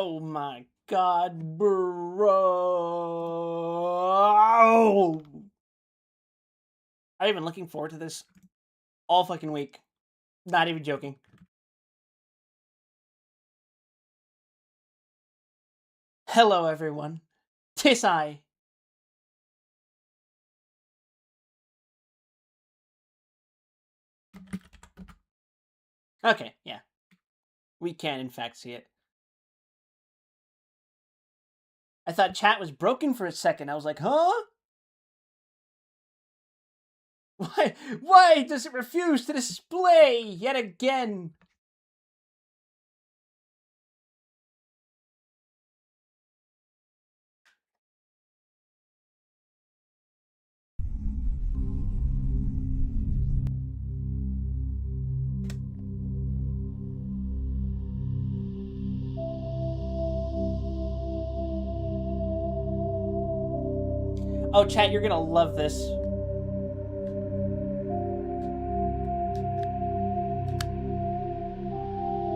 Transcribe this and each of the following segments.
Oh my god, bro! I've been looking forward to this all fucking week. Not even joking. Hello, everyone. 'Tis I. Okay, yeah. We can, in fact, see it. I thought chat was broken for a second. I was like, huh? Why does it refuse to display yet again? Oh, chat, you're gonna love this.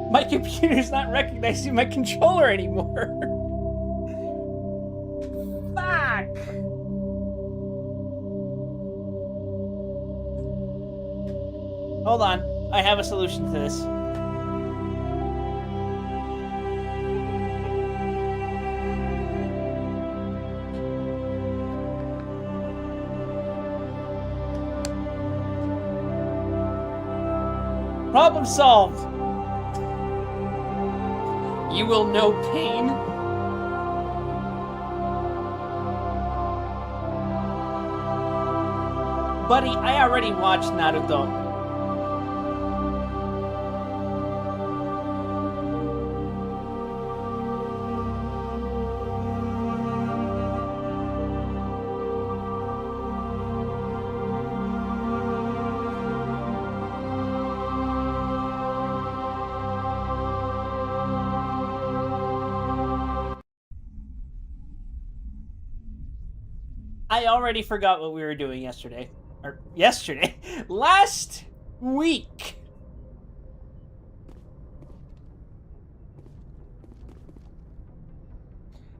My computer's not recognizing my controller anymore. Fuck! Hold on. I have a solution to this. Problem solved. You will know pain. Buddy, I already watched Naruto. I already forgot what we were doing yesterday. Or yesterday? Last week!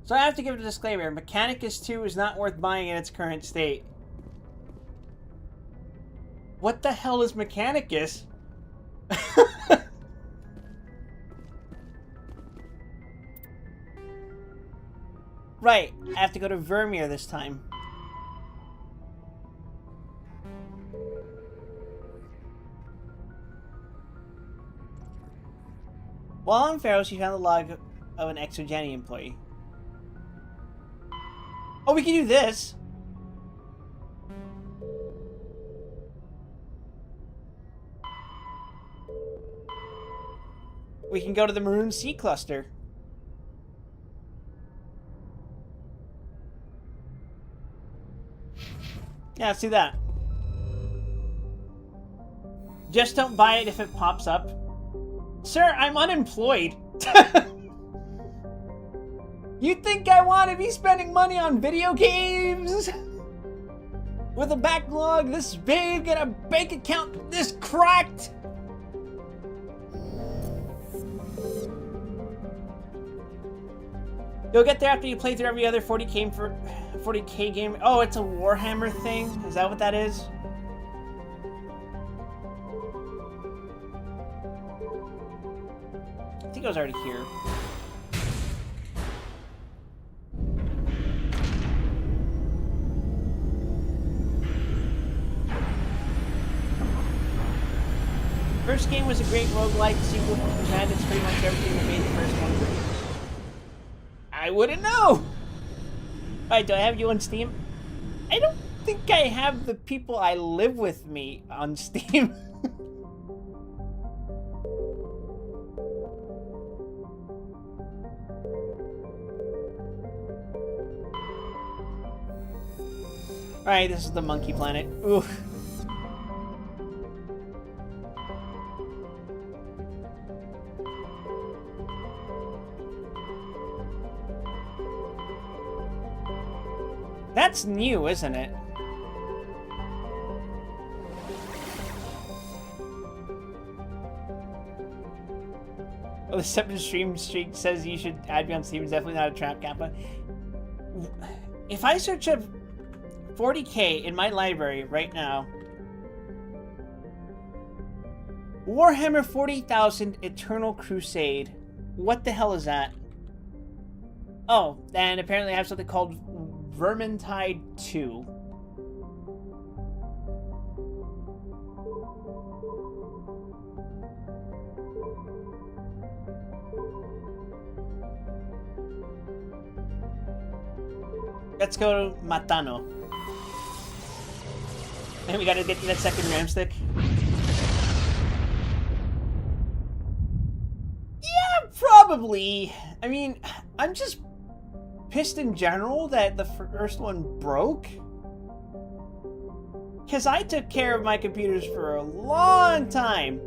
So I have to give a disclaimer. Mechanicus 2 is not worth buying in its current state. What the hell is Mechanicus? Right, I have to go to Vermeer this time. While on Pharaoh, she found the log of an Exogeny employee. Oh, we can do this! We can go to the Maroon Sea Cluster. Yeah, let's do that. Just don't buy it if it pops up. Sir, I'm unemployed. You think I want to be spending money on video games? With a backlog this big and a bank account this cracked? You'll get there after you play through every other 40k game. Oh, it's a Warhammer thing? Is that what that is? I think I was already here. First game was a great roguelike. Sequel abandons pretty much everything that made the first one great. I wouldn't know! Alright, do I have you on Steam? I don't think I have the people I live with me on Steam. Alright, this is the monkey planet. Oof. That's new, isn't it? Well, the 7 stream streak says you should add me on Steam. It's definitely not a trap, Kappa. If I search up 40k in my library right now, Warhammer 40,000 Eternal Crusade. What the hell is that? Oh, and apparently I have something called Vermintide 2. Let's go to Matano. And we gotta get to that second ram stick. Yeah, probably. I mean, I'm just pissed in general that the first one broke. Because I took care of my computers for a long time.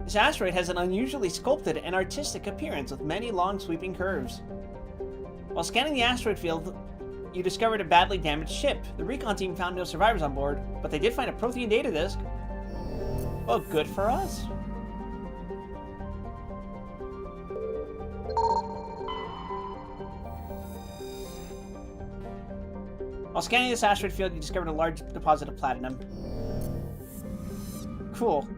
This asteroid has an unusually sculpted and artistic appearance with many long sweeping curves. While scanning the asteroid field, you discovered a badly damaged ship. The recon team found no survivors on board, but they did find a Prothean data disk. Well, good for us. While scanning this asteroid field, you discovered a large deposit of platinum. Cool.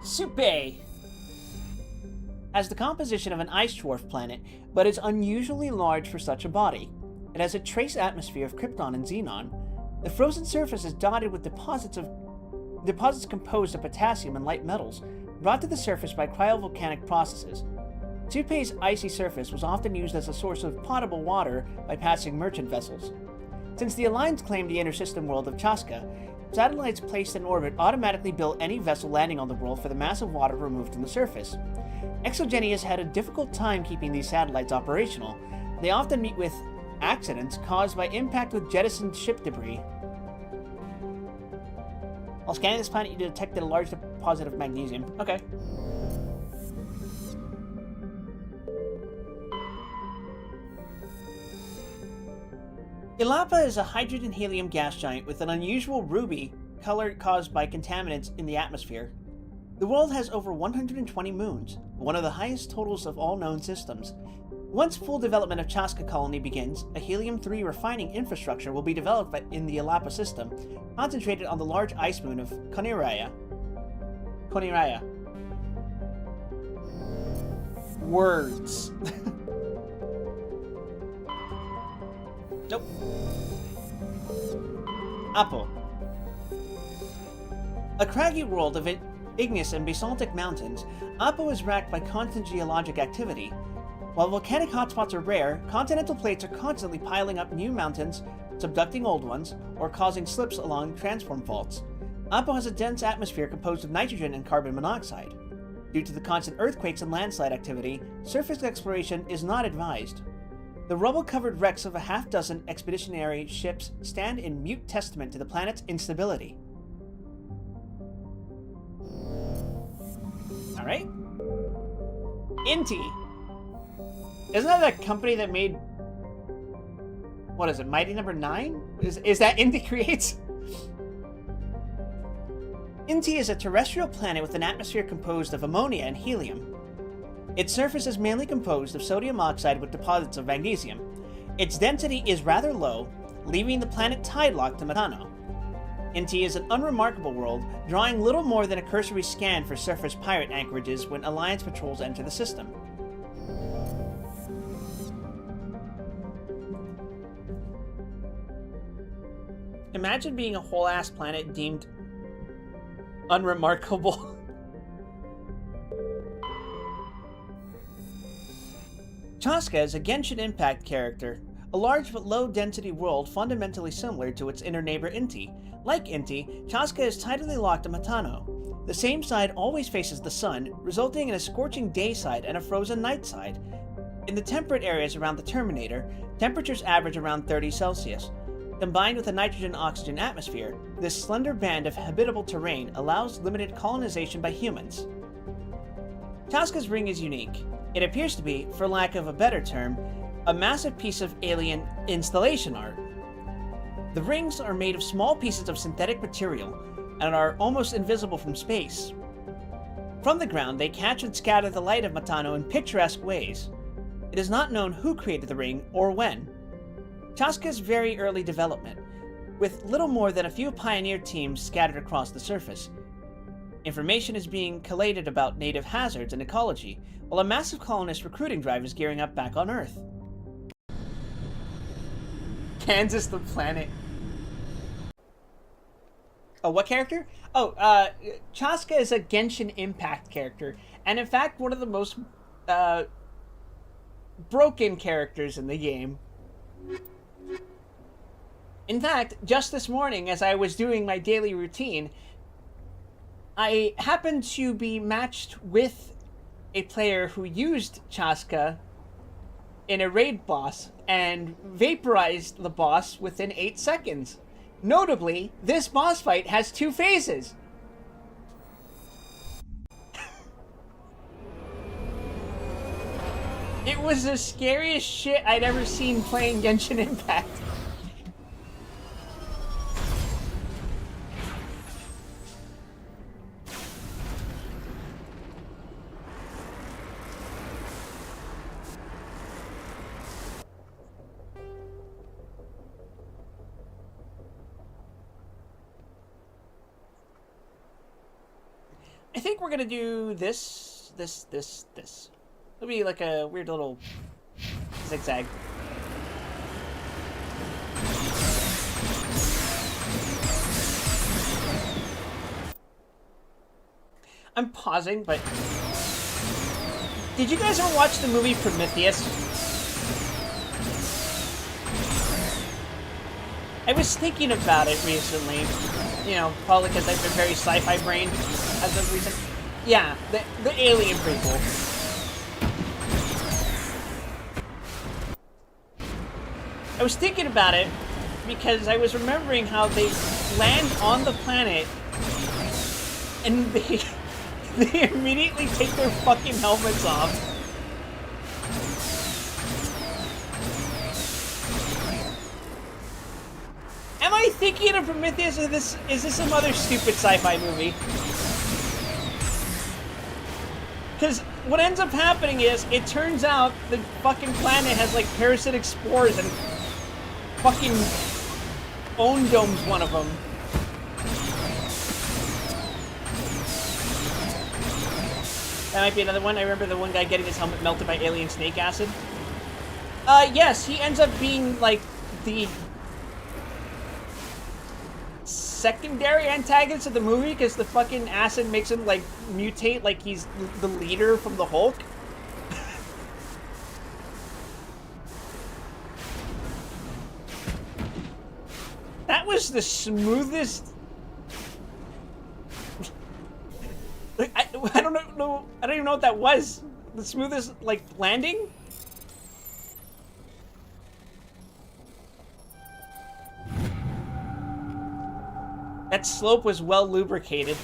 Supe has the composition of an ice dwarf planet, but is unusually large for such a body. It has a trace atmosphere of krypton and xenon. The frozen surface is dotted with deposits composed of potassium and light metals, brought to the surface by cryovolcanic processes. Supe's icy surface was often used as a source of potable water by passing merchant vessels. Since the Alliance claimed the inner system world of Chaska, satellites placed in orbit automatically bill any vessel landing on the world for the massive water removed from the surface. Exogenius had a difficult time keeping these satellites operational. They often meet with accidents caused by impact with jettisoned ship debris. While scanning this planet, you detected a large deposit of magnesium. Okay. Ilapa is a hydrogen-helium gas giant with an unusual ruby color caused by contaminants in the atmosphere. The world has over 120 moons, one of the highest totals of all known systems. Once full development of Chaska colony begins, a helium-3 refining infrastructure will be developed in the Ilapa system, concentrated on the large ice moon of Koniraya. Words. Nope. Apo. A craggy world of igneous and basaltic mountains, Apo is racked by constant geologic activity. While volcanic hotspots are rare, continental plates are constantly piling up new mountains, subducting old ones, or causing slips along transform faults. Apo has a dense atmosphere composed of nitrogen and carbon monoxide. Due to the constant earthquakes and landslide activity, surface exploration is not advised. The rubble-covered wrecks of a half-dozen expeditionary ships stand in mute testament to the planet's instability. Alright. Inti. Isn't that the company that made... What is it, Mighty Number 9? Is that Inti Creates? Inti is a terrestrial planet with an atmosphere composed of ammonia and helium. Its surface is mainly composed of sodium oxide with deposits of magnesium. Its density is rather low, leaving the planet tide-locked to Matano. Inti is an unremarkable world, drawing little more than a cursory scan for surface pirate anchorages when Alliance patrols enter the system. Imagine being a whole-ass planet deemed unremarkable. Chaska is a Genshin Impact character, a large but low-density world fundamentally similar to its inner neighbor Inti. Like Inti, Chaska is tidally locked to Matano. The same side always faces the sun, resulting in a scorching day side and a frozen night side. In the temperate areas around the Terminator, temperatures average around 30 Celsius. Combined with a nitrogen-oxygen atmosphere, this slender band of habitable terrain allows limited colonization by humans. Chaska's ring is unique. It appears to be, for lack of a better term, a massive piece of alien installation art. The rings are made of small pieces of synthetic material and are almost invisible from space. From the ground, they catch and scatter the light of Matano in picturesque ways. It is not known who created the ring or when. Chaska's very early development, with little more than a few pioneer teams scattered across the surface. Information is being collated about native hazards and ecology, while a massive colonist recruiting drive is gearing up back on Earth. Kansas the planet. Oh, what character? Oh, Chaska is a Genshin Impact character, and in fact, one of the most broken characters in the game. In fact, just this morning, as I was doing my daily routine, I happened to be matched with a player who used Chaska in a raid boss and vaporized the boss within 8 seconds. Notably, this boss fight has 2 phases. It was the scariest shit I'd ever seen playing Genshin Impact. I think we're gonna do this. It'll be like a weird little zigzag. I'm pausing, but did you guys ever watch the movie Prometheus? I was thinking about it recently. You know, probably because I've been very sci-fi brained as of recent. Yeah, the Alien prequel. I was thinking about it because I was remembering how they land on the planet and they immediately take their fucking helmets off. Am I thinking of Prometheus, or is this some other stupid sci-fi movie? Because what ends up happening is, it turns out the fucking planet has like parasitic spores and fucking Ondome's one of them. That might be another one. I remember the one guy getting his helmet melted by alien snake acid. Yes, he ends up being like the secondary antagonist of the movie because the fucking acid makes him like mutate like he's the leader from the Hulk. That was the smoothest. I don't know. I don't even know what that was. The smoothest like landing. That slope was well lubricated.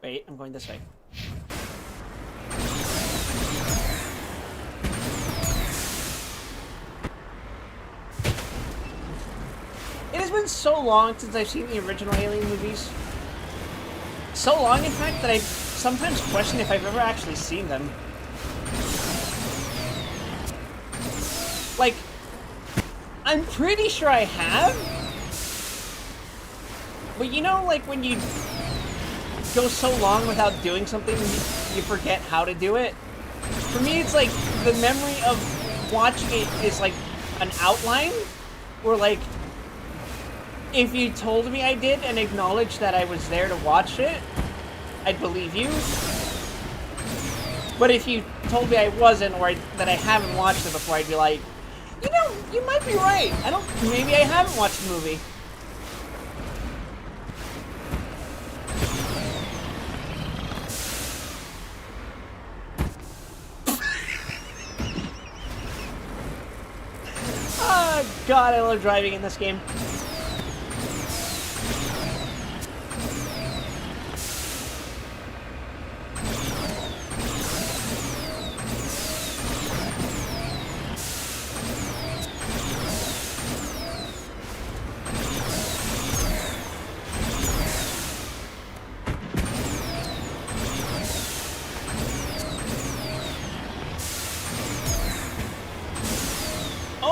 Wait, I'm going this way. It has been so long since I've seen the original Alien movies. So long, in fact, that I sometimes question if I've ever actually seen them. Like, I'm pretty sure I have. But you know, like, when you go so long without doing something, you forget how to do it? For me, it's like, the memory of watching it is like an outline, or like, if you told me I did and acknowledged that I was there to watch it, I'd believe you. But if you told me I wasn't, or that I haven't watched it before, I'd be like, you know, you might be right. Maybe I haven't watched the movie. Oh, God, I love driving in this game.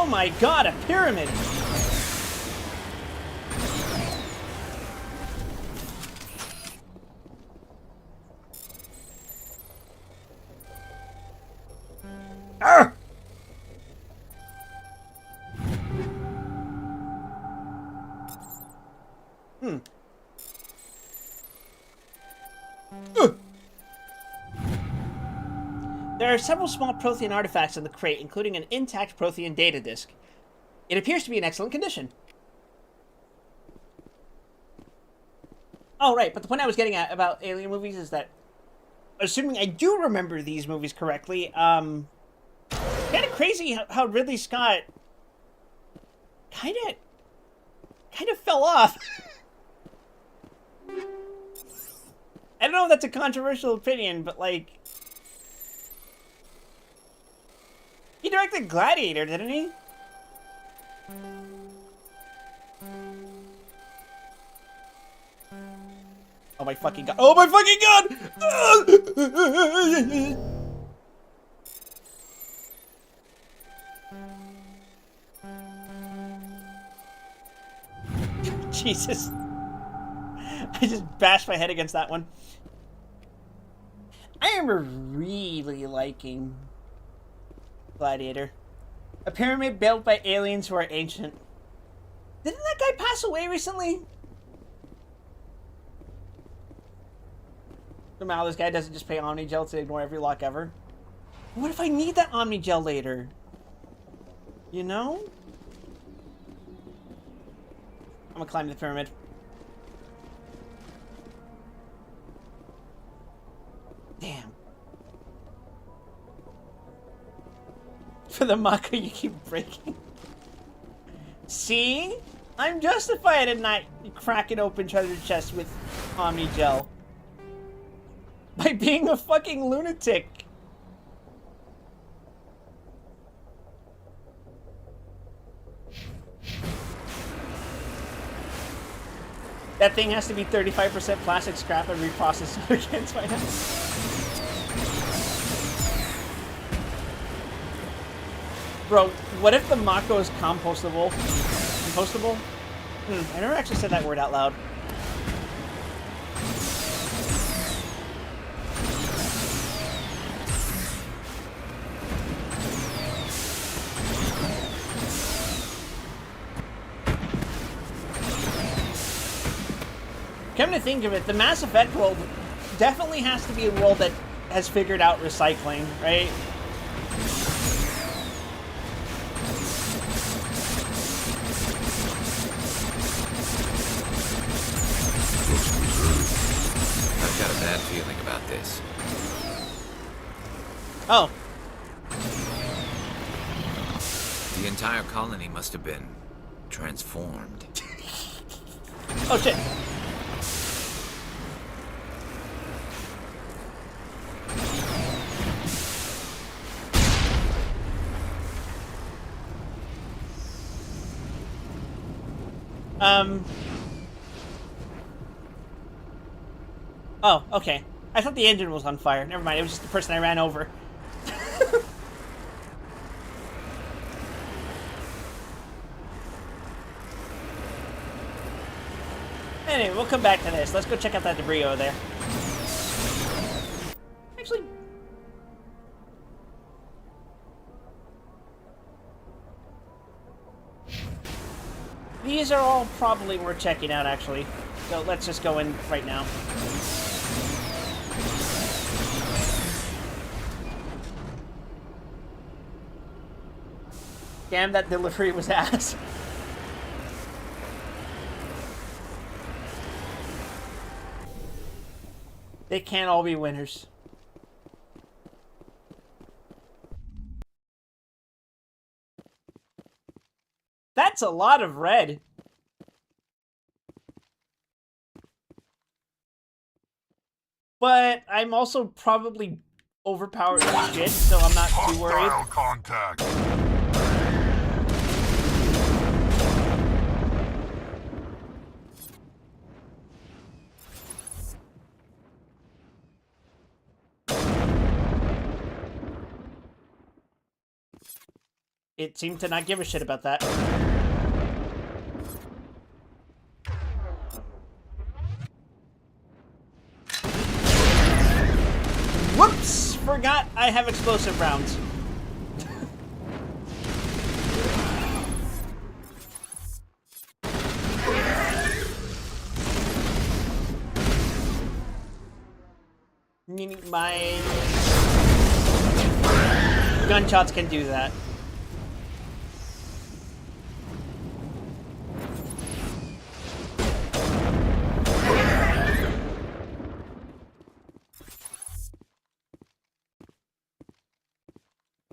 Oh my god, a pyramid! Arr! There are several small Prothean artifacts in the crate, including an intact Prothean data disk. It appears to be in excellent condition. Oh, right, but the point I was getting at about alien movies is that, assuming I do remember these movies correctly, kind of crazy how Ridley Scott kind of fell off. I don't know if that's a controversial opinion, but like, he directed Gladiator, didn't he? Oh my fucking god! Oh my fucking god! Jesus. I just bashed my head against that one. I am really liking Gladiator. A pyramid built by aliens who are ancient. Didn't that guy pass away recently? Somehow this guy doesn't just pay Omnigel to ignore every lock ever. What if I need that Omnigel later? You know? I'm gonna climb the pyramid. Damn. For the Mako you keep breaking. See? I'm justified in not cracking open treasure chests with Omnigel. By being a fucking lunatic. That thing has to be 35% plastic scrap and reprocessed against my house. Bro, what if the Mako is compostable? Compostable? I never actually said that word out loud. Come to think of it, the Mass Effect world definitely has to be a world that has figured out recycling, right? I've got a bad feeling about this. Oh. The entire colony must have been transformed. Oh shit. Oh, okay. I thought the engine was on fire. Never mind, it was just the person I ran over. Anyway, we'll come back to this. Let's go check out that debris over there. Actually... these are all probably worth checking out, actually. So let's just go in right now. Damn, that delivery was ass. They can't all be winners. That's a lot of red. But I'm also probably overpowered as shit, so I'm not too worried. Hostile contact. it seemed to not give a shit about that. Whoops! Forgot I have explosive rounds. My gunshots can do that.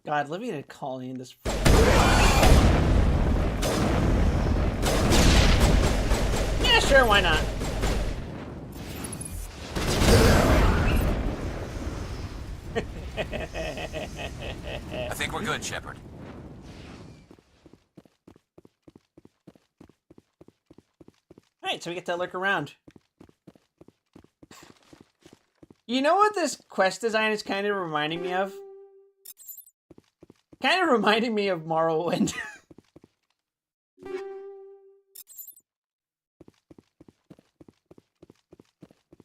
God, living in a colony in this. Yeah, sure, why not? I think we're good, Shepard. Alright, so we get to look around. You know what this quest design is kind of reminding me of? Kind of reminding me of Morrowind.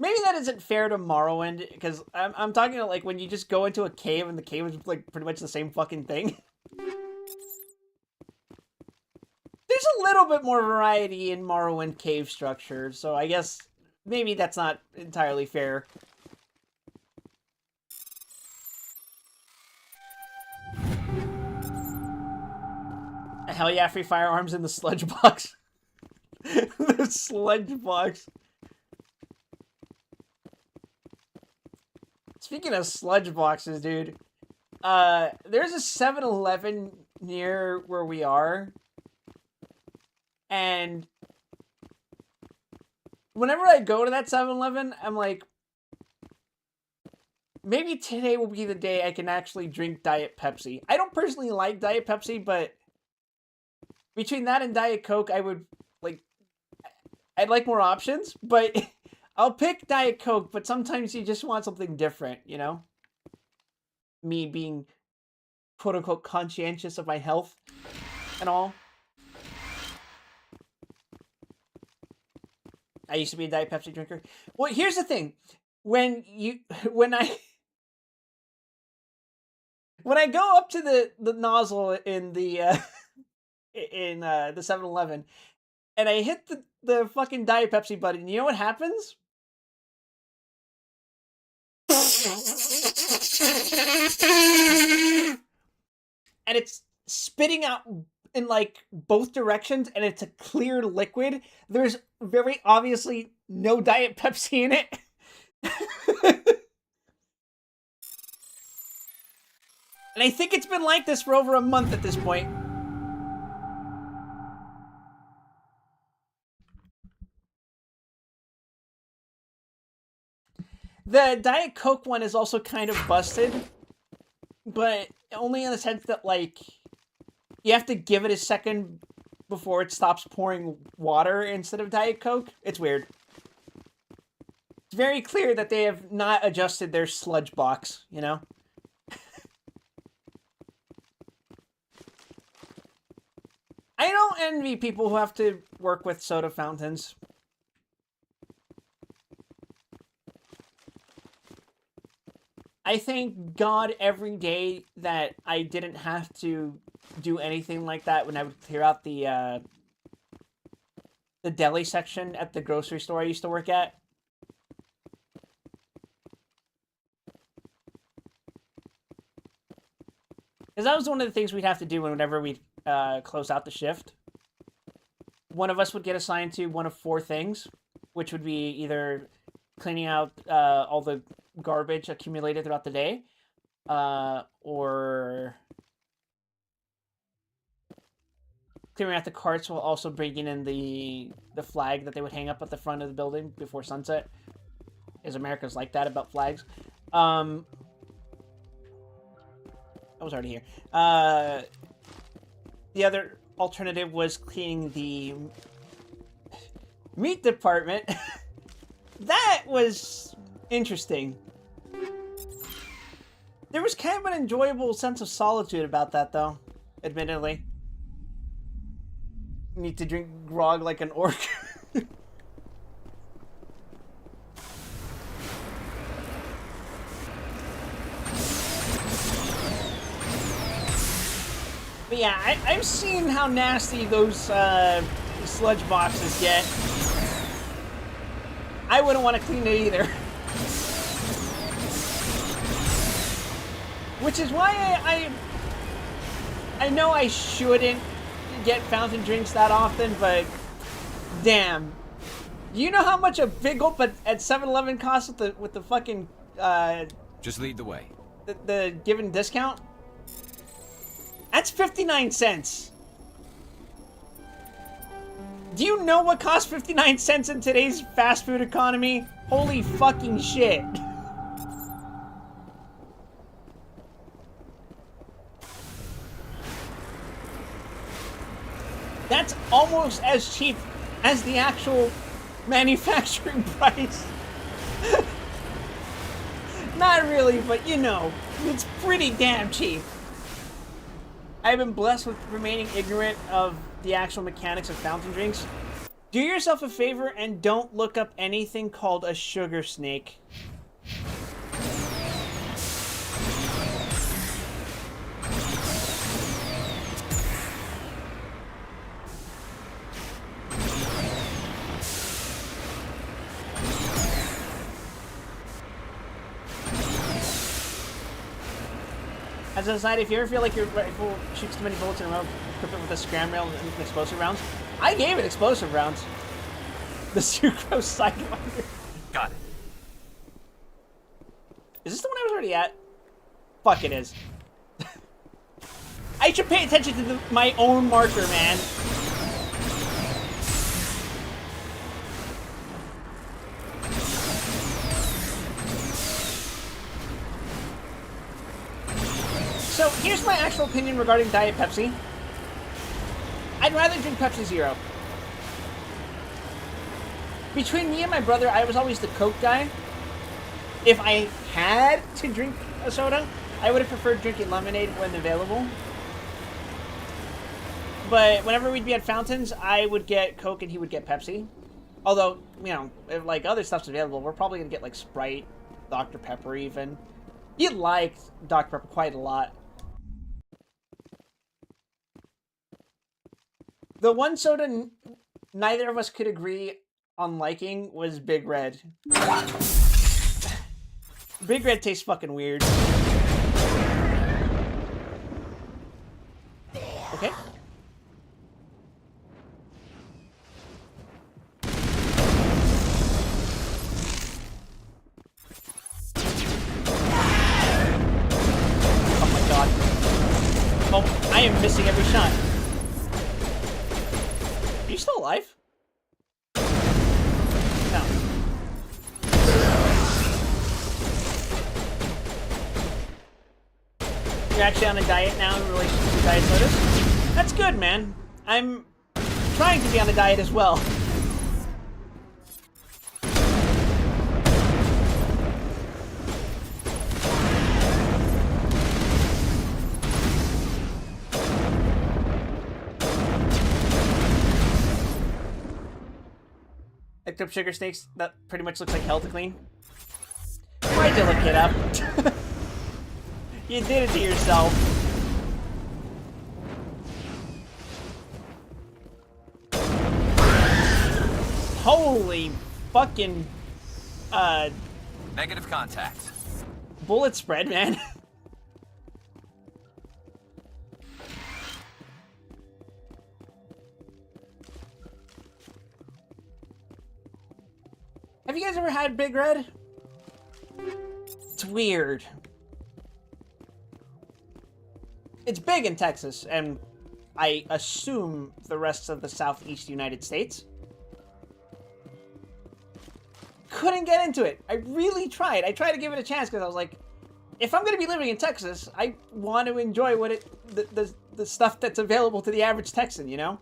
Maybe that isn't fair to Morrowind, because I'm talking about, like, when you just go into a cave and the cave is, like, pretty much the same fucking thing. There's a little bit more variety in Morrowind cave structure, so I guess maybe that's not entirely fair. Hell yeah, free firearms in the sludge box. The sludge box. Speaking of sludge boxes, dude, there's a 7-Eleven near where we are, and whenever I go to that 7-Eleven, I'm like, maybe today will be the day I can actually drink Diet Pepsi. I don't personally like Diet Pepsi, but between that and Diet Coke, I'd like more options, but I'll pick Diet Coke, but sometimes you just want something different, you know? Me being quote-unquote conscientious of my health and all. I used to be a Diet Pepsi drinker. Well, here's the thing. When I go up to the nozzle in the 7-Eleven and I hit the fucking Diet Pepsi button, you know what happens? And it's spitting out in, like, both directions, and it's a clear liquid. There's very obviously no Diet Pepsi in it. And I think it's been like this for over a month at this point. The Diet Coke one is also kind of busted, but only in the sense that, like, you have to give it a second before it stops pouring water instead of Diet Coke. It's weird. It's very clear that they have not adjusted their sludge box, you know? I don't envy people who have to work with soda fountains. I thank God every day that I didn't have to do anything like that when I would clear out the deli section at the grocery store I used to work at. Because that was one of the things we'd have to do whenever we'd close out the shift. One of us would get assigned to one of 4 things, which would be either cleaning out all the garbage accumulated throughout the day, or clearing out the carts while also bringing in the flag that they would hang up at the front of the building before sunset. As America's like that about flags. I was already here. The other alternative was cleaning the meat department. That was interesting. There was kind of an enjoyable sense of solitude about that, though. admittedly. Need to drink grog like an orc. But yeah, I've seen how nasty those sludge boxes get. I wouldn't want to clean it either. Which is why I know I shouldn't get fountain drinks that often, but damn. Do you know how much a big gulp at 7-Eleven costs with the fucking Just lead the way. the given discount? That's 59 cents. Do you know what costs 59 cents in today's fast food economy? Holy fucking shit. That's almost as cheap as the actual manufacturing price. Not really, but you know, it's pretty damn cheap. I've been blessed with remaining ignorant of the actual mechanics of fountain drinks. Do yourself a favor and don't look up anything called a sugar snake. As an aside, if you ever feel like your rifle shoots too many bullets in a row, equip it with a scram rail and explosive rounds. I gave it explosive rounds. The sucrose sidewinder. Got it. Is this the one I was already at? Fuck, it is. I should pay attention to my own marker, man. So, here's my actual opinion regarding Diet Pepsi. I'd rather drink Pepsi Zero. Between me and my brother, I was always the Coke guy. If I had to drink a soda, I would have preferred drinking lemonade when available. But whenever we'd be at fountains, I would get Coke and he would get Pepsi. Although, you know, if like other stuff's available, we're probably gonna get like Sprite, Dr. Pepper even. He liked Dr. Pepper quite a lot. The one soda neither of us could agree on liking was Big Red. Big Red tastes fucking weird. Okay. Oh my god. Oh, I am missing every shot. Are you still alive? No. You're actually on a diet now in relation to diet sodas? That's good, man. I'm trying to be on a diet as well. Picked up sugar snakes. That pretty much looks like hell to clean. Why'd you look it up? You did it to yourself. Holy fucking Negative contact. bullet spread, man. Have you guys ever had Big Red? It's weird. It's big in Texas, and I assume the rest of the southeast United States. Couldn't get into it. I really tried. I tried to give it a chance because I was like, if I'm going to be living in Texas, I want to enjoy what the stuff that's available to the average Texan, you know?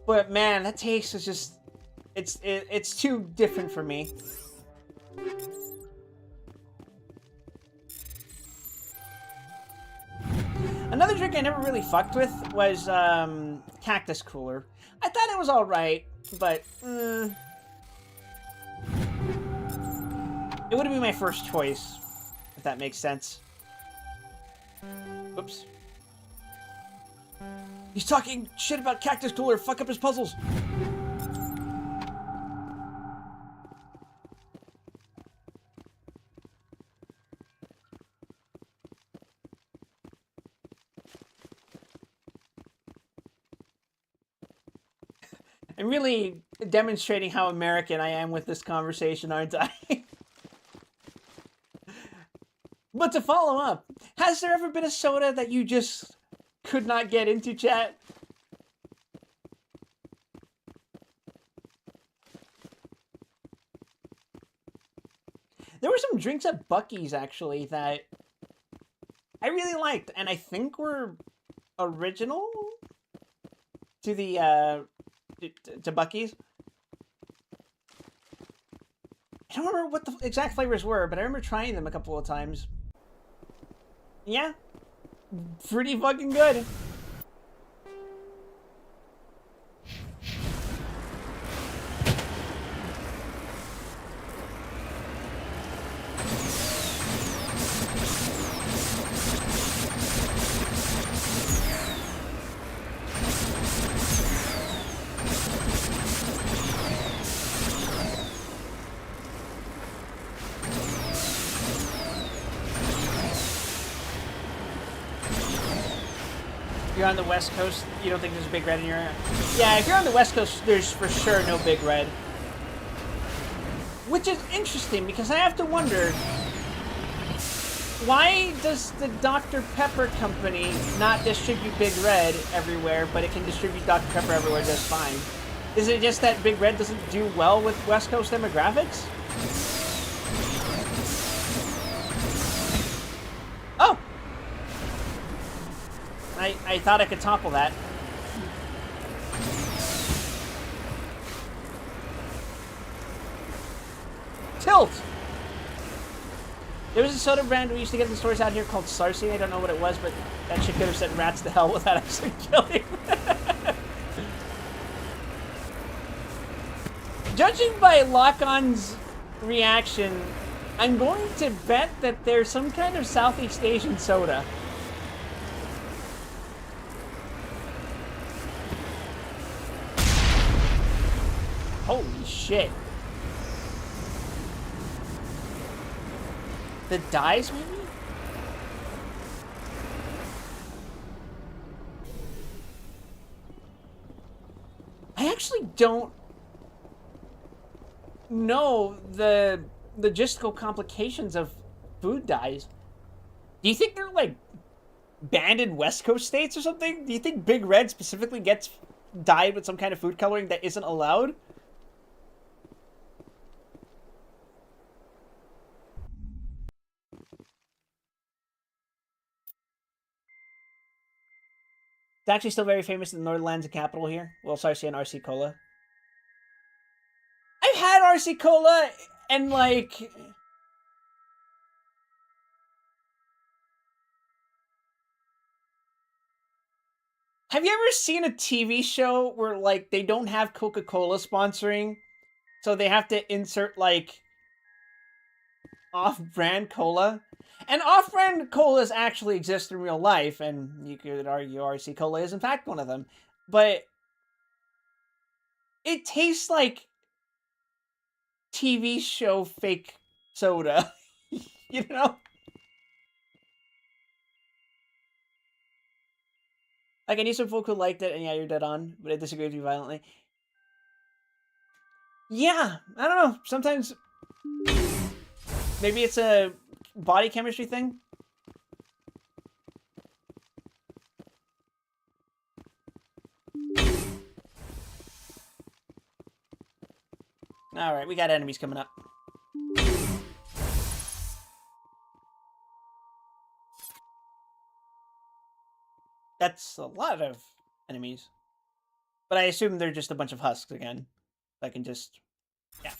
But man, that taste is just... It's too different for me. Another drink I never really fucked with was Cactus Cooler. I thought it was alright, but it wouldn't be my first choice, if that makes sense. Oops. He's talking shit about Cactus Cooler. Fuck up his puzzles. I'm really demonstrating how American I am with this conversation, aren't I? But to follow up, has there ever been a soda that you just could not get into, chat? There were some drinks at Buc-ee's, actually, that I really liked, and I think were original to the, to Buc-ee's. I don't remember what the exact flavors were, but I remember trying them a couple of times. Yeah. Pretty fucking good. You're on the West Coast, you don't think there's a Big Red in your area? Yeah, if you're on the West Coast, there's for sure no Big Red. Which is interesting, because I have to wonder, why does the Dr. Pepper company not distribute Big Red everywhere, but it can distribute Dr. Pepper everywhere just fine? Is it just that Big Red doesn't do well with West Coast demographics? Oh! I thought I could topple that. Tilt! There was a soda brand we used to get in the stores out here called Sarcy. I don't know what it was, but that shit could have sent rats to hell without actually killing. Judging by Lock-On's reaction, I'm going to bet that there's some kind of Southeast Asian soda. Holy shit. The dyes, maybe? I actually don't know the logistical complications of food dyes. Do you think they're, like, banned in West Coast states or something? Do you think Big Red specifically gets dyed with some kind of food coloring that isn't allowed? It's actually still very famous in the Northern Lands, the capital here. Well, Sarcy and RC Cola. I've had RC Cola, and like... Have you ever seen a TV show where, like, they don't have Coca-Cola sponsoring, so they have to insert, like, off-brand cola? And off-brand colas actually exist in real life, and you could argue RC Cola is in fact one of them. But it tastes like TV show fake soda, you know? Like, I knew some folk who liked it, and yeah, you're dead on, but I disagree with you violently. Yeah, I don't know. Sometimes maybe it's a body chemistry thing. Alright, we got enemies coming up. That's a lot of enemies. But I assume they're just a bunch of husks again. I can just... yeah.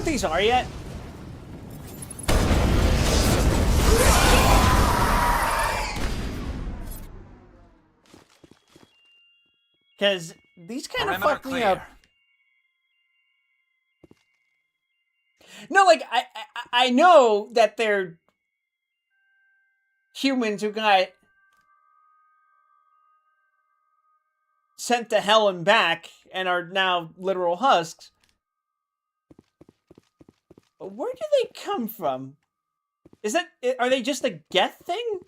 what these are yet? Because these kind of fuck me up. No, like, I know that they're humans who got sent to hell and back and are now literal husks. But where do they come from? Are they just a Geth thing?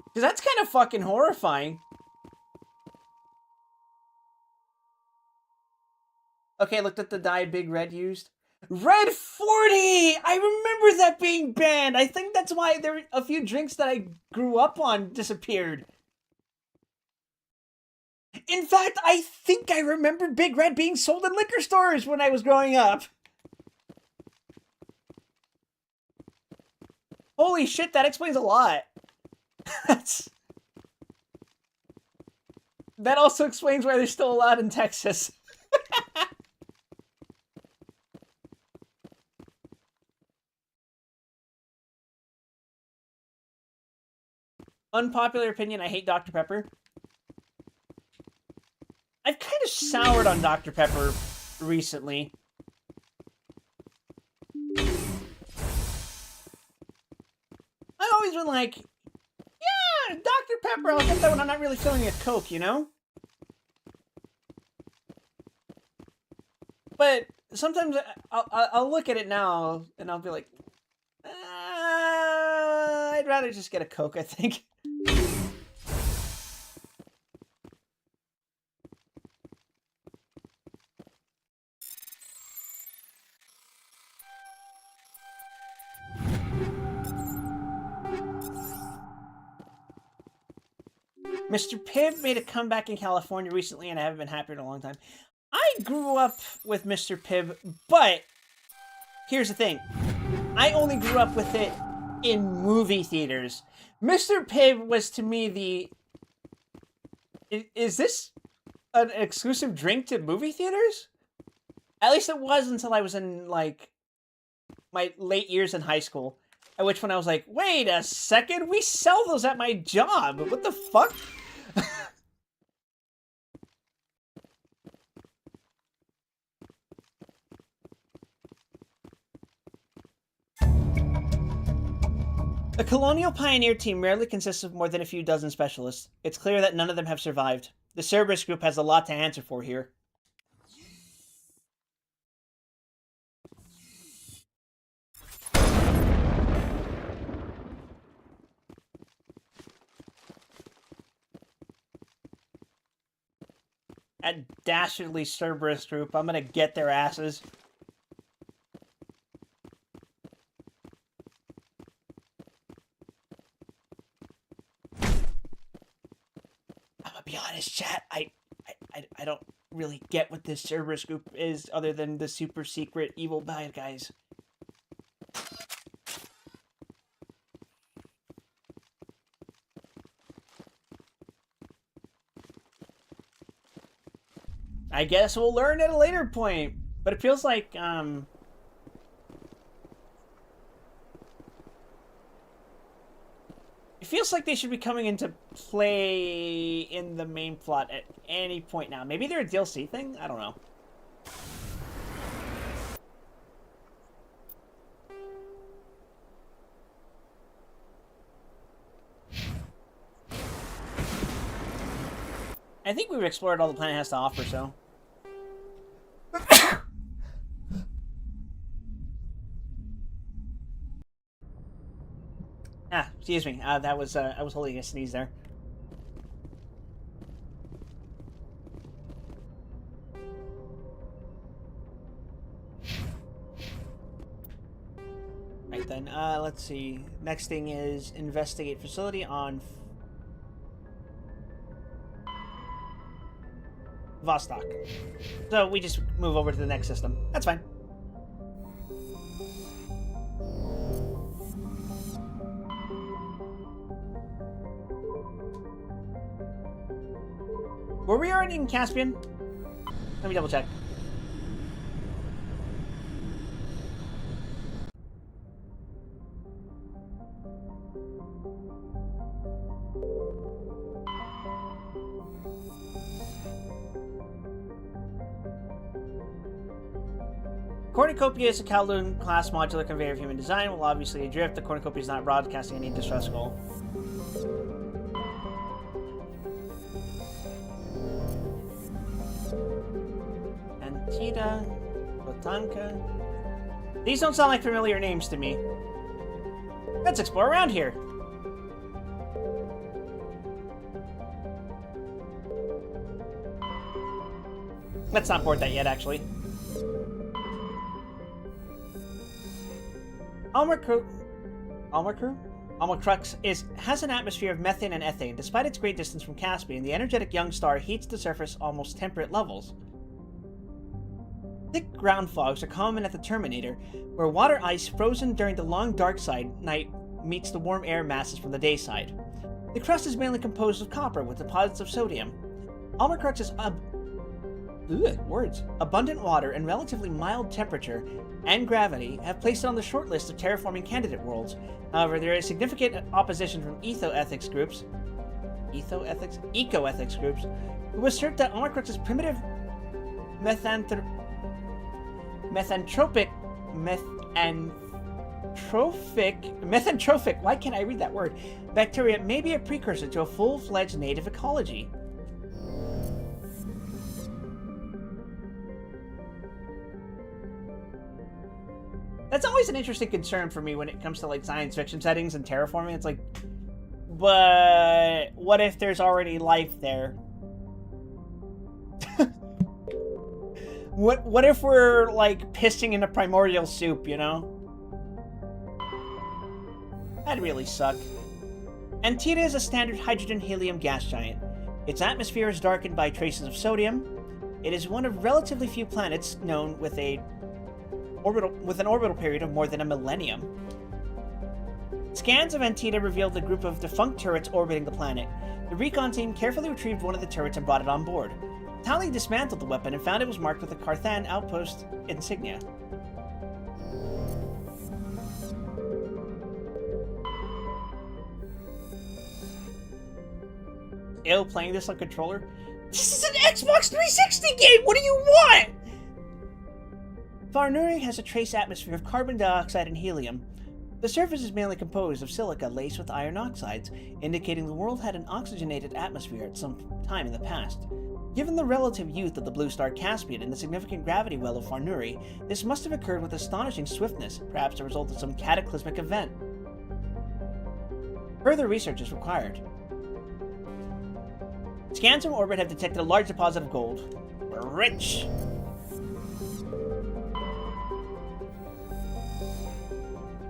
Because that's kind of fucking horrifying. Okay, looked at the dye Big Red used. Red 40! I remember that being banned. I think that's why there a few drinks that I grew up on disappeared. In fact, I think I remember Big Red being sold in liquor stores when I was growing up. Holy shit, that explains a lot. That also explains why they're still allowed in Texas. Unpopular opinion, I hate Dr. Pepper. I've kind of soured on Dr. Pepper recently. I've always been like, yeah, Dr. Pepper, I'll get that when I'm not really feeling a Coke, you know? But sometimes I'll look at it now and I'll be like, I'd rather just get a Coke, I think. Mr. Pibb made a comeback in California recently, and I haven't been happier in a long time. I grew up with Mr. Pibb, but here's the thing. I only grew up with it in movie theaters. Mr. Pibb was to me the... Is this an exclusive drink to movie theaters? At least it was until I was in, like, my late years in high school. At which point I was like, wait a second, we sell those at my job. What the fuck? The Colonial Pioneer team rarely consists of more than a few dozen specialists. It's clear that none of them have survived. The Cerberus group has a lot to answer for here. That dastardly Cerberus group, I'm gonna get their asses. I'm gonna be honest, chat. I don't really get what this Cerberus group is, other than the super secret evil bad guys. I guess we'll learn at a later point. But it feels like, it feels like they should be coming into play in the main plot at any point now. Maybe they're a DLC thing? I don't know. I think we've explored all the planet has to offer, so... Excuse me. That was I was holding a sneeze there. Right then. Let's see. Next thing is investigate facility on Vostok. So we just move over to the next system. That's fine. Were we already in Caspian? Let me double check. Cornucopia is a Kowloon-class modular conveyor of human design. While obviously adrift, the cornucopia is not broadcasting any distress call. Antida, Botanka. These don't sound like familiar names to me. Let's explore around here. Let's not board that yet, actually. Almacrux has an atmosphere of methane and ethane. Despite its great distance from Caspian, the energetic young star heats the surface almost temperate levels. Thick ground fogs are common at the Terminator, where water ice frozen during the long dark side night meets the warm air masses from the day side. The crust is mainly composed of copper with deposits of sodium. Almacrux's abundant water and relatively mild temperature and gravity have placed it on the short list of terraforming candidate worlds. However, there is significant opposition from eco-ethics groups, who assert that Almacrux's primitive methanotrophic, why can't I read that word, bacteria may be a precursor to a full-fledged native ecology. That's always an interesting concern for me when it comes to like science fiction settings and terraforming. It's like, but what if there's already life there? What if we're like pissing in a primordial soup, you know? That'd really suck. Antida is a standard hydrogen-helium gas giant. Its atmosphere is darkened by traces of sodium. It is one of relatively few planets known with an orbital period of more than a millennium. Scans of Antida revealed a group of defunct turrets orbiting the planet. The recon team carefully retrieved one of the turrets and brought it on board. Tali dismantled the weapon and found it was marked with a Carthan outpost insignia. Ill playing this on controller? This is an Xbox 360 game! What do you want? Farnuri has a trace atmosphere of carbon dioxide and helium. The surface is mainly composed of silica laced with iron oxides, indicating the world had an oxygenated atmosphere at some time in the past. Given the relative youth of the blue star Caspian and the significant gravity well of Farnuri, this must have occurred with astonishing swiftness, perhaps a result of some cataclysmic event. Further research is required. Scans from orbit have detected a large deposit of gold. We're rich!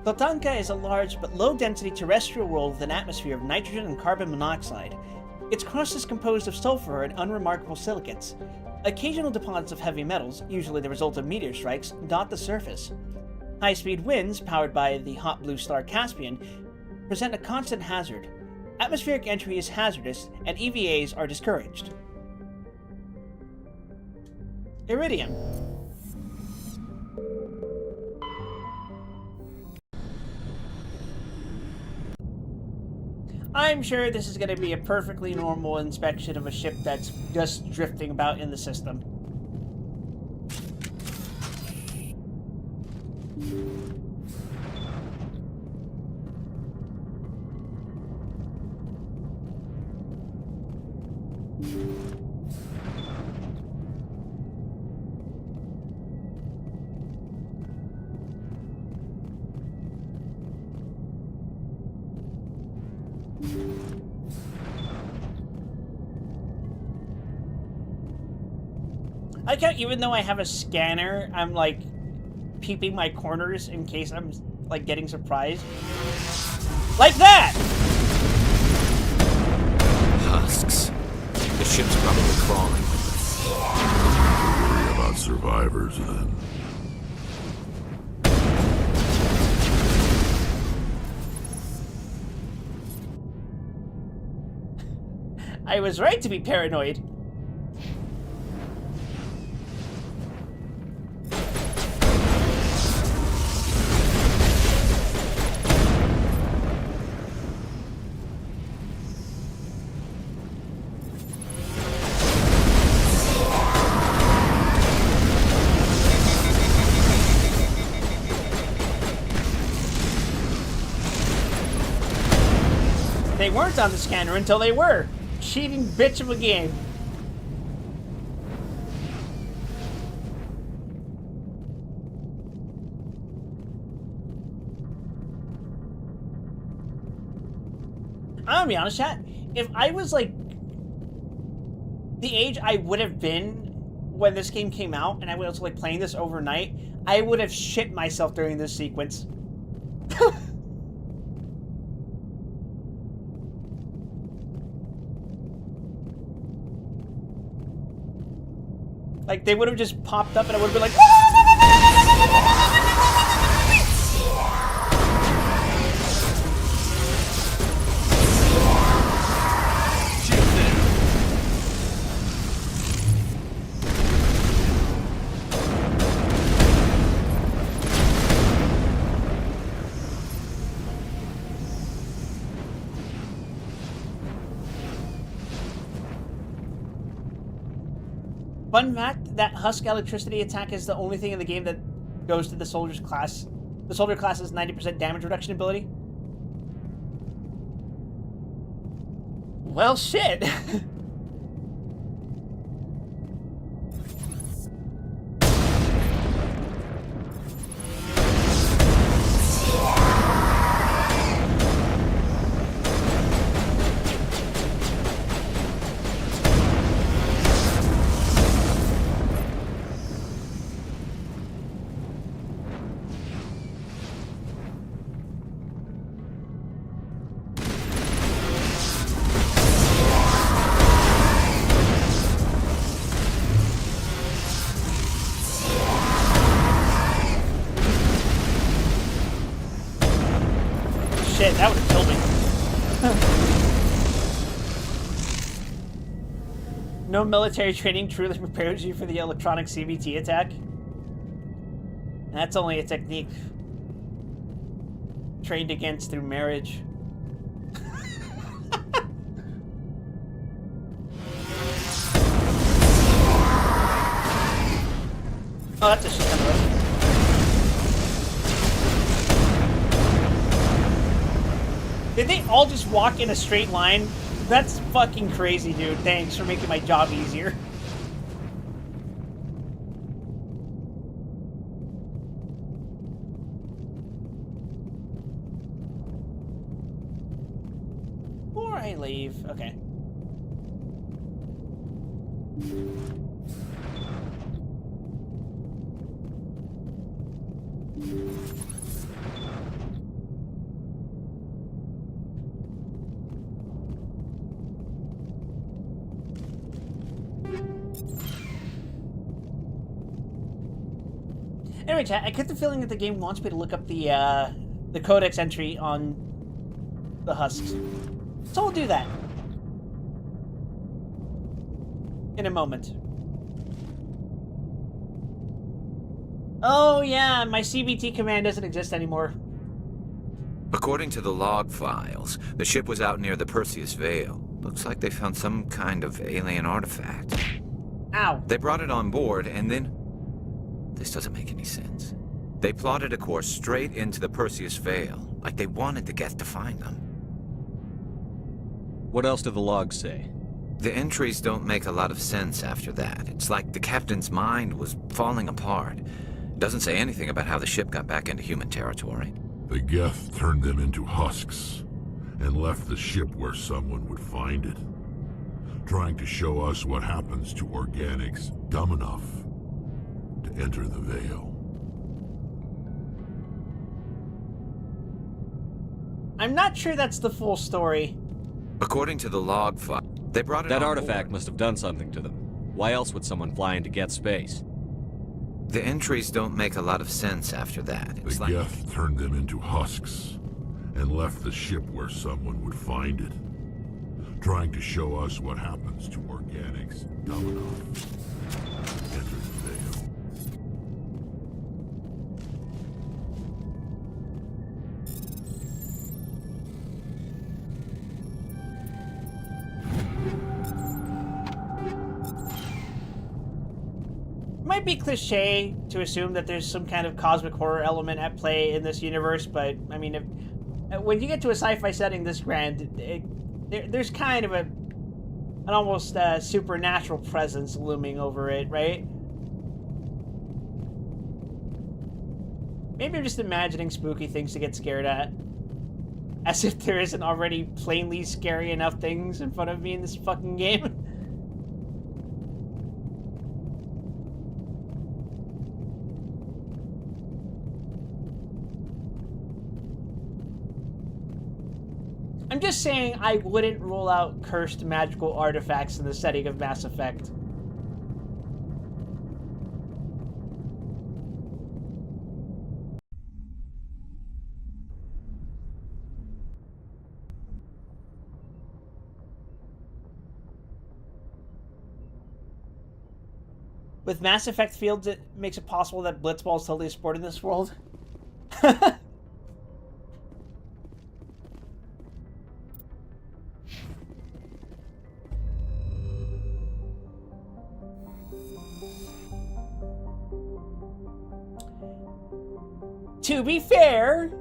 Botanka is a large but low-density terrestrial world with an atmosphere of nitrogen and carbon monoxide. Its crust is composed of sulfur and unremarkable silicates. Occasional deposits of heavy metals, usually the result of meteor strikes, dot the surface. High-speed winds, powered by the hot blue star Caspian, present a constant hazard. Atmospheric entry is hazardous, and EVAs are discouraged. Iridium. I'm sure this is going to be a perfectly normal inspection of a ship that's just drifting about in the system. I can't, even though I have a scanner, I'm like peeping my corners in case I'm like getting surprised. Like that! Husks. The ship's probably crawling. Worry about survivors then. I was right to be paranoid. They weren't on the scanner until they were. Cheating bitch of a game. I'm gonna be honest, chat. If I was like the age I would have been when this game came out, and I was like playing this overnight, I would have shit myself during this sequence. Like, they would have just popped up and I would have been like... Fun fact, that Husk electricity attack is the only thing in the game that goes to the soldier's class. The soldier class has 90% damage reduction ability. Well, shit. Shit, that would have killed me. No military training truly prepares you for the electronic CBT attack. That's only a technique trained against through marriage. Oh, that's a shit ton of rope. Did they all just walk in a straight line? That's fucking crazy, dude. Thanks for making my job easier. Before I leave, okay. Anyway, chat, I get the feeling that the game wants me to look up the codex entry on the husks. So we'll do that. In a moment. Oh yeah, my CBT command doesn't exist anymore. According to the log files, the ship was out near the Perseus Vale. Looks like they found some kind of alien artifact. Ow. They brought it on board, and then... This doesn't make any sense. They plotted a course straight into the Perseus Vale, like they wanted the Geth to find them. What else do the logs say? The entries don't make a lot of sense after that. It's like the captain's mind was falling apart. It doesn't say anything about how the ship got back into human territory. The Geth turned them into husks and left the ship where someone would find it, trying to show us what happens to organics dumb enough to enter the Vale. I'm not sure that's the full story. According to the log file, they brought it That on artifact board. must have done something to them. Why else would someone fly into Geth space? The entries don't make a lot of sense after that. It's The like... Geth turned them into husks and left the ship where someone would find it, trying to show us what happens to organics dumb enough to enter the Vale. Might be cliche to assume that there's some kind of cosmic horror element at play in this universe, but I mean, when you get to a sci-fi setting this grand, there's kind of an almost supernatural presence looming over it, right? Maybe I'm just imagining spooky things to get scared at. As if there isn't already plainly scary enough things in front of me in this fucking game. I'm just saying I wouldn't rule out cursed magical artifacts in the setting of Mass Effect. With Mass Effect fields, it makes it possible that Blitzball is totally a sport in this world. To be fair,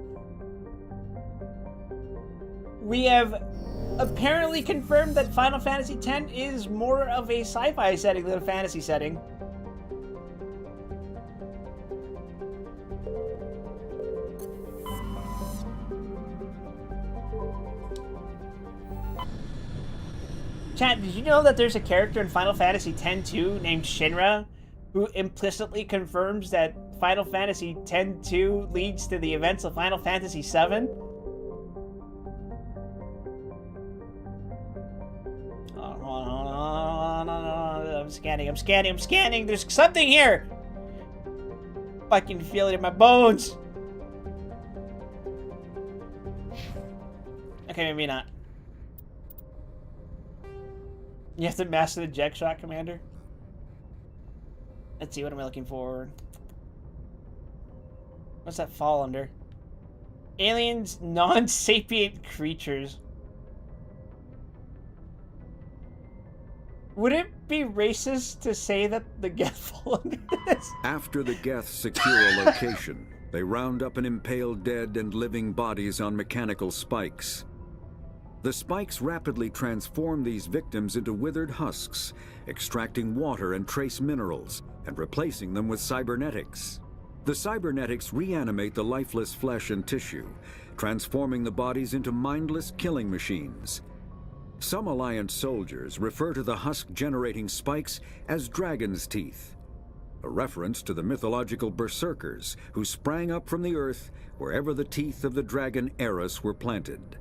we have apparently confirmed that Final Fantasy X is more of a sci-fi setting than a fantasy setting. Chat, did you know that there's a character in Final Fantasy X-2 named Shinra who implicitly confirms that Final Fantasy X-2 leads to the events of Final Fantasy VII? Hold on. I'm scanning. There's something here! I can feel it in my bones! Okay, maybe not. You have to master the eject shot, Commander? Let's see, what am I looking for? What's that fall under? Aliens, non-sapient creatures. Would it be racist to say that the Geth fall under this? After the Geth secure a location, they round up and impale dead and living bodies on mechanical spikes. The spikes rapidly transform these victims into withered husks, extracting water and trace minerals, and replacing them with cybernetics. The cybernetics reanimate the lifeless flesh and tissue, transforming the bodies into mindless killing machines. Some Alliance soldiers refer to the husk-generating spikes as dragon's teeth, a reference to the mythological berserkers who sprang up from the earth wherever the teeth of the dragon Eris were planted.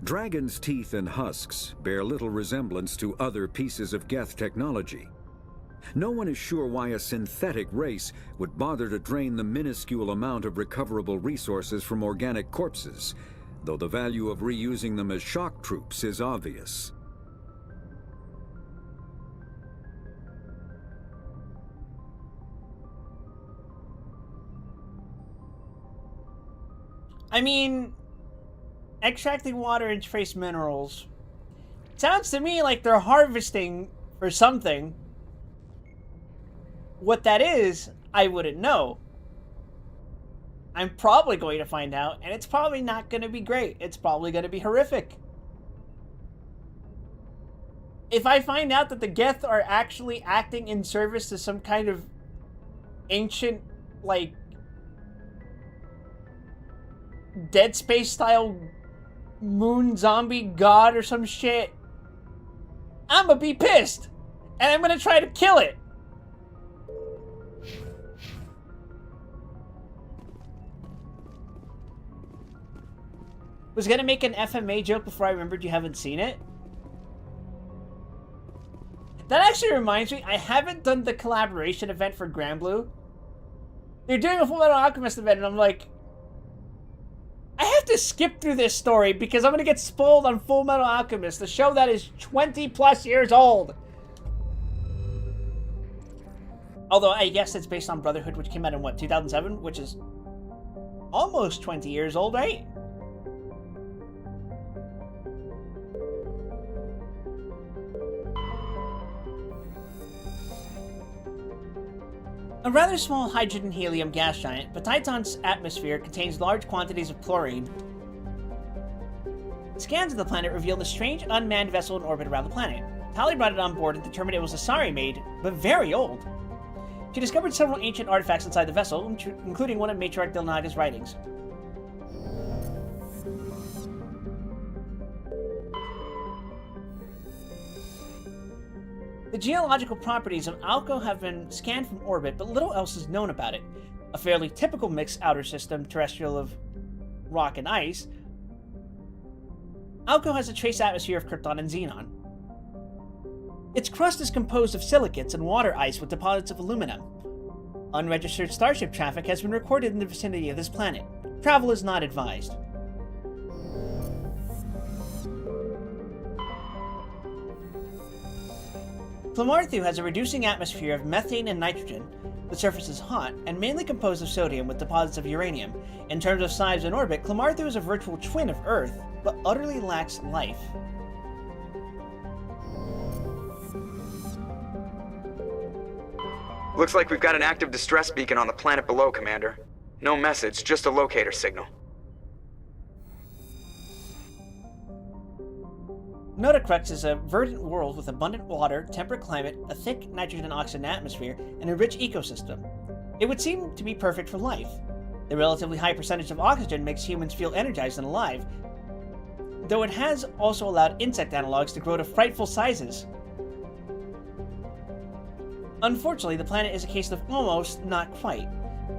Dragon's teeth and husks bear little resemblance to other pieces of Geth technology. No one is sure why a synthetic race would bother to drain the minuscule amount of recoverable resources from organic corpses, though the value of reusing them as shock troops is obvious. I mean, extracting water and trace minerals. Sounds to me like they're harvesting for something. What that is, I wouldn't know. I'm probably going to find out, and it's probably not going to be great. It's probably going to be horrific. If I find out that the Geth are actually acting in service to some kind of ancient, like, Dead Space style moon zombie god or some shit, I'm gonna be pissed, and I'm gonna try to kill it. Was gonna make an FMA joke before I remembered you haven't seen it. That actually reminds me, I haven't done the collaboration event for Granblue. They're doing a Full Metal Alchemist event, and I'm like, I have to skip through this story because I'm going to get spoiled on Full Metal Alchemist, the show that is 20 plus years old. Although I guess it's based on Brotherhood, which came out in what, 2007? Which is almost 20 years old, right? A rather small hydrogen-helium gas giant, but Titan's atmosphere contains large quantities of chlorine. Scans of the planet revealed a strange unmanned vessel in orbit around the planet. Tali brought it on board and determined it was a Sari made, but very old. She discovered several ancient artifacts inside the vessel, including one of Matriarch Dilnaga's writings. The geological properties of Alco have been scanned from orbit, but little else is known about it. A fairly typical mixed outer system terrestrial of rock and ice, Alco has a trace atmosphere of krypton and xenon. Its crust is composed of silicates and water ice with deposits of aluminum. Unregistered starship traffic has been recorded in the vicinity of this planet. Travel is not advised. Klamarthu has a reducing atmosphere of methane and nitrogen. The surface is hot and mainly composed of sodium with deposits of uranium. In terms of size and orbit, Klamarthu is a virtual twin of Earth, but utterly lacks life. Looks like we've got an active distress beacon on the planet below, Commander. No message, just a locator signal. Notacrux is a verdant world with abundant water, temperate climate, a thick nitrogen-oxygen atmosphere, and a rich ecosystem. It would seem to be perfect for life. The relatively high percentage of oxygen makes humans feel energized and alive, though it has also allowed insect analogs to grow to frightful sizes. Unfortunately, the planet is a case of almost, not quite.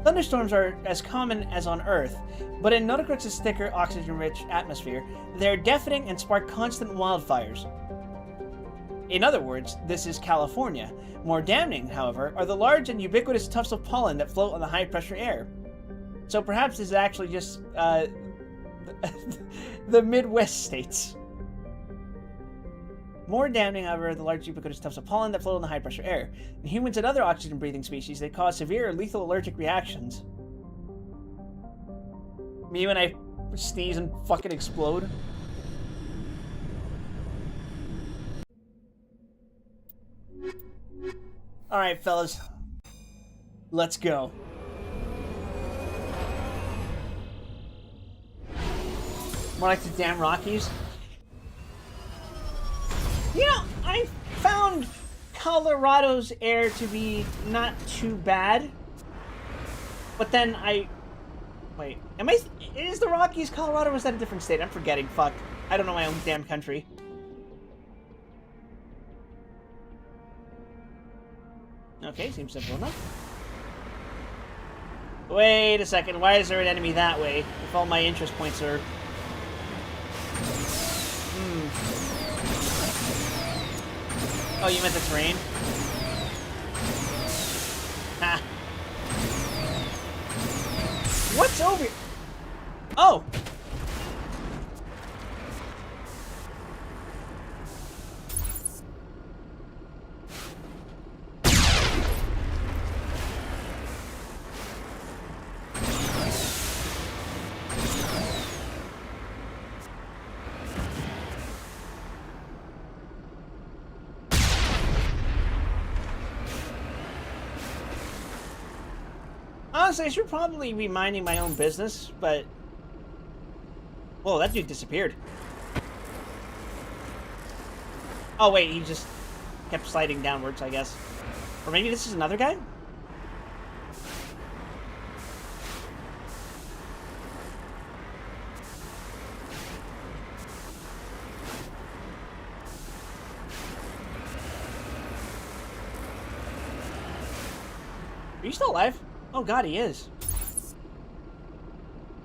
Thunderstorms are as common as on Earth, but in Notacrux's thicker, oxygen-rich atmosphere, they are deafening and spark constant wildfires. In other words, this is California. More damning, however, are the large and ubiquitous tufts of pollen that float on the high-pressure air. So perhaps this is actually just, the Midwest states. More damning, however, are the large ubiquitous tufts of pollen that float on the high-pressure air. In humans and other oxygen-breathing species, they cause severe or lethal allergic reactions. Me when I sneeze and fucking explode. Alright, fellas. Let's go. More like the damn Rockies. You know, I found Colorado's air to be not too bad. But then wait, is the Rockies Colorado or is that a different state? I'm forgetting, fuck. I don't know my own damn country. Okay, seems simple enough. Wait a second, why is there an enemy that way? If all my interest points are... Oh, you meant the terrain? Ha. What's over here? Oh! Honestly, I should probably be minding my own business, but... Whoa, that dude disappeared. Oh, wait, he just kept sliding downwards, I guess. Or maybe this is another guy? Are you still alive? Oh god, he is.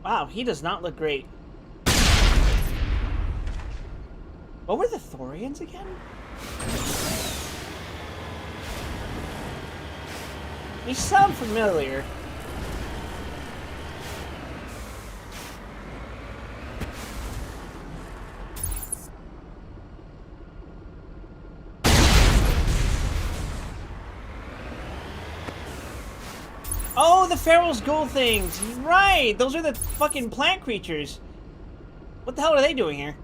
Wow, he does not look great. What were the Thorians again? They sound familiar. Oh, the Pharaoh's gold things! Right! Those are the fucking plant creatures. What the hell are they doing here?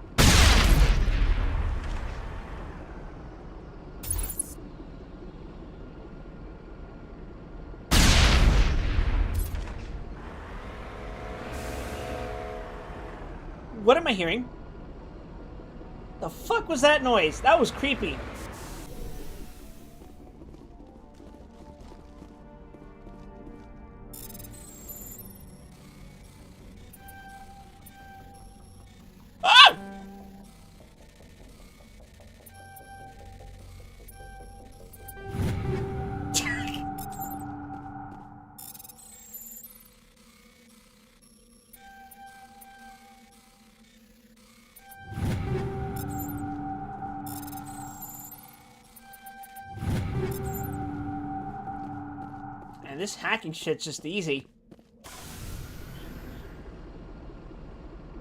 What am I hearing? The fuck was that noise? That was creepy. Ah! And this hacking shit's just easy.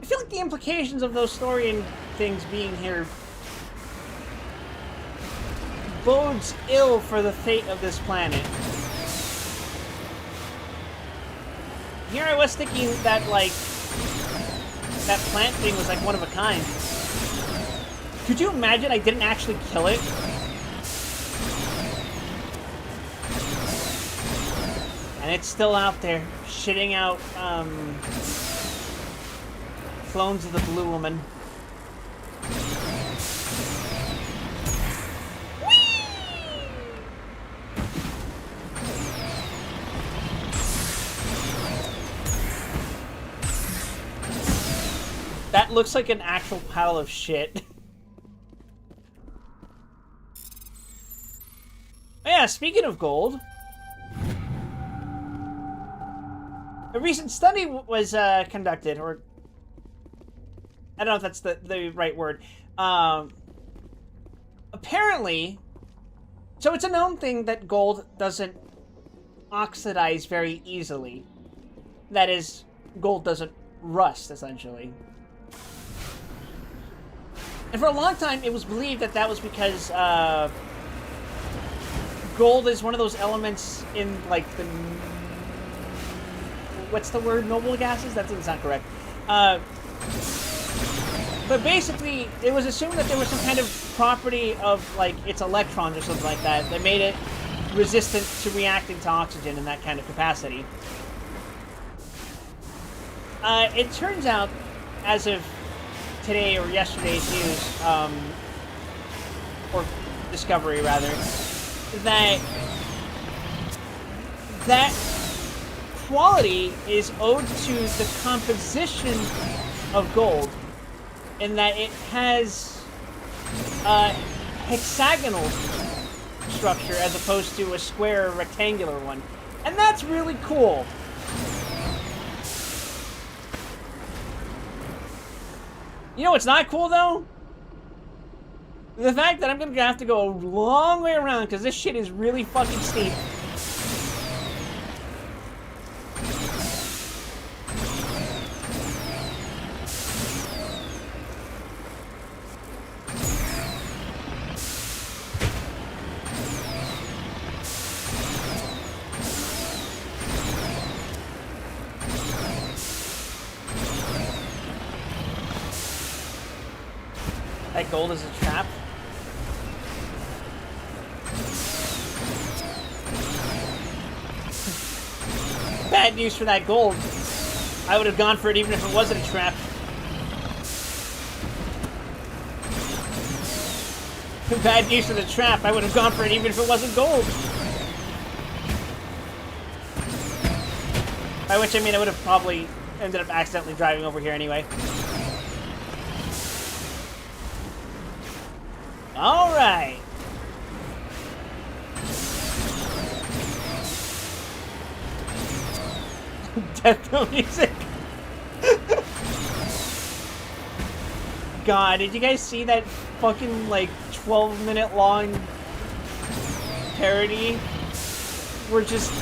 I feel like the implications of those story and things being here bodes ill for the fate of this planet. Here I was thinking that, like, that plant thing was like one of a kind. Could you imagine I didn't actually kill it? And it's still out there, shitting out, clones of the Blue Woman. That looks like an actual pile of shit. Oh yeah, speaking of gold, a recent study was conducted, or I don't know if that's the right word. Apparently, so it's a known thing that gold doesn't oxidize very easily. That is, gold doesn't rust, essentially. And for a long time, it was believed that that was because gold is one of those elements in, like, the... What's the word? Noble gases? That doesn't sound correct. But basically, it was assumed that there was some kind of property of, like, its electrons or something like that that made it resistant to reacting to oxygen in that kind of capacity. It turns out, as of today or yesterday's news, or discovery rather, that quality is owed to the composition of gold, in that it has a hexagonal structure as opposed to a square or rectangular one. And that's really cool. You know what's not cool, though? The fact that I'm gonna have to go a long way around because this shit is really fucking steep. That gold is a trap. Bad news for that gold. I would have gone for it even if it wasn't a trap. Bad news for the trap. I would have gone for it even if it wasn't gold. By which I mean I would have probably ended up accidentally driving over here anyway. All right. Death note music. God, did you guys see that fucking like 12-minute long parody? We're just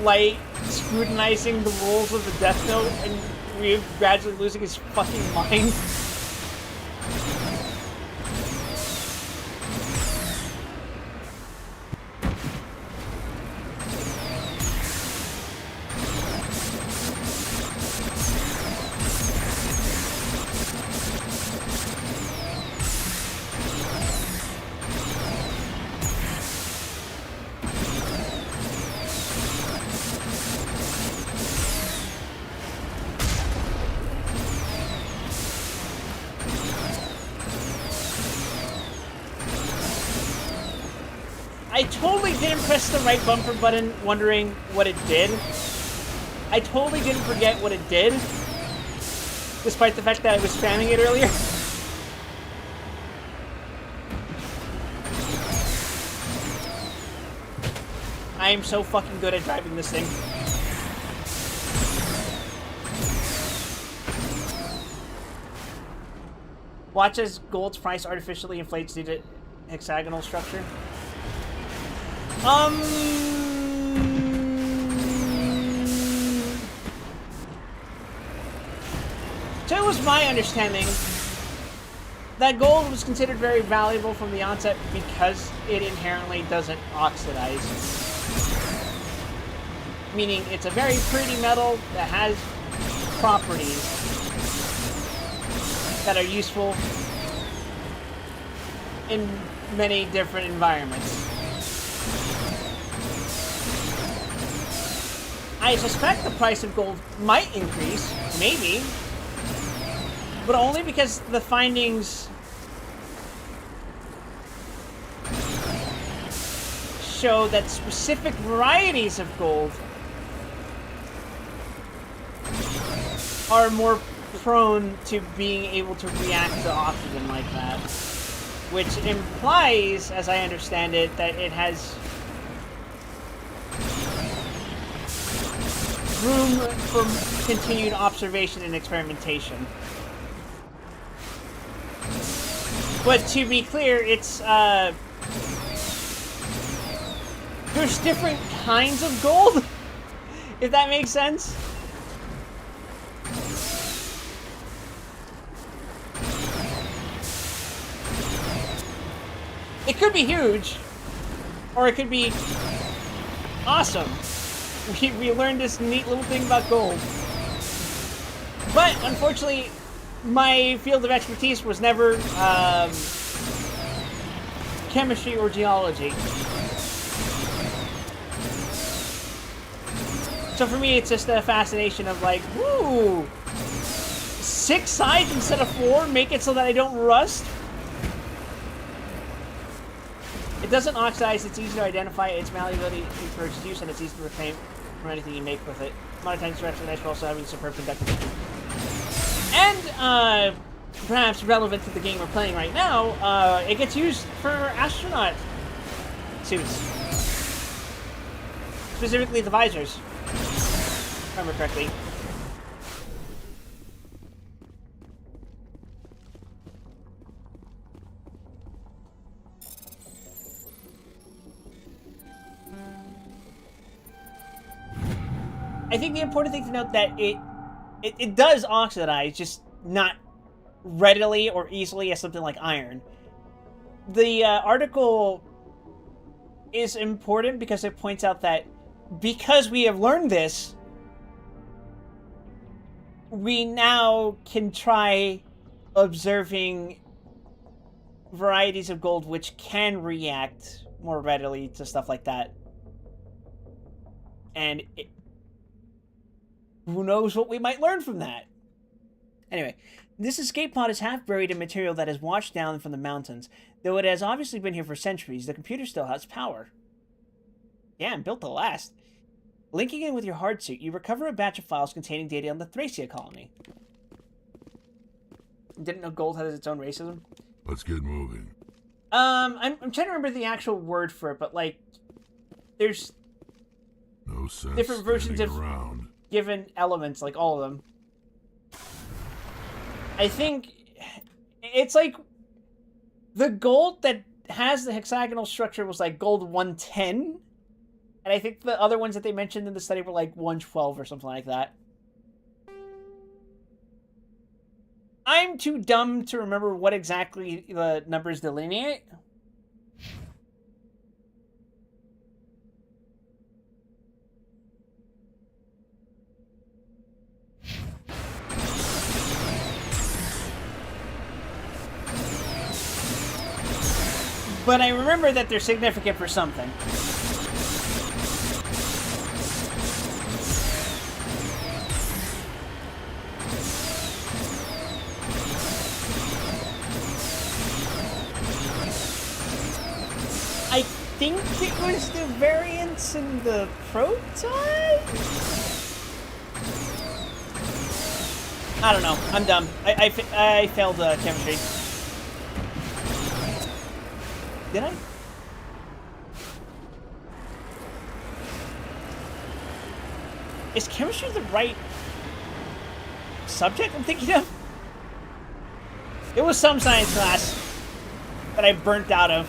like scrutinizing the rules of the Death Note, and we're gradually losing his fucking mind. I totally didn't press the right bumper button wondering what it did. I totally didn't forget what it did, despite the fact that I was spamming it earlier. I am so fucking good at driving this thing. Watch as gold's price artificially inflates due to hexagonal structure. So it was my understanding that gold was considered very valuable from the onset because it inherently doesn't oxidize. Meaning it's a very pretty metal that has properties that are useful in many different environments. I suspect the price of gold might increase, maybe, but only because the findings show that specific varieties of gold are more prone to being able to react to oxygen like that. Which implies, as I understand it, that it has room for continued observation and experimentation. But to be clear, it's, there's different kinds of gold, if that makes sense. It could be huge, or it could be awesome. We learned this neat little thing about gold. But, unfortunately, my field of expertise was never chemistry or geology. So for me, it's just a fascination of like, woo! 6 sides instead of 4, make it so that I don't rust. It doesn't oxidize, it's easy to identify, its malleability for its use, and it's easy to reclaim from anything you make with it. Monotone direction nice for also having superb conductivity. And, perhaps relevant to the game we're playing right now, it gets used for astronaut suits. Specifically the visors, if I remember correctly. I think the important thing to note that it does oxidize, just not readily or easily as something like iron. The article is important because it points out that because we have learned this, we now can try observing varieties of gold which can react more readily to stuff like that. And who knows what we might learn from that. Anyway, this escape pod is half buried in material that has washed down from the mountains. Though it has obviously been here for centuries, the computer still has power. Yeah, and built to last. Linking in with your hard suit, you recover a batch of files containing data on the Thracia colony. Didn't know gold has its own racism? Let's get moving. I'm trying to remember the actual word for it, but like, there's No sense different versions of around. given elements, like all of them. I think it's like the gold that has the hexagonal structure was like gold 110, and I think the other ones that they mentioned in the study were like 112 or something like that. I'm too dumb to remember what exactly the numbers delineate. But I remember that they're significant for something. I think it was the variance in the prototype? I don't know. I'm dumb. I failed chemistry. Did I? Is chemistry the right subject I'm thinking of? It was some science class that I burnt out of.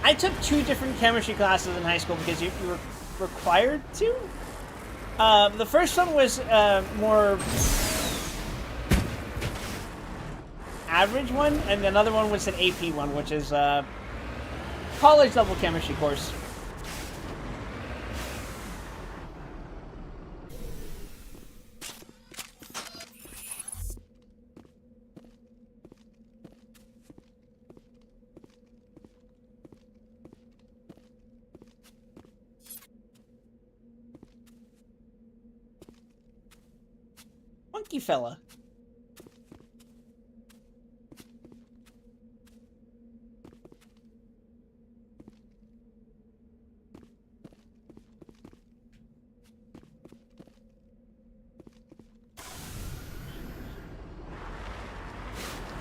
I took 2 different chemistry classes in high school because you were required to. The first one was more average one, and another one was an AP one, which is college level chemistry course. Funky fella.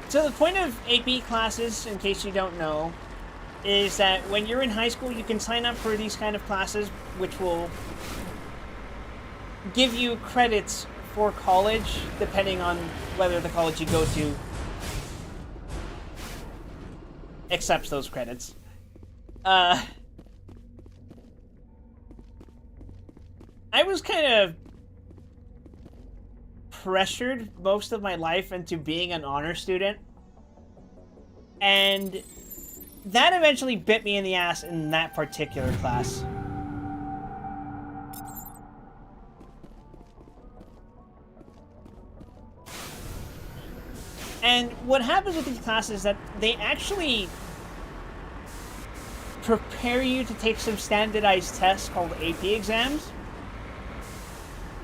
So the point of AP classes, in case you don't know, is that when you're in high school, you can sign up for these kind of classes, which will give you credits for college, depending on whether the college you go to accepts those credits. I was kind of pressured most of my life into being an honor student, and that eventually bit me in the ass in that particular class. And what happens with these classes is that they actually prepare you to take some standardized tests called AP exams.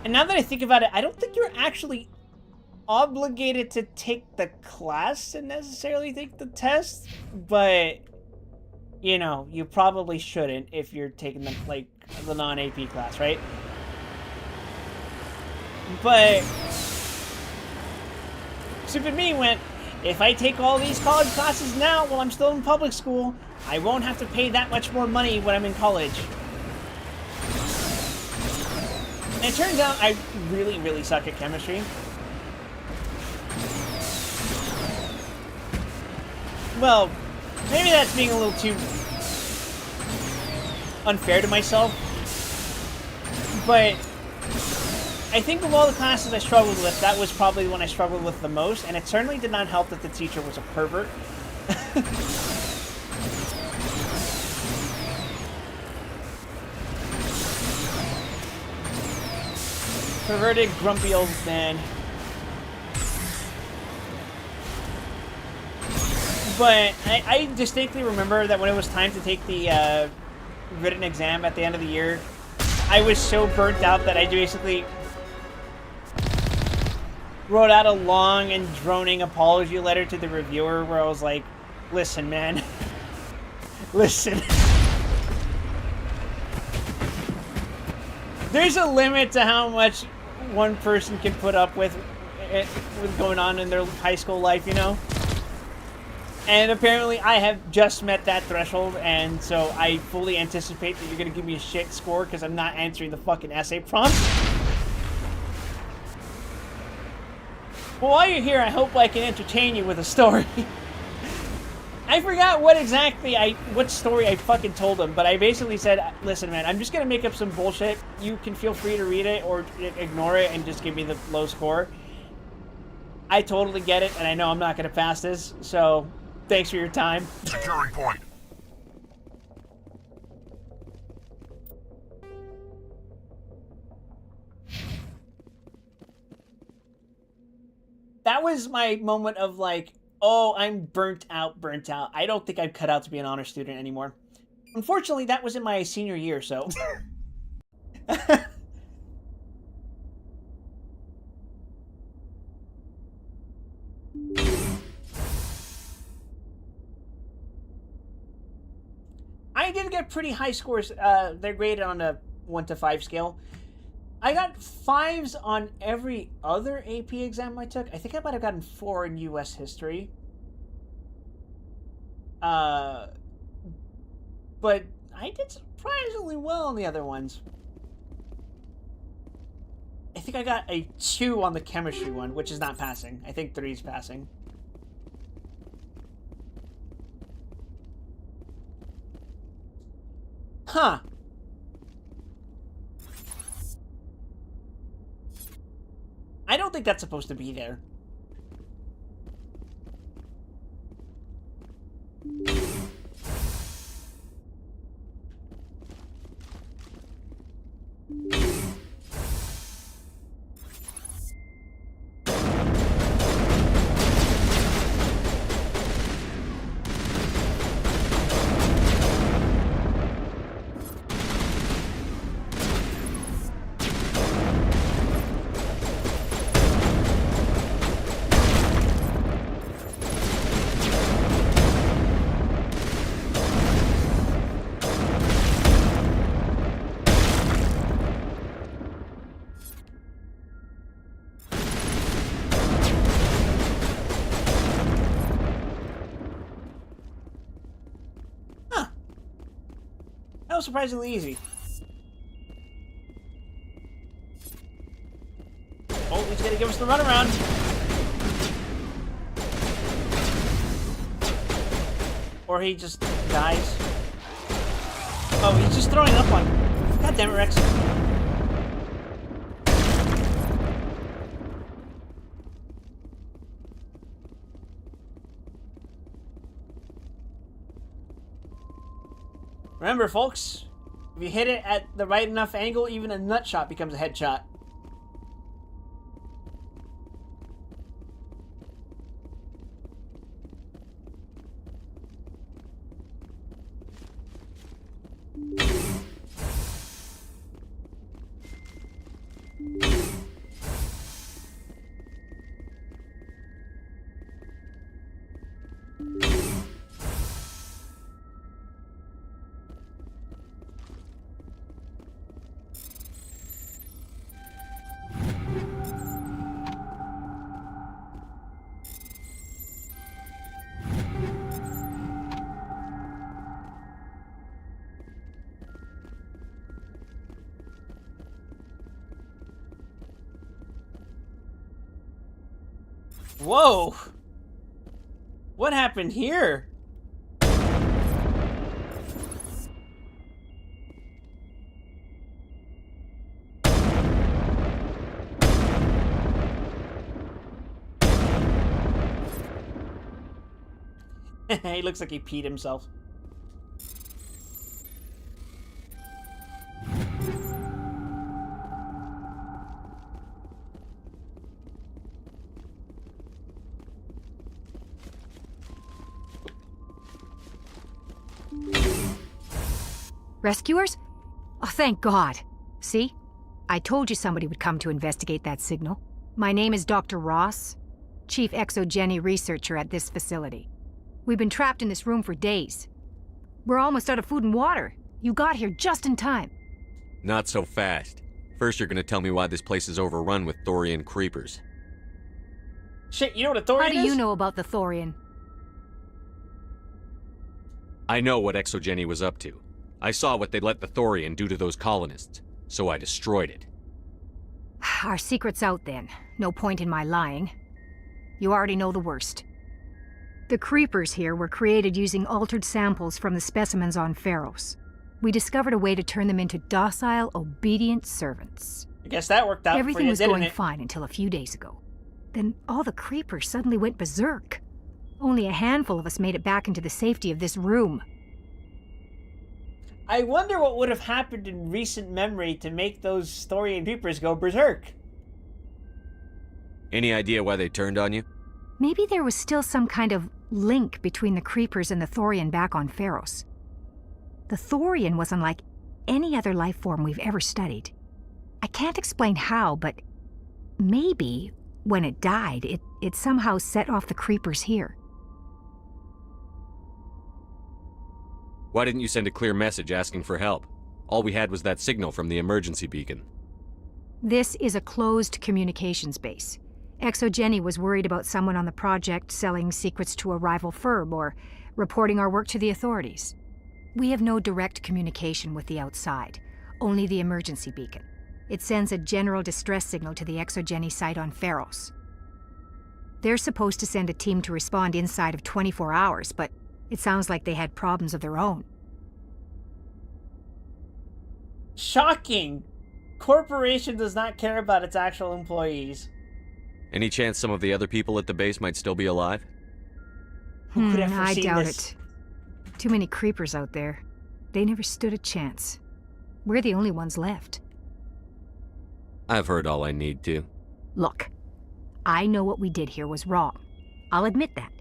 And now that I think about it, I don't think you're actually obligated to take the class to necessarily take the test, but, you know, you probably shouldn't if you're taking the, like, the non-AP class, right? But stupid me went, if I take all these college classes now while I'm still in public school, I won't have to pay that much more money when I'm in college. And it turns out I really, really suck at chemistry. Well, maybe that's being a little too unfair to myself. But I think of all the classes I struggled with, that was probably the one I struggled with the most, and it certainly did not help that the teacher was a pervert. Perverted, grumpy old man. But I distinctly remember that when it was time to take the written exam at the end of the year, I was so burnt out that I basically wrote out a long and droning apology letter to the reviewer where I was like, listen, man. Listen. There's a limit to how much one person can put up with going on in their high school life, you know? And apparently I have just met that threshold, and so I fully anticipate that you're going to give me a shit score because I'm not answering the fucking essay prompt. Well, while you're here, I hope I can entertain you with a story. I forgot what story I fucking told him, but I basically said, listen, man, I'm just going to make up some bullshit. You can feel free to read it or ignore it and just give me the low score. I totally get it, and I know I'm not going to pass this, so thanks for your time. Securing point. That was my moment of like, oh, I'm burnt out. I don't think I'm cut out to be an honor student anymore. Unfortunately, that was in my senior year, so. did get pretty high scores. They're graded on a 1 to 5 scale. I got 5s on every other AP exam I took. I think I might have gotten 4 in U.S. history. But I did surprisingly well on the other ones. I think I got a 2 on the chemistry one, which is not passing. I think 3 is passing. Huh. I don't think that's supposed to be there. That was surprisingly easy. Oh, he's gonna give us the runaround. Or he just dies. Oh, he's just throwing up on. God damn it, Rex. Remember, folks, if you hit it at the right enough angle, even a nut shot becomes a headshot. Whoa! What happened here? He looks like he peed himself. Rescuers? Oh, thank God. See? I told you somebody would come to investigate that signal. My name is Dr. Ross, Chief Exogeny Researcher at this facility. We've been trapped in this room for days. We're almost out of food and water. You got here just in time. Not so fast. First, you're gonna tell me why this place is overrun with Thorian creepers. Shit, you know what a Thorian is? How do you know about the Thorian? I know what Exogeny was up to. I saw what they let the Thorian do to those colonists, so I destroyed it. Our secret's out then. No point in my lying. You already know the worst. The creepers here were created using altered samples from the specimens on Pharos. We discovered a way to turn them into docile, obedient servants. I guess that worked out Everything for you, was didn't going it? fine until a few days ago. Then all the creepers suddenly went berserk. Only a handful of us made it back into the safety of this room. I wonder what would have happened in recent memory to make those Thorian creepers go berserk. Any idea why they turned on you? Maybe there was still some kind of link between the creepers and the Thorian back on Pharos. The Thorian was unlike any other life form we've ever studied. I can't explain how, but maybe when it died, it somehow set off the creepers here. Why didn't you send a clear message asking for help? All we had was that signal from the emergency beacon. This is a closed communications base. ExoGenny was worried about someone on the project selling secrets to a rival firm or reporting our work to the authorities. We have no direct communication with the outside, only the emergency beacon. It sends a general distress signal to the ExoGenny site on Pharos. They're supposed to send a team to respond inside of 24 hours, but it sounds like they had problems of their own. Shocking! Corporation does not care about its actual employees. Any chance some of the other people at the base might still be alive? Who could have I foreseen doubt this? it. Too many creepers out there. They never stood a chance. We're the only ones left. I've heard all I need to. Look, I know what we did here was wrong. I'll admit that.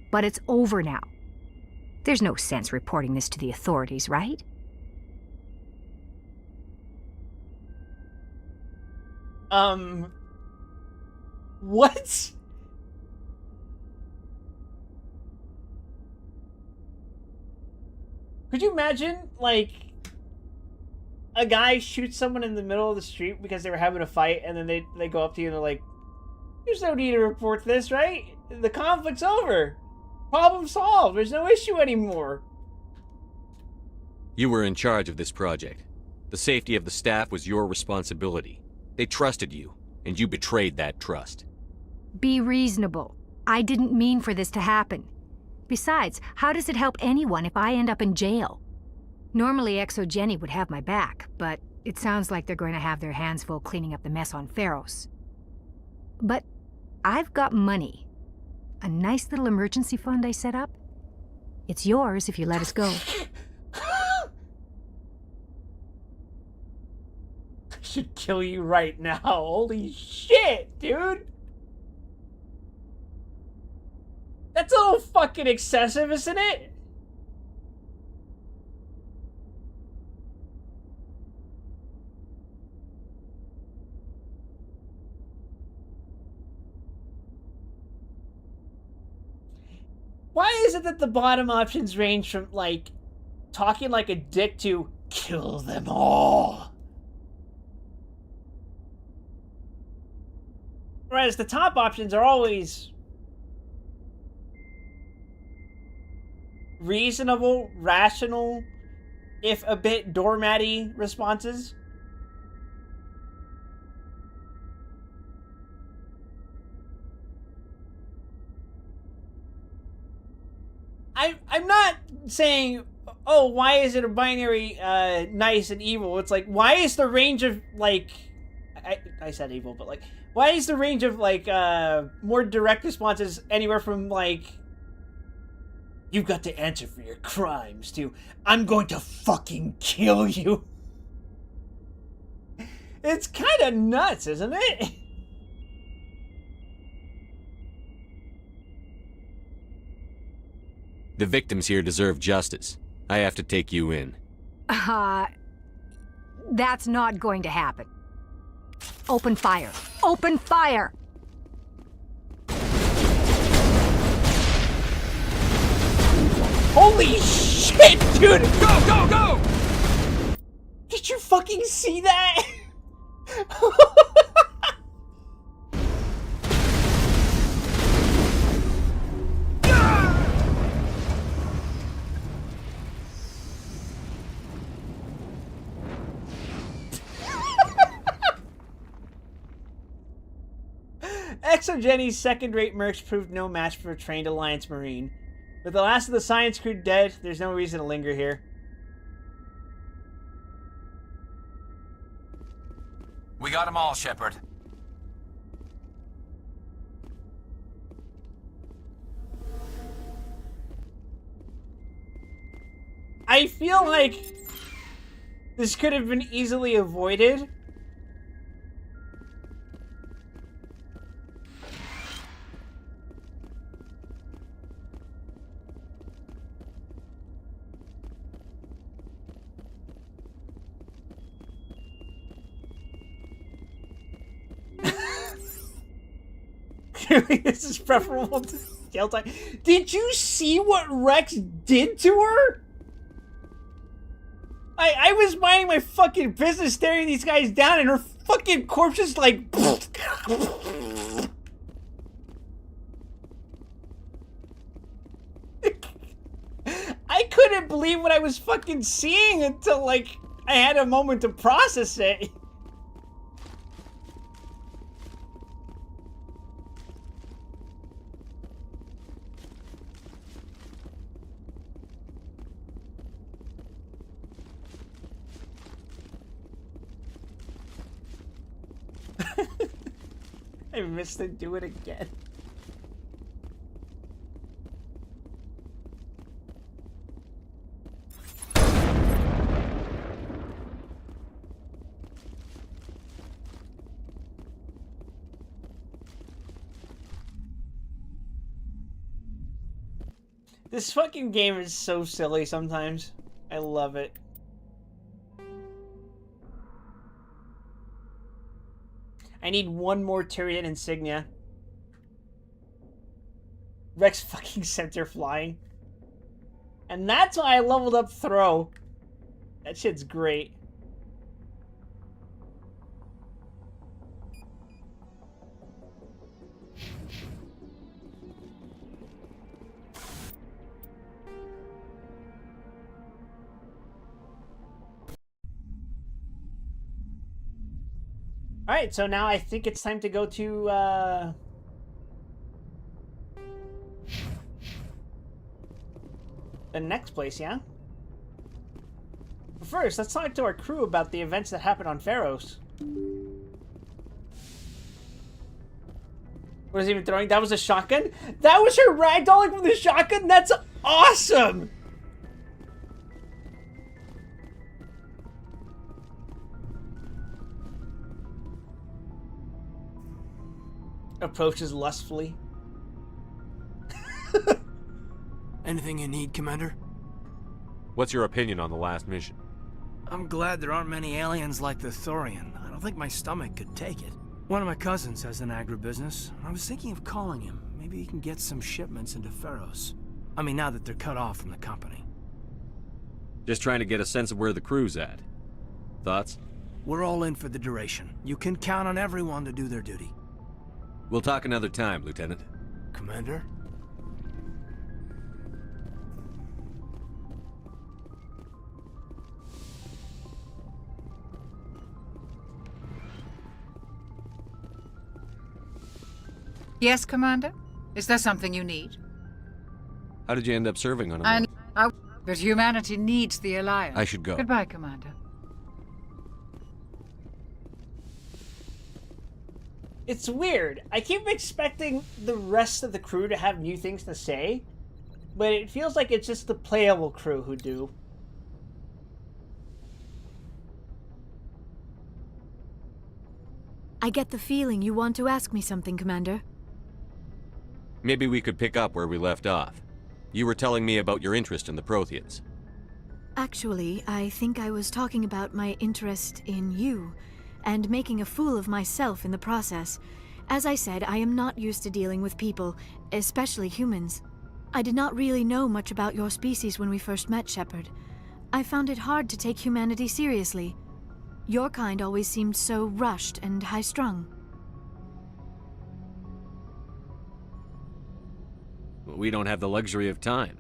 But it's over now. There's no sense reporting this to the authorities, right? What? Could you imagine, like, a guy shoots someone in the middle of the street because they were having a fight, and then they go up to you and they're like, there's no need to report this, right? The conflict's over. Problem solved. There's no issue anymore. You were in charge of this project. The safety of the staff was your responsibility. They trusted you, and you betrayed that trust. Be reasonable. I didn't mean for this to happen. Besides, how does it help anyone if I end up in jail? Normally ExoGenny would have my back, but it sounds like they're going to have their hands full cleaning up the mess on Pharos. But I've got money. A nice little emergency fund I set up. It's yours if you let us go. I should kill you right now. Holy shit, dude. That's a little fucking excessive, isn't it? Why is it that the bottom options range from, like, talking like a dick to kill them all? Whereas the top options are always reasonable, rational, if a bit doormatty responses. I'm not saying, oh, why is it a binary nice and evil? It's like, why is the range of, like, I said evil, but, like, why is the range of, like, more direct responses anywhere from, like, you've got to answer for your crimes to, I'm going to fucking kill you? It's kind of nuts, isn't it? The victims here deserve justice. I have to take you in. That's not going to happen. Open fire. Open fire! Holy shit, dude! Go, go, go! Did you fucking see that? ExoGenny's second-rate mercs proved no match for a trained Alliance Marine. With the last of the science crew dead, there's no reason to linger here. We got them all, Shepard. I feel like this could have been easily avoided. This is preferable to jail time. Did you see what Rex did to her? I was minding my fucking business staring these guys down and her fucking corpse is like... I couldn't believe what I was fucking seeing until, like, I had a moment to process it. I missed it. Do it again. This fucking game is so silly sometimes. I love it. I need one more Tyrion insignia. Rex fucking center flying. And that's why I leveled up throw. That shit's great. Alright, so now I think it's time to go to, the next place, yeah? But first, let's talk to our crew about the events that happened on Pharos. What is he even throwing? That was a shotgun? That was her ragdolling from the shotgun? That's awesome! Approaches lustfully. Anything you need, Commander? What's your opinion on the last mission? I'm glad there aren't many aliens like the Thorian. I don't think my stomach could take it. One of my cousins has an agribusiness. I was thinking of calling him. Maybe he can get some shipments into Pharos. I mean, now that they're cut off from the company. Just trying to get a sense of where the crew's at. Thoughts? We're all in for the duration. You can count on everyone to do their duty. We'll talk another time, Lieutenant. Commander? Yes, Commander? Is there something you need? How did you end up serving on a... But humanity needs the Alliance. I should go. Goodbye, Commander. It's weird. I keep expecting the rest of the crew to have new things to say, but it feels like it's just the playable crew who do. I get the feeling you want to ask me something, Commander. Maybe we could pick up where we left off. You were telling me about your interest in the Protheans. Actually, I think I was talking about my interest in you, and making a fool of myself in the process. As I said, I am not used to dealing with people, especially humans. I did not really know much about your species when we first met, Shepard. I found it hard to take humanity seriously. Your kind always seemed so rushed and high-strung. We don't have the luxury of time.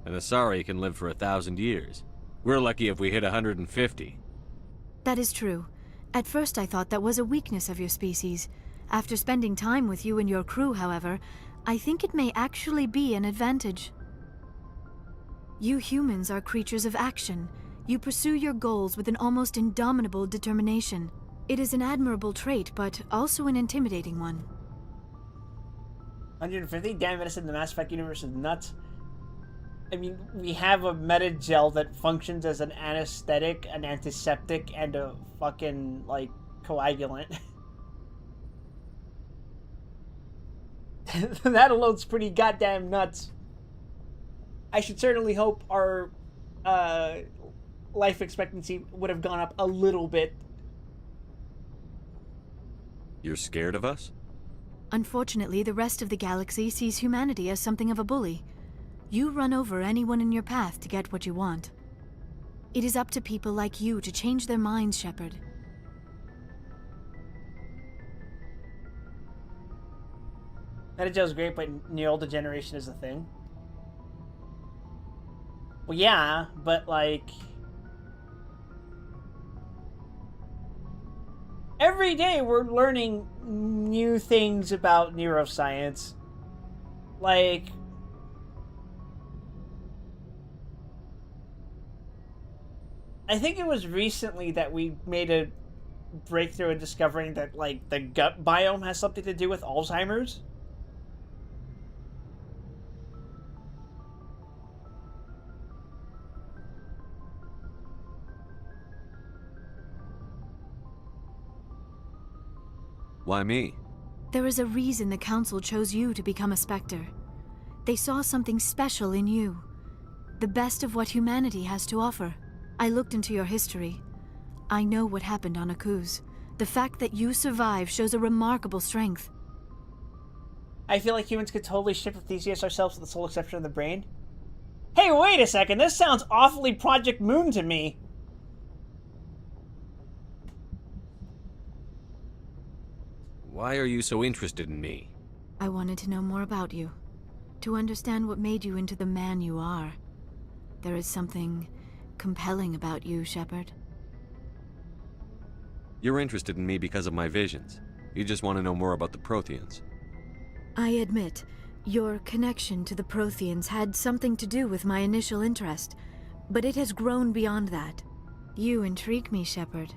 An Asari can live for 1,000 years. We're lucky if we hit 150. That is true. At first I thought that was a weakness of your species. After spending time with you and your crew, however, I think it may actually be an advantage. You humans are creatures of action. You pursue your goals with an almost indomitable determination. It is an admirable trait, but also an intimidating one. 150? Damn, medicine in the Mass Effect universe is nuts. I mean, we have a meta gel that functions as an anesthetic, an antiseptic, and a fucking, like, coagulant. That alone's pretty goddamn nuts. I should certainly hope our life expectancy would have gone up a little bit. You're scared of us? Unfortunately, the rest of the galaxy sees humanity as something of a bully. You run over anyone in your path to get what you want. It is up to people like you to change their minds, Shepard. Metagel's great, but neural degeneration is a thing. Well, yeah, but like... every day we're learning new things about neuroscience. Like... I think it was recently that we made a breakthrough in discovering that, like, the gut biome has something to do with Alzheimer's. Why me? There is a reason the Council chose you to become a Spectre. They saw something special in you. The best of what humanity has to offer. I looked into your history. I know what happened on Akuz. The fact that you survived shows a remarkable strength. I feel like humans could totally ship with Theseus ourselves with the sole exception of the brain. Hey, wait a second. This sounds awfully Project Moon to me. Why are you so interested in me? I wanted to know more about you. To understand what made you into the man you are. There is something compelling about you, Shepard. You're interested in me because of my visions. You just want to know more about the Protheans. I admit, your connection to the Protheans had something to do with my initial interest, but it has grown beyond that. You intrigue me, Shepard,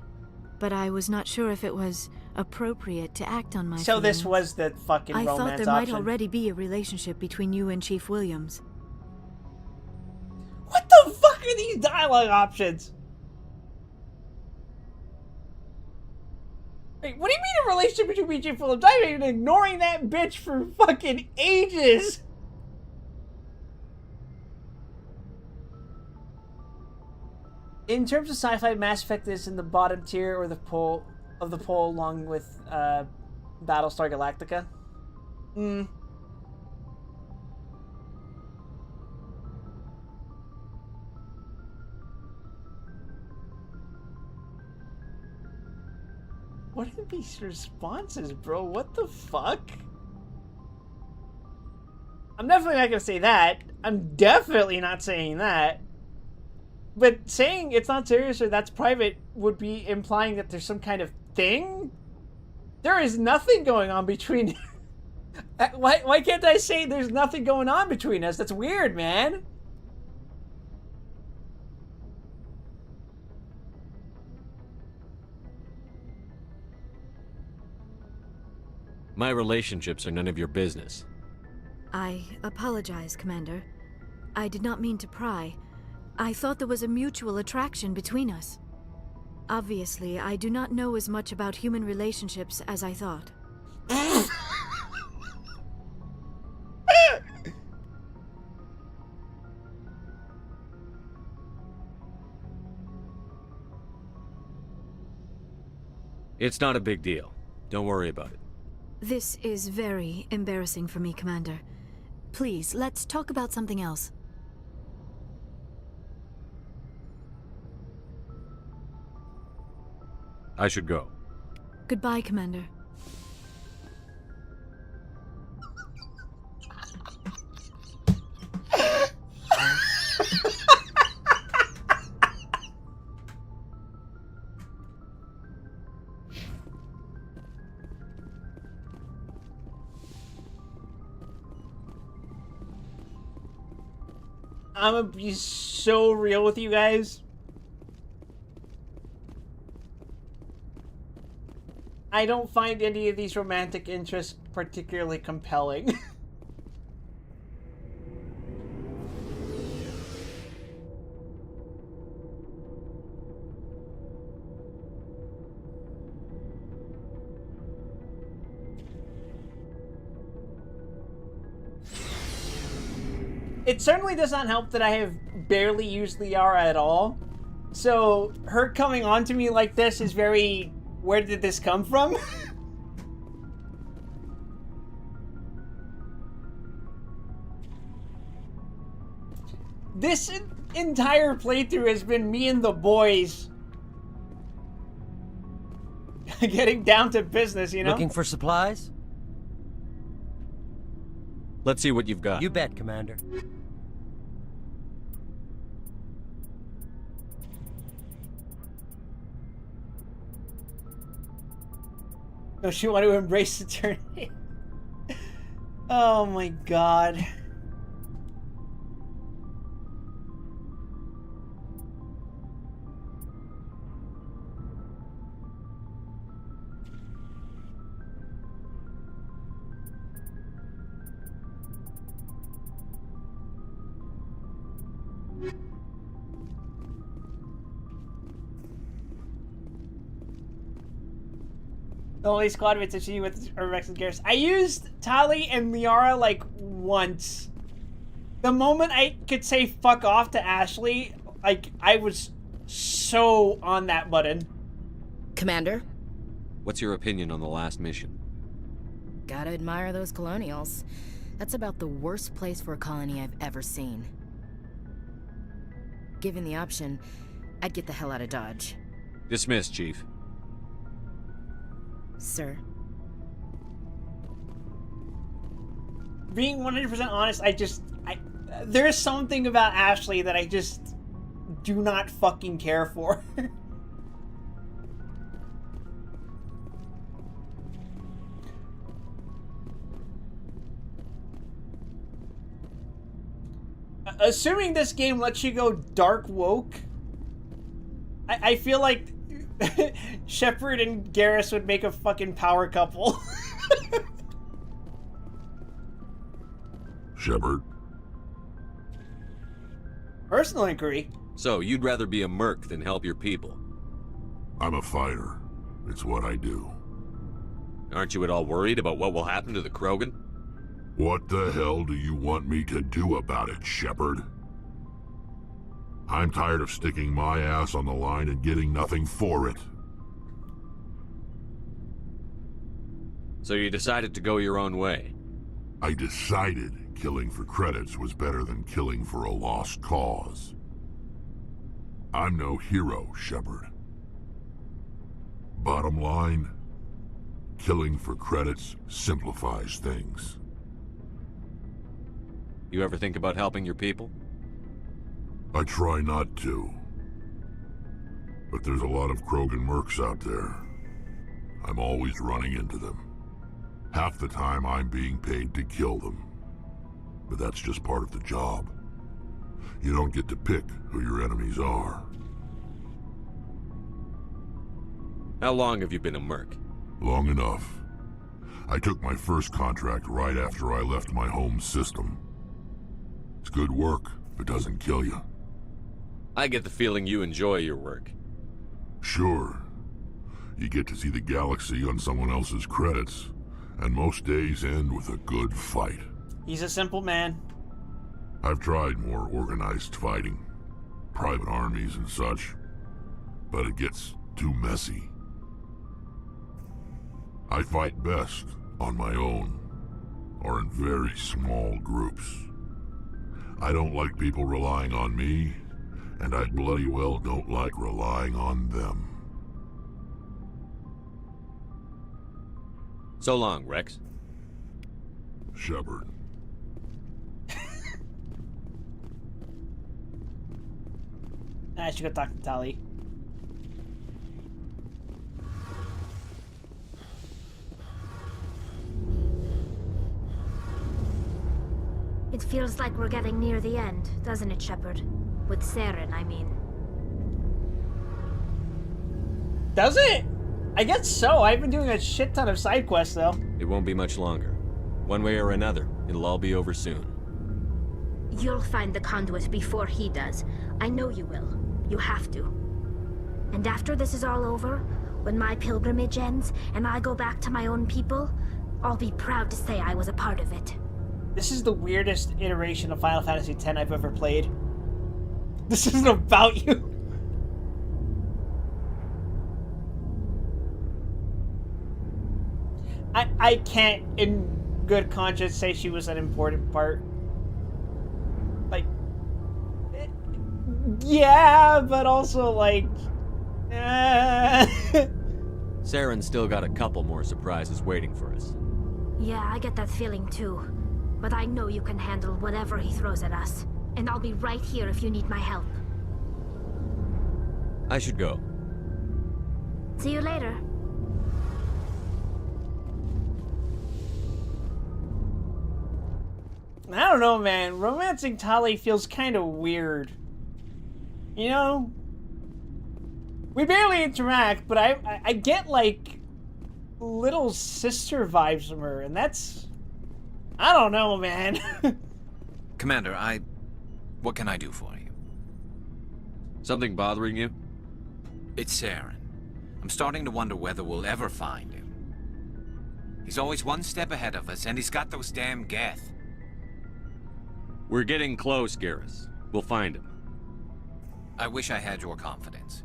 but I was not sure if it was appropriate to act on my So feelings. this was the fucking romance I thought there option. might already be a relationship between you and Chief Williams. What the fuck are these dialogue options? Wait, what do you mean a relationship between me and Chief Williams? I've been ignoring that bitch for fucking ages. In terms of sci-fi, Mass Effect is in the bottom tier or the pole along with Battlestar Galactica. What are these responses, bro? What the fuck? I'm definitely not gonna say that. I'm definitely not saying that. But saying it's not serious or that's private would be implying that there's some kind of thing? There is nothing going on between... Why can't I say there's nothing going on between us? That's weird, man. My relationships are none of your business. I apologize, Commander. I did not mean to pry. I thought there was a mutual attraction between us. Obviously, I do not know as much about human relationships as I thought. It's not a big deal. Don't worry about it. This is very embarrassing for me, Commander. Please, let's talk about something else. I should go. Goodbye, Commander. I'm gonna be so real with you guys. I don't find any of these romantic interests particularly compelling. It certainly does not help that I have barely used Liara at all. So her coming on to me like this is very... Where did this come from? This entire playthrough has been me and the boys getting down to business, you know? Looking for supplies? Let's see what you've got. You bet, Commander. Don't you want to embrace eternity? Oh my god. The only squad mates I've seen with are Rex and Garrus. I used Tali and Liara like once. The moment I could say fuck off to Ashley, like I was so on that button. Commander? What's your opinion on the last mission? Gotta admire those colonials. That's about the worst place for a colony I've ever seen. Given the option, I'd get the hell out of Dodge. Dismissed, Chief. Sir. Being 100% honest, there is something about Ashley that I just do not fucking care for. Assuming this game lets you go dark woke, I feel like Shepard and Garrus would make a fucking power couple. Shepard? Personal inquiry. So, you'd rather be a merc than help your people? I'm a fighter. It's what I do. Aren't you at all worried about what will happen to the Krogan? What the hell do you want me to do about it, Shepard? I'm tired of sticking my ass on the line and getting nothing for it. So you decided to go your own way? I decided killing for credits was better than killing for a lost cause. I'm no hero, Shepard. Bottom line, killing for credits simplifies things. You ever think about helping your people? I try not to. But there's a lot of Krogan mercs out there. I'm always running into them. Half the time I'm being paid to kill them. But that's just part of the job. You don't get to pick who your enemies are. How long have you been a merc? Long enough. I took my first contract right after I left my home system. It's good work if it doesn't kill you. I get the feeling you enjoy your work. Sure. You get to see the galaxy on someone else's credits, and most days end with a good fight. He's a simple man. I've tried more organized fighting, private armies and such, but it gets too messy. I fight best on my own, or in very small groups. I don't like people relying on me, and I bloody well don't like relying on them. So long, Rex. Shepard. I should go talk to Tali. It feels like we're getting near the end, doesn't it, Shepard? With Saren, I mean. Does it? I guess so. I've been doing a shit ton of side quests, though. It won't be much longer. One way or another, it'll all be over soon. You'll find the conduit before he does. I know you will. You have to. And after this is all over, when my pilgrimage ends and I go back to my own people, I'll be proud to say I was a part of it. This is the weirdest iteration of Final Fantasy X I've ever played. This isn't about you. I can't, in good conscience, say she was an important part. Like, Yeah, but also, like... Saren's still got a couple more surprises waiting for us. Yeah, I get that feeling too. But I know you can handle whatever he throws at us. And I'll be right here if you need my help. I should go. See you later. I don't know, man. Romancing Tali feels kind of weird. You know? We barely interact, but I get, like, little sister vibes from her, and that's... I don't know, man. Commander, what can I do for you? Something bothering you? It's Saren. I'm starting to wonder whether we'll ever find him. He's always one step ahead of us, and he's got those damn Geth. We're getting close, Garrus. We'll find him. I wish I had your confidence.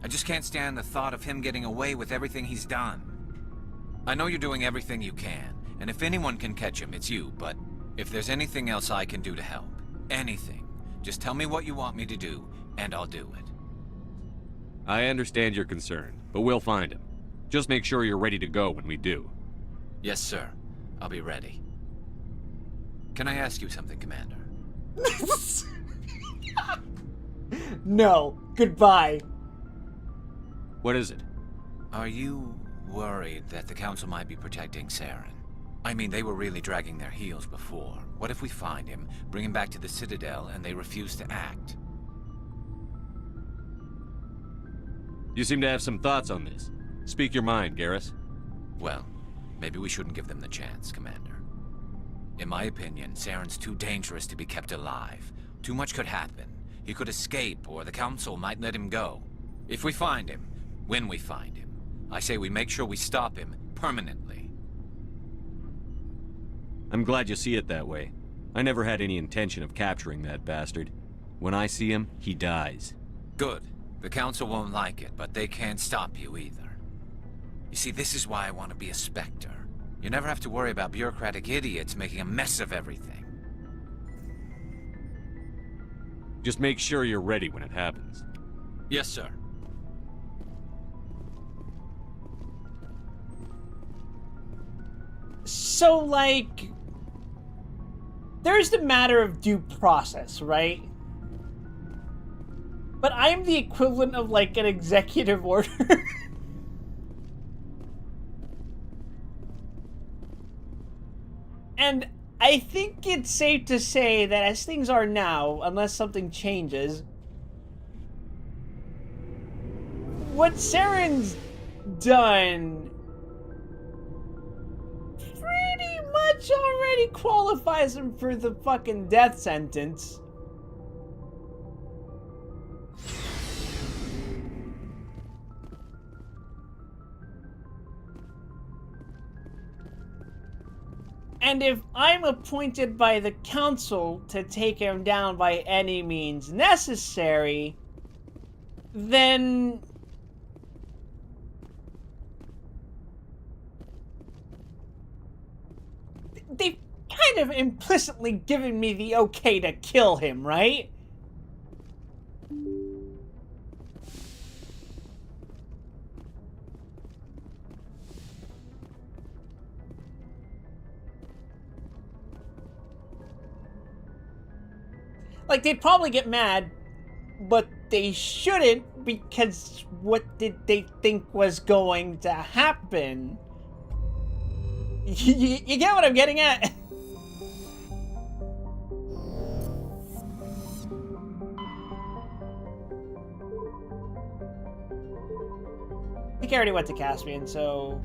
I just can't stand the thought of him getting away with everything he's done. I know you're doing everything you can, and if anyone can catch him, it's you, but if there's anything else I can do to help, anything, just tell me what you want me to do, and I'll do it. I understand your concern, but we'll find him. Just make sure you're ready to go when we do. Yes, sir. I'll be ready. Can I ask you something, Commander? No. Goodbye. What is it? Are you worried that the Council might be protecting Saren? I mean, they were really dragging their heels before. What if we find him, bring him back to the Citadel, and they refuse to act? You seem to have some thoughts on this. Speak your mind, Garrus. Well, maybe we shouldn't give them the chance, Commander. In my opinion, Saren's too dangerous to be kept alive. Too much could happen. He could escape, or the Council might let him go. If we find him, when we find him, I say we make sure we stop him permanently. I'm glad you see it that way. I never had any intention of capturing that bastard. When I see him, he dies. Good. The Council won't like it, but they can't stop you either. You see, this is why I want to be a Spectre. You never have to worry about bureaucratic idiots making a mess of everything. Just make sure you're ready when it happens. Yes, sir. So, like... There's the matter of due process, right? But I'm the equivalent of, like, an executive order. And I think it's safe to say that as things are now, unless something changes, what Saren's done pretty much already qualifies him for the fucking death sentence. And if I'm appointed by the Council to take him down by any means necessary, then... they've kind of implicitly given me the okay to kill him, right? Like, they'd probably get mad, but they shouldn't, because what did they think was going to happen? You get what I'm getting at? I think I already went to Caspian, so...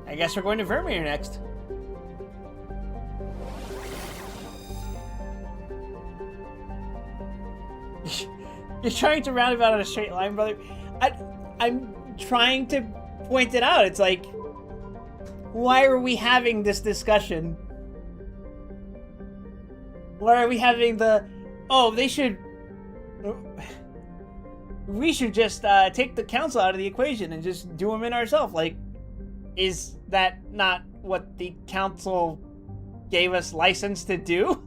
I guess we're going to Vermeer next. You're trying to round about on a straight line, brother. I'm trying to point it out. It's like, why are we having this discussion? Why are we having the, oh, we should just take the Council out of the equation and just do them in ourselves? Like, Is that not what the council gave us license to do?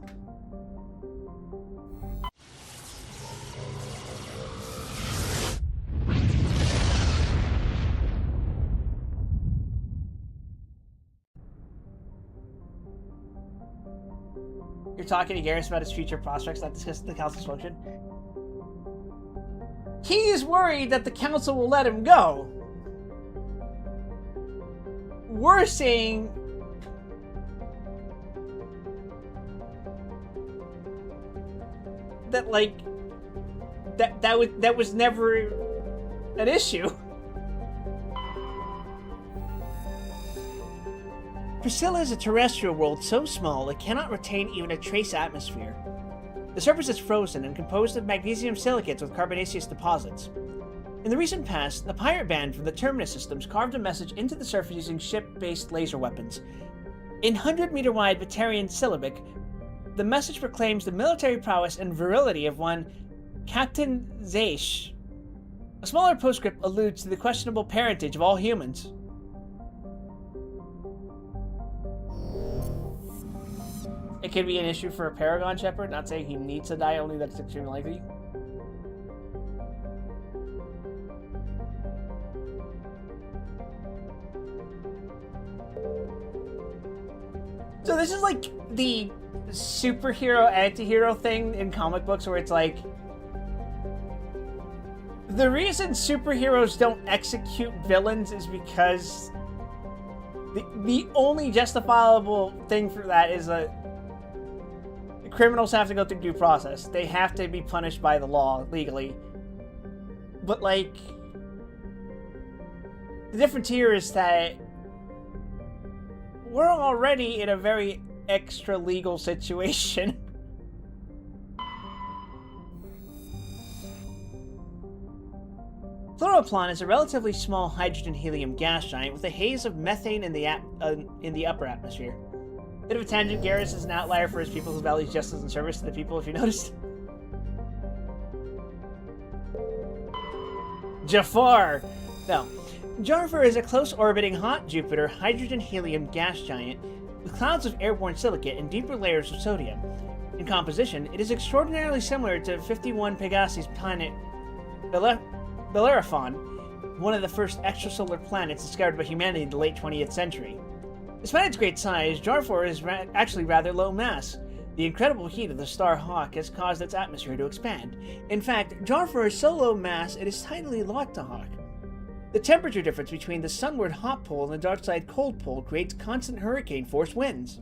You're talking to Garrus about his future prospects, not discussing the council's function. He's worried that the council will let him go. We're saying that, like, that was never an issue. Priscilla is a terrestrial world so small it cannot retain even a trace atmosphere. The surface is frozen and composed of magnesium silicates with carbonaceous deposits. In the recent past, the pirate band from the Terminus systems carved a message into the surface using ship-based laser weapons. In 100-meter-wide Batarian syllabic, the message proclaims the military prowess and virility of one Captain Zaish. A smaller postscript alludes to the questionable parentage of all humans. It could be an issue for a Paragon Shepherd, not saying he needs to die, only that it's extremely likely. So this is like the superhero anti-hero thing in comic books where it's like, the reason superheroes don't execute villains is because the only justifiable thing for that is a criminals have to go through due process. They have to be punished by the law legally. But like, the difference here is that we're already in a very extra legal situation. Chloroplan is a relatively small hydrogen-helium gas giant with a haze of methane in the upper atmosphere. Bit of a tangent, Garrus is an outlier for his people who values justice and service to the people, if you noticed. Jafar! No. Jafar is a close-orbiting hot Jupiter hydrogen-helium gas giant with clouds of airborne silicate and deeper layers of sodium. In composition, it is extraordinarily similar to 51 Pegasi's planet Bellerophon, one of the first extrasolar planets discovered by humanity in the late 20th century. Despite its great size, Jafar is actually rather low mass. The incredible heat of the star Hawk has caused its atmosphere to expand. In fact, Jafar is so low mass it is tightly locked to Hawk. The temperature difference between the sunward hot pole and the dark side cold pole creates constant hurricane-force winds.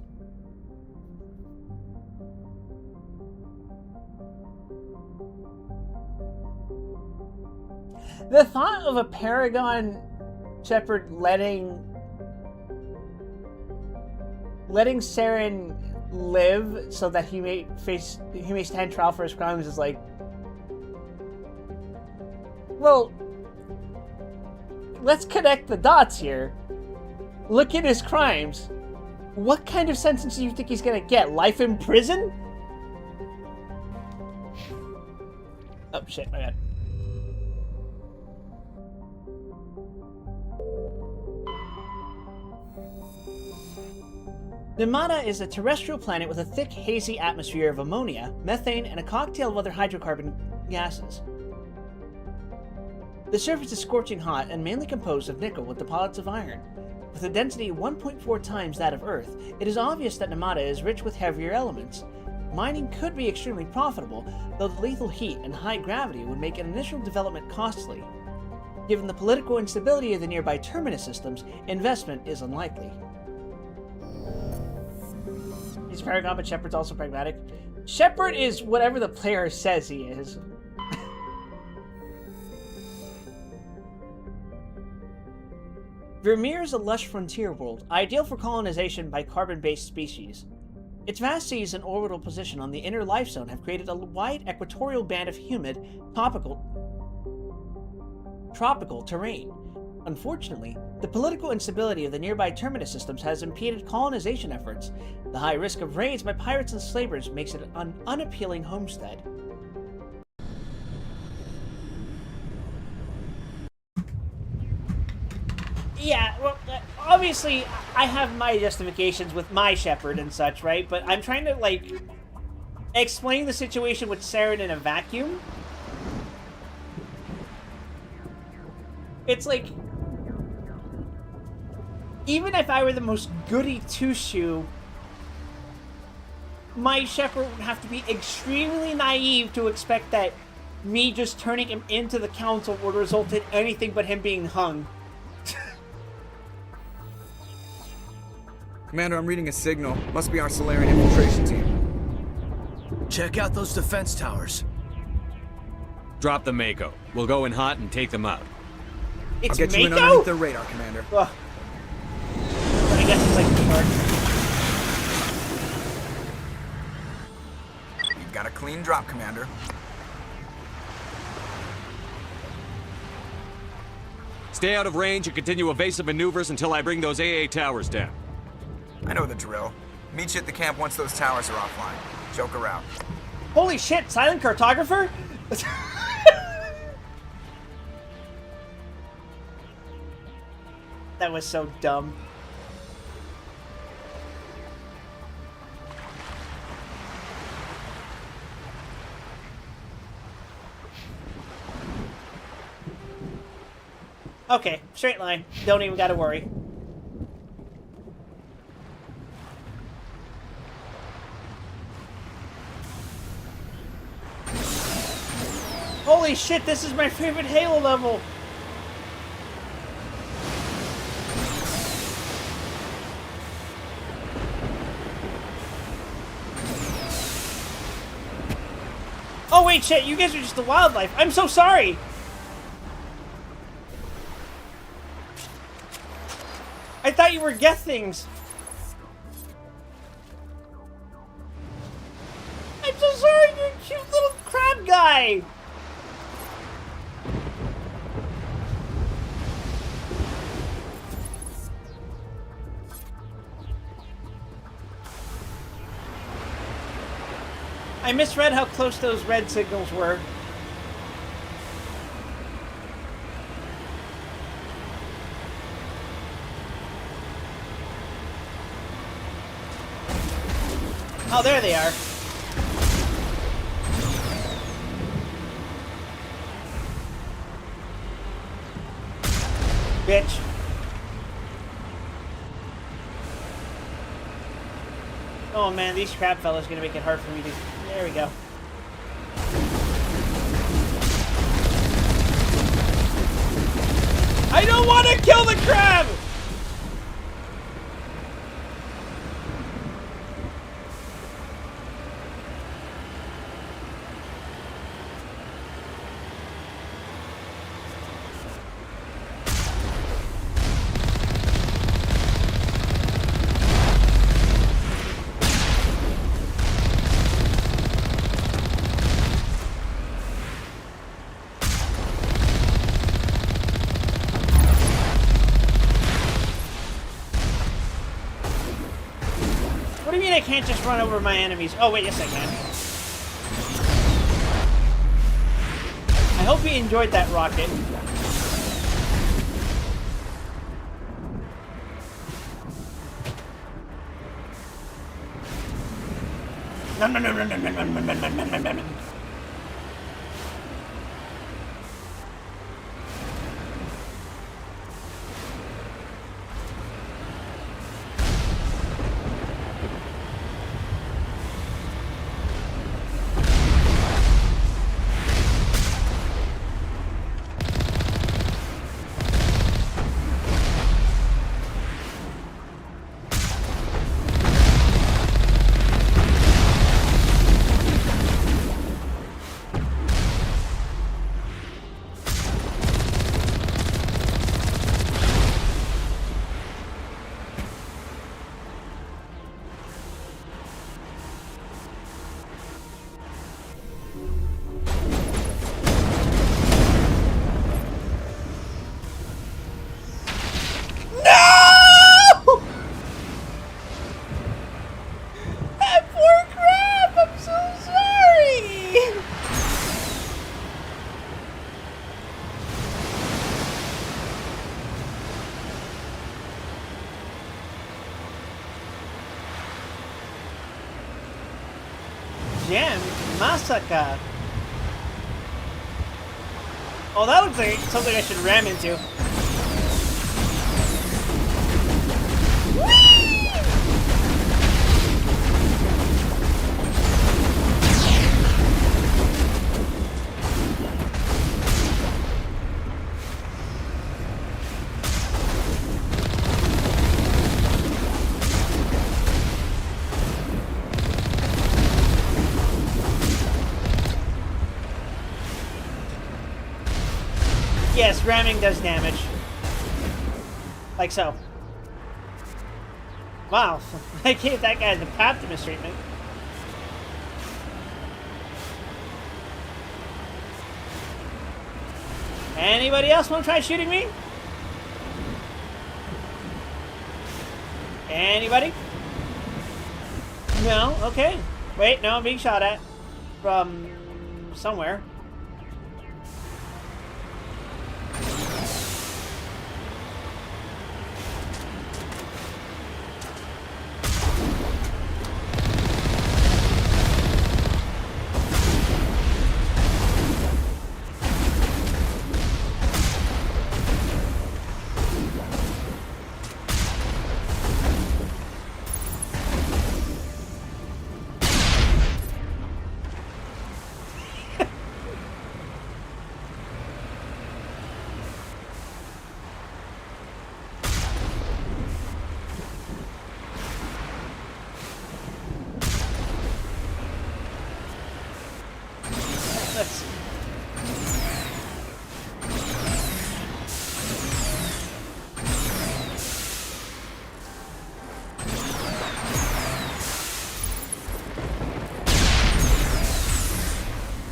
The thought of a Paragon Shepherd letting Saren live so that he may stand trial for his crimes is like, well, let's connect the dots here. Look at his crimes. What kind of sentence do you think he's gonna get? Life in prison? Oh shit, my bad. Nemata is a terrestrial planet with a thick, hazy atmosphere of ammonia, methane, and a cocktail of other hydrocarbon gases. The surface is scorching hot and mainly composed of nickel with deposits of iron. With a density 1.4 times that of Earth, it is obvious that Nemata is rich with heavier elements. Mining could be extremely profitable, though the lethal heat and high gravity would make an initial development costly. Given the political instability of the nearby Terminus systems, investment is unlikely. He's Paragon, but Shepard's also pragmatic. Shepard is whatever the player says he is. Vermeer is a lush frontier world, ideal for colonization by carbon-based species. Its vast seas and orbital position on the inner life zone have created a wide equatorial band of humid, tropical terrain. Unfortunately, the political instability of the nearby Terminus systems has impeded colonization efforts. The high risk of raids by pirates and slavers makes it an unappealing homestead. Yeah, well, obviously, I have my justifications with my shepherd and such, right? But I'm trying to, like, explain the situation with Saren in a vacuum. It's like, even if I were the most goody two-shoe, my shepherd would have to be extremely naive to expect that me just turning him into the council would result in anything but him being hung. Commander, I'm reading a signal. Must be our Solarian infiltration team. Check out those defense towers. Drop the Mako. We'll go in hot and take them out. It's I'll get Mako? you in underneath their radar, Commander. Ugh. I guess it's like the shark. You've got a clean drop, Commander. Stay out of range and continue evasive maneuvers until I bring those AA towers down. I know the drill. Meet you at the camp once those towers are offline. Joke around. Holy shit, silent cartographer? That was so dumb. Okay, straight line. Don't even gotta worry. Holy shit, this is my favorite Halo level! Oh wait, shit, you guys are just the wildlife. I'm so sorry! I thought you were Geth things. I'm so sorry, you're a cute little crab guy! I misread how close those red signals were. Oh, there they are. Bitch. Oh man, these crab fellas gonna make it hard for me to... There we go. I don't want to kill the crab! What do you mean I can't just run over my enemies? Oh wait, yes I can. I hope you enjoyed that rocket. Nom, nom, nom, nom, nom, nom, nom, nom, nom, nom, nom, nom. gem? Masaka. Oh, that looks like something I should ram into. Yes, ramming does damage. Like so. Wow, I gave that guy the Optimus treatment. Anybody else want to try shooting me? Anybody? No? Okay. Wait, no, I'm being shot at. From somewhere.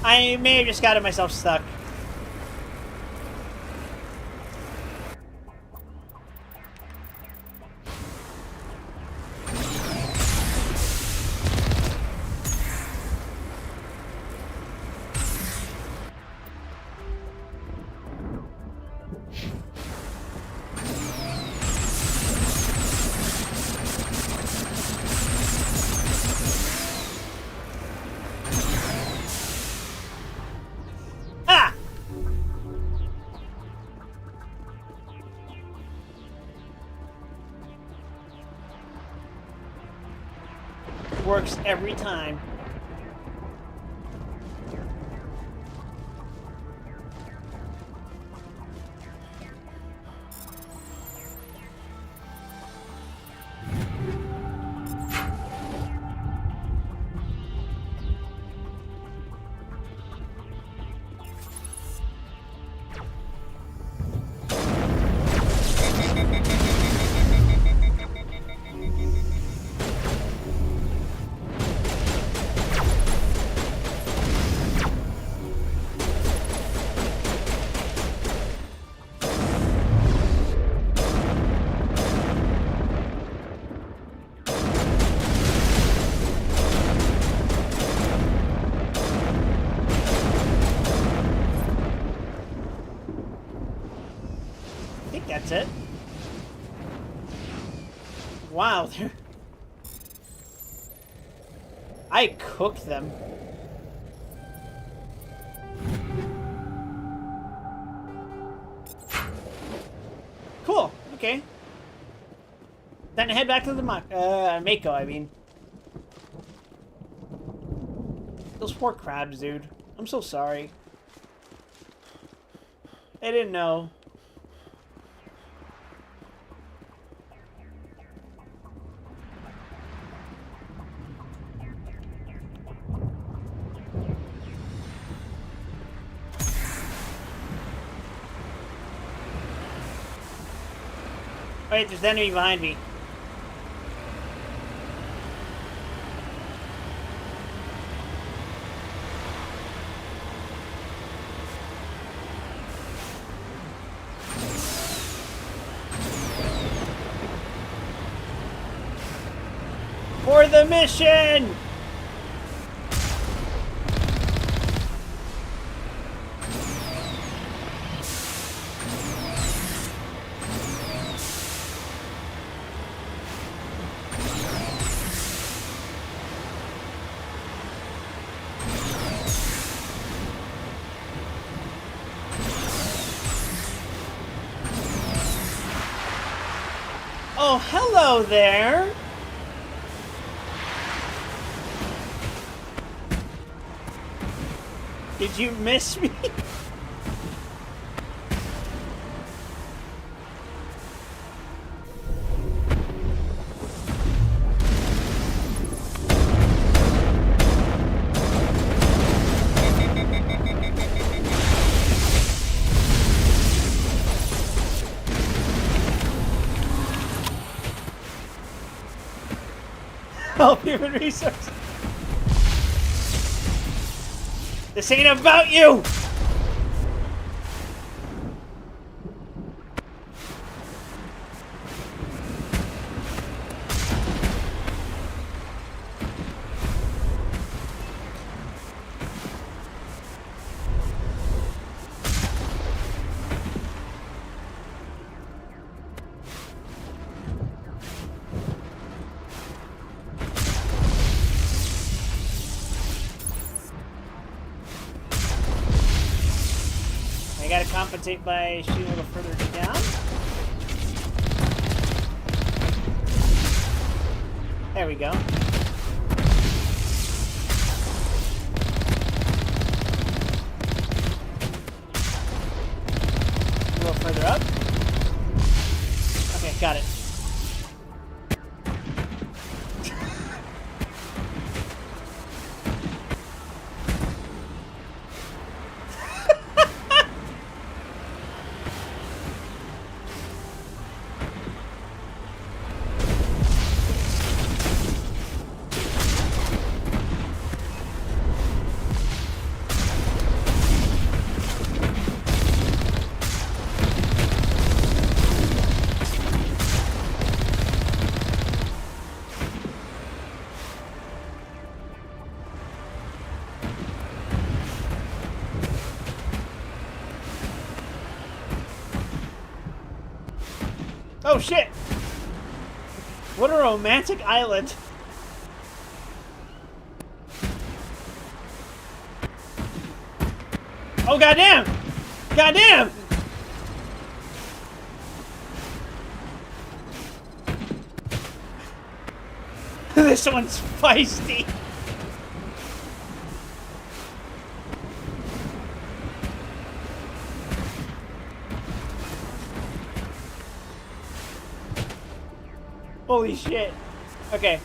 I may have just gotten myself stuck. Works every time. That's it. Wow, I cooked them. Cool. Okay. Then head back to the Mako, I mean. Those poor crabs, dude. I'm so sorry. I didn't know. Wait, there's an enemy behind me. For the mission! Oh, hello there. Did you miss me? Help human resource. This ain't about you! Gotta compensate by shooting a little further down. There we go. A little further up. Okay, got it. Oh shit! What a romantic island. Oh goddamn! Goddamn! This one's feisty. Holy shit. Okay.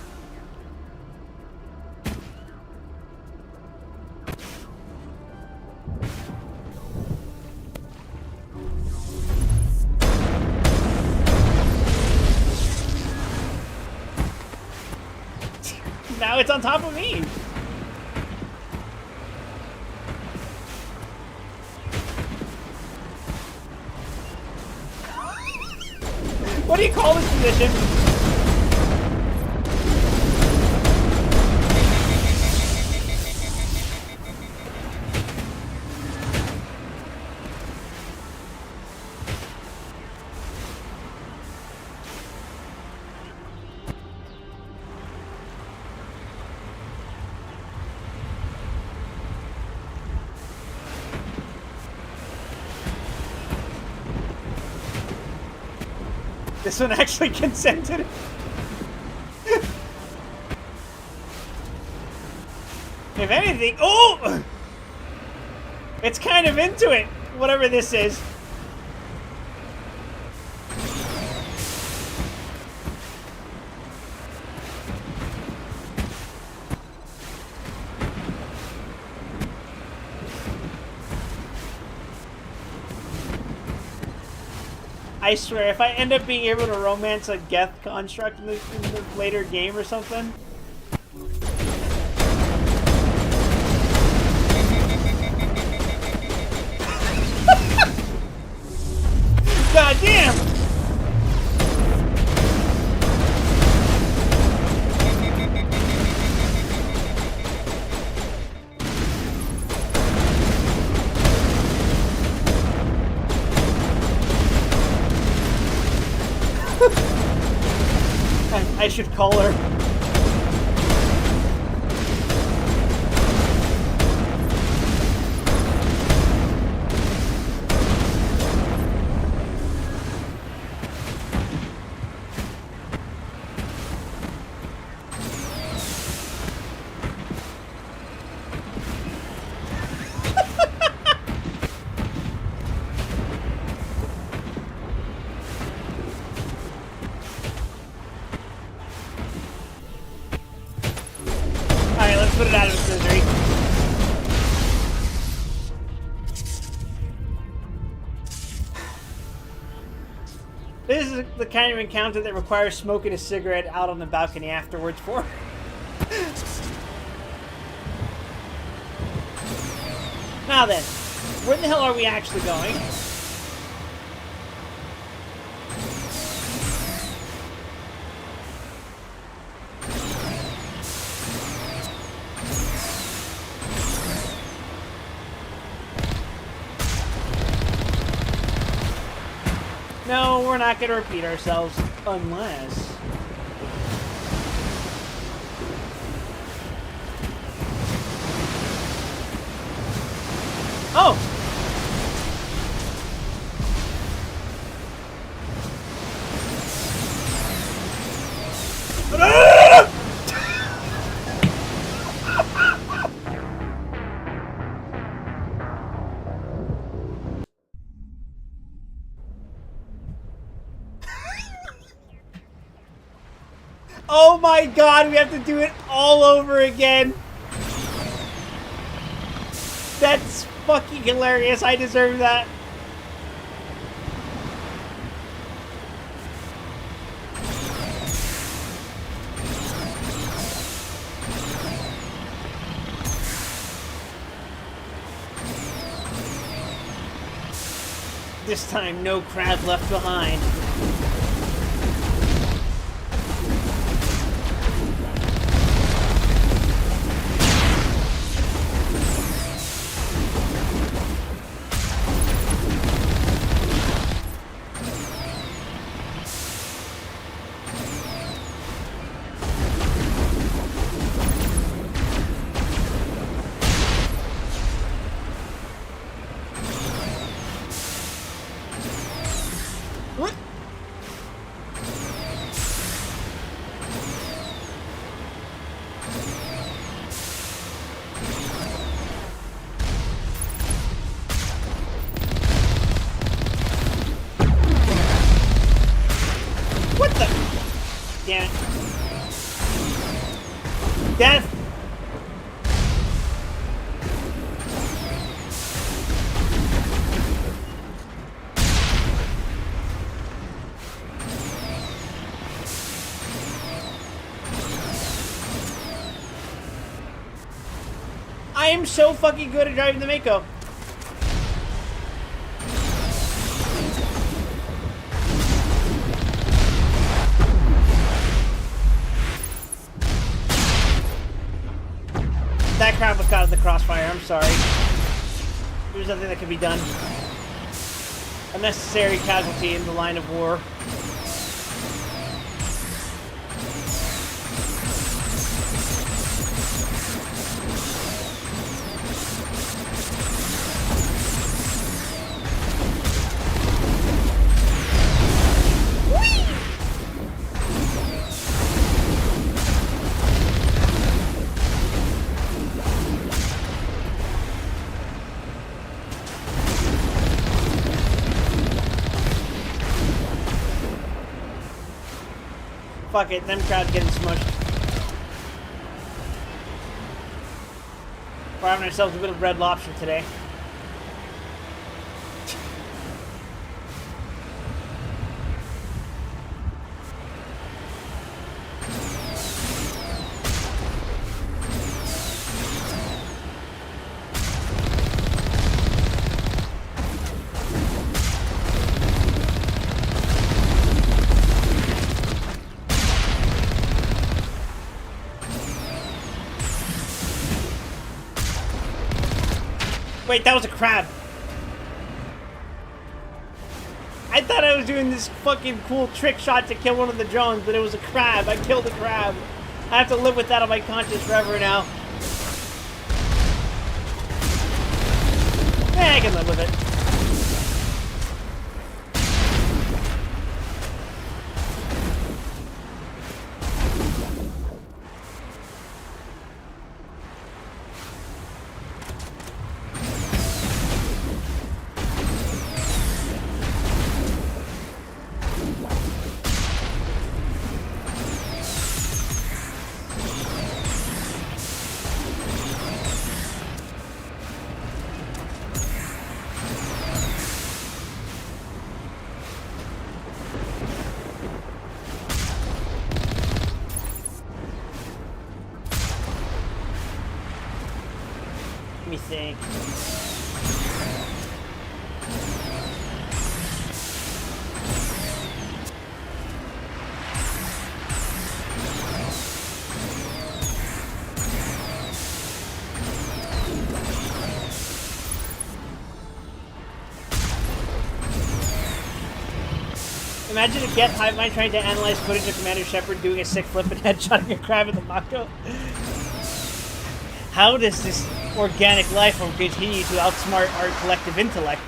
Now it's on top of me. What do you call this position? This one actually consented. If anything, oh! It's kind of into it, whatever this is. I swear, if I end up being able to romance a Geth construct in the later game or something. God damn! I should call her. put it out of its misery. This is the kind of encounter that requires smoking a cigarette out on the balcony afterwards for. Now then, where the hell are we actually going? No, we're not going to repeat ourselves unless... Oh! Oh my god, we have to do it all over again. That's fucking hilarious. I deserve that. This time, no crab left behind. Damn it. Death! I am so fucking good at driving the Mako. That crowd was caught in the crossfire, I'm sorry. There's nothing that can be done. Unnecessary casualty in the line of war. Fuck it, them crowds getting smushed. We're having ourselves a bit of Red Lobster today. Wait, that was a crab. I thought I was doing this fucking cool trick shot to kill one of the drones, but it was a crab. I killed a crab. I have to live with that on my conscience forever now. I can live with it. Let me think. Imagine a Geth hive mind trying to analyze footage of Commander Shepard doing a sick flip and headshotting a crab in the Mako. How does this organic life form continue to outsmart our collective intellect?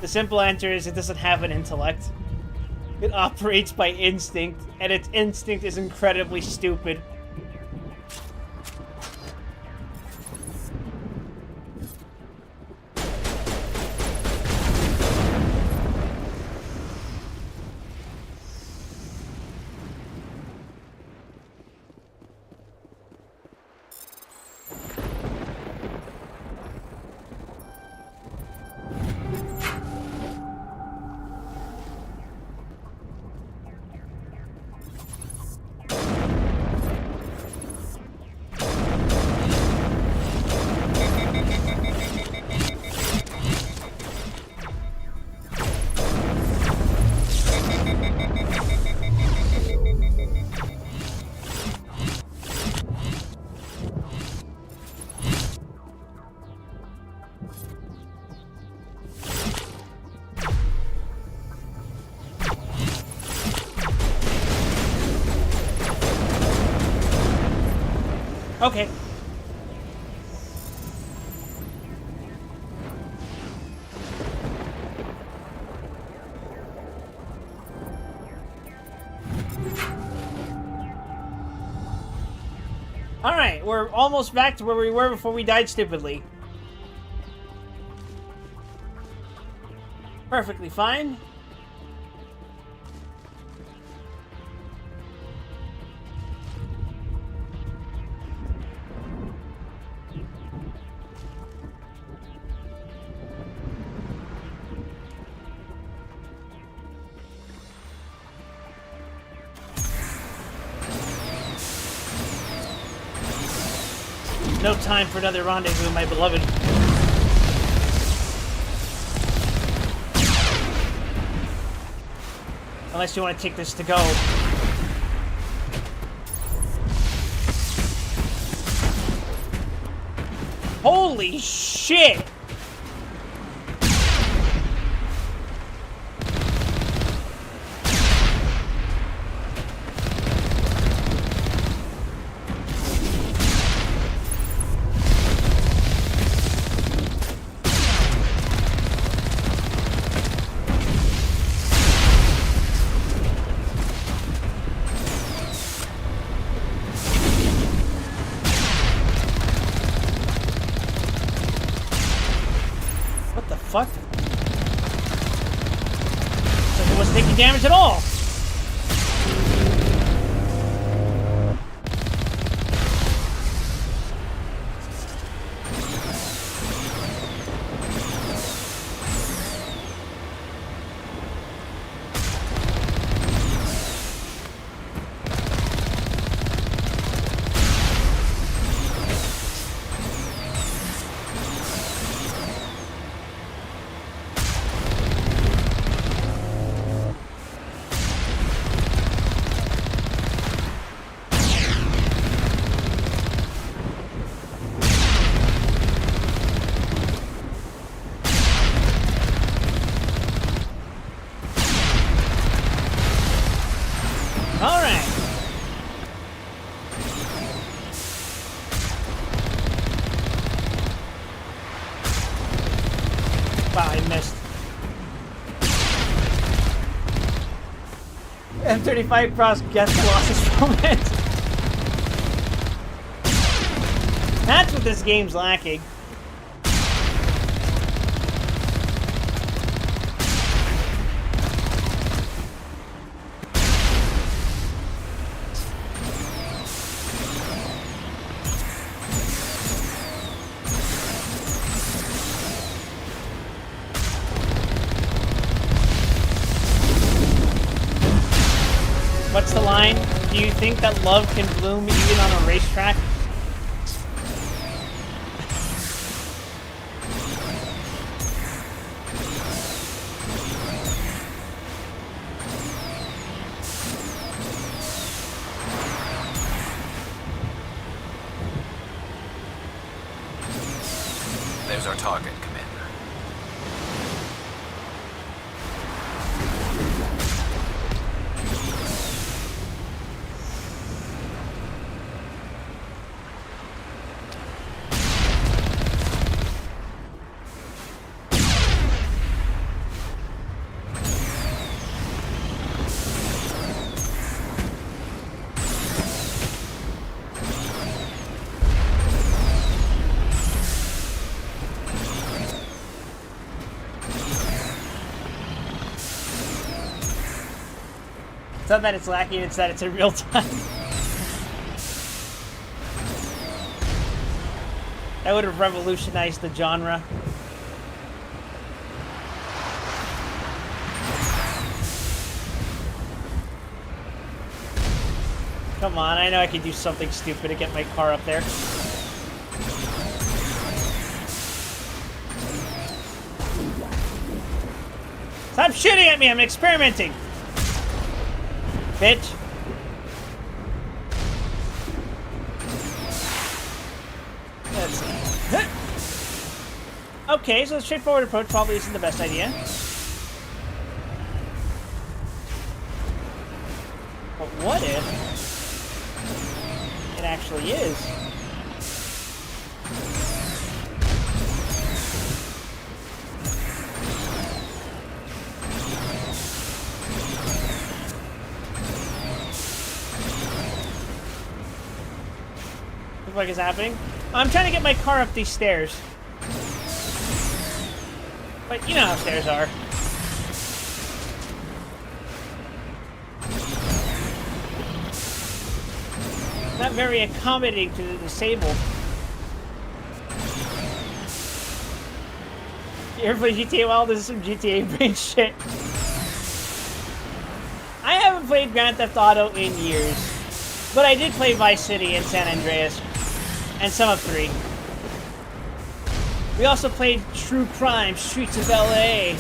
The simple answer is it doesn't have an intellect. It operates by instinct, and its instinct is incredibly stupid. Okay. Alright, we're almost back to where we were before we died stupidly. Perfectly fine. No time for another rendezvous, my beloved. Unless you want to take this to go. Holy shit! Fuck? Like it wasn't taking damage at all. M35 cross gets losses from it. That's what this game's lacking. What's the line? Do you think that love can bloom even on a racetrack? There's our target, Commander. It's not that it's lacking, it's that it's in real time. That would have revolutionized the genre. Come on, I know I could do something stupid to get my car up there. Stop shooting at me, I'm experimenting! Bitch. Let's see. Okay, so the straightforward approach probably isn't the best idea. But what if it actually is? What the fuck is happening? I'm trying to get my car up these stairs. But you know how stairs are. Not very accommodating to the disabled. You ever play GTA? Well, this is some GTA brain shit. I haven't played Grand Theft Auto in years. But I did play Vice City and San Andreas. And some of 3. We also played True Crime, Streets of LA.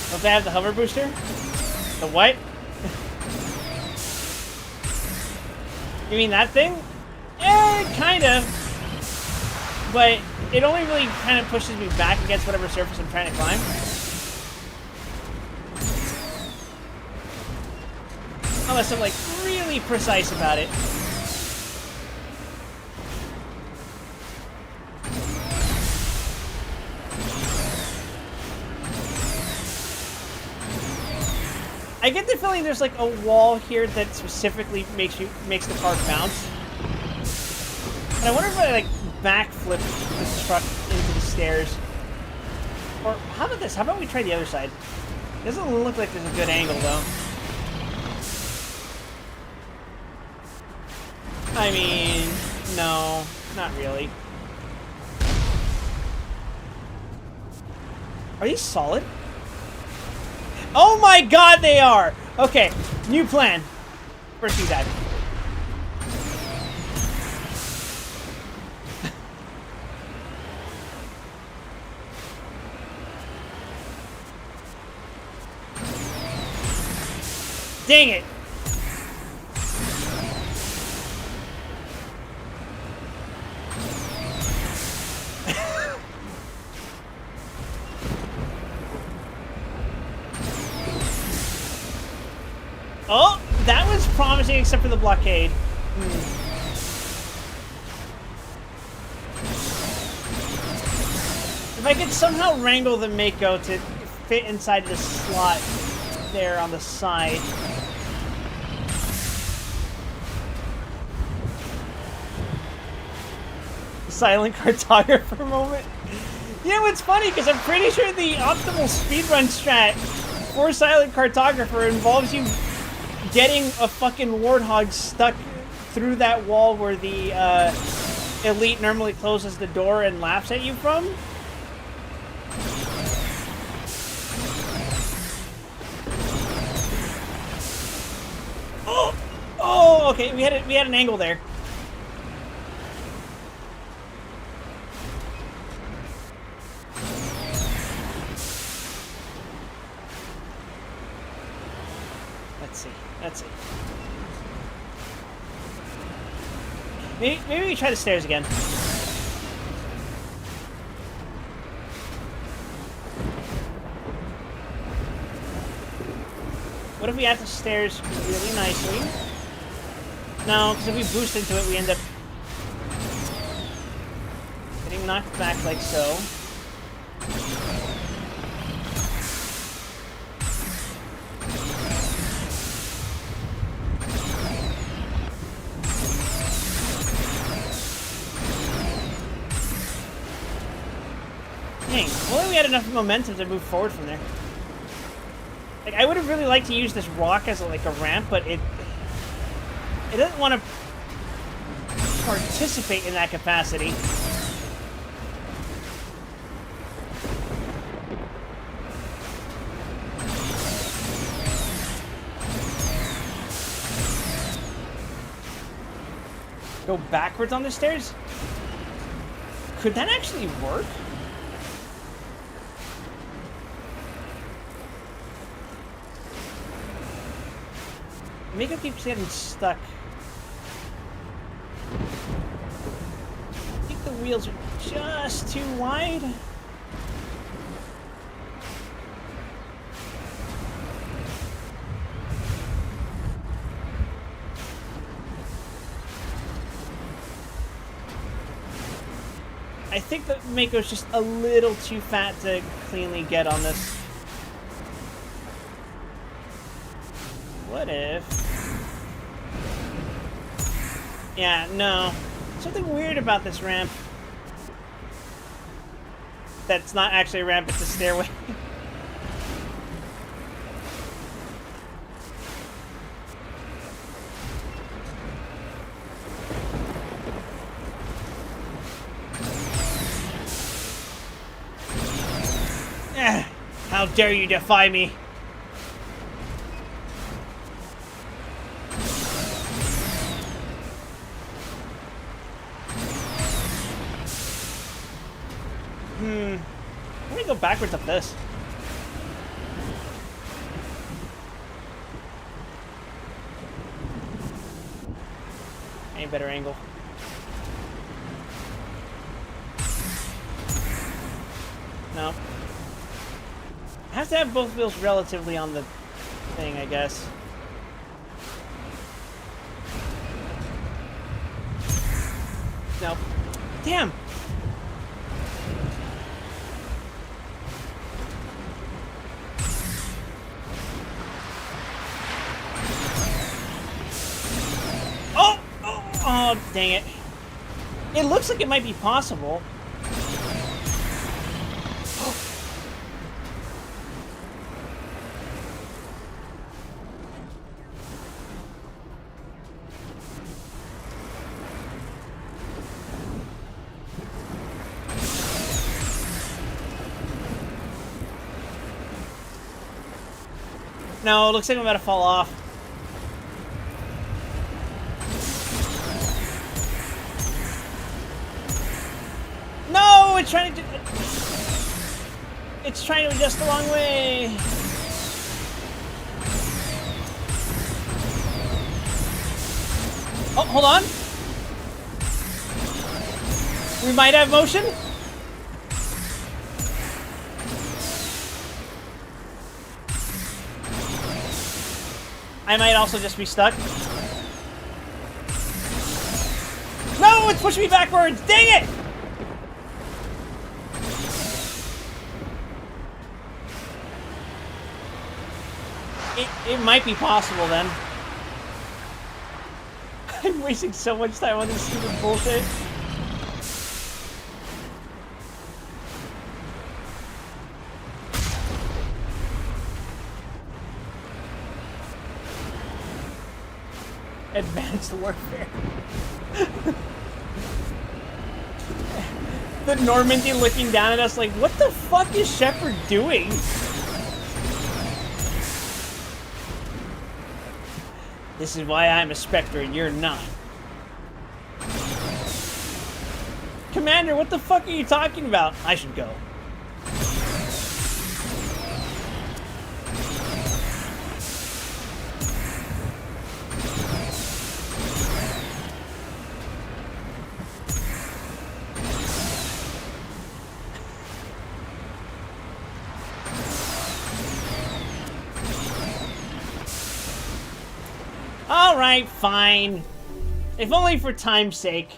Don't they have the hover booster? The what? You mean that thing? Kind of. But it only really kind of pushes me back against whatever surface I'm trying to climb. Unless I'm like really precise about it. I get the feeling there's like a wall here that specifically makes the car bounce. And I wonder if I like backflip this truck into the stairs. Or how about this? How about we try the other side? Doesn't look like there's a good angle though. I mean, no, not really. Are these solid? Oh my god, they are! Okay, new plan. First you dive. Dang it! Oh, that was promising except for the blockade. If I could somehow wrangle the Mako to fit inside the slot there on the side. Silent cartographer moment. You know, it's funny because I'm pretty sure the optimal speedrun strat for Silent Cartographer involves you getting a fucking warthog stuck through that wall where the Elite normally closes the door and laughs at you from? Oh! Oh, okay, we had an angle there. Let's see. Maybe we try the stairs again. What if we add the stairs really nicely? No, because if we boost into it, we end up getting knocked back like so. Dang, well, we had enough momentum to move forward from there. Like, I would have really liked to use this rock as like a ramp, but it doesn't want to participate in that capacity. Go backwards on the stairs? Could that actually work? Mako keeps getting stuck. I think the wheels are just too wide. I think that Mako's just a little too fat to cleanly get on this. What if... Yeah, no. Something weird about this ramp. That's not actually a ramp, it's a stairway. How dare you defy me? I'm gonna go backwards up this. Any better angle? No. I have to have both wheels relatively on the thing, I guess. No. Damn! Oh, dang it. It looks like it might be possible. No, it looks like I'm about to fall off. No, it's trying to do... It's trying to adjust the wrong way. Oh, hold on. We might have motion. I might also just be stuck. No, it's pushing me backwards. Dang it! It might be possible then. I'm wasting so much time on this stupid bullshit. Advanced warfare. the Normandy looking down at us like, what the fuck is Shepard doing? This is why I'm a Spectre and you're not. Commander, what the fuck are you talking about? I should go. Alright, fine. If only for time's sake.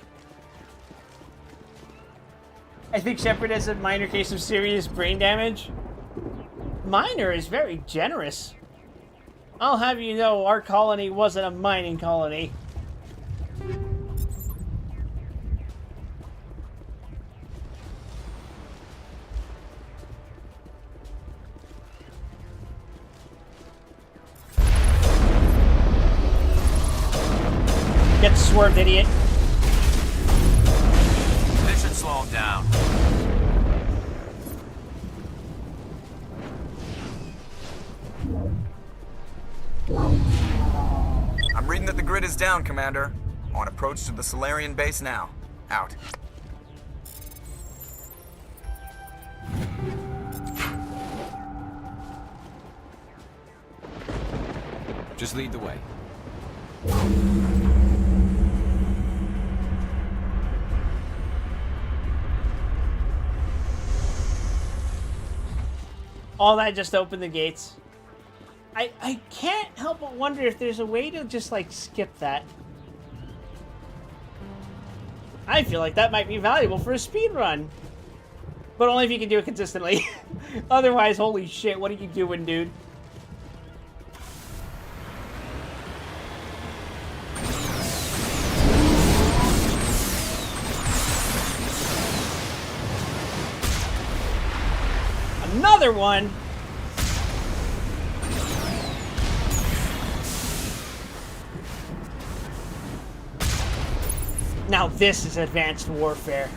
I think Shepard has a minor case of serious brain damage. Minor is very generous. I'll have you know our colony wasn't a mining colony. Get swerved, idiot. They should slow him down. I'm reading that the grid is down, Commander. On approach to the Solarian base now. Out. Just lead the way. All that just opened the gates. I can't help but wonder if there's a way to just, like, skip that. I feel like that might be valuable for a speed run. But only if you can do it consistently. Otherwise, holy shit, what are you doing, dude? Another one. Now this is advanced warfare.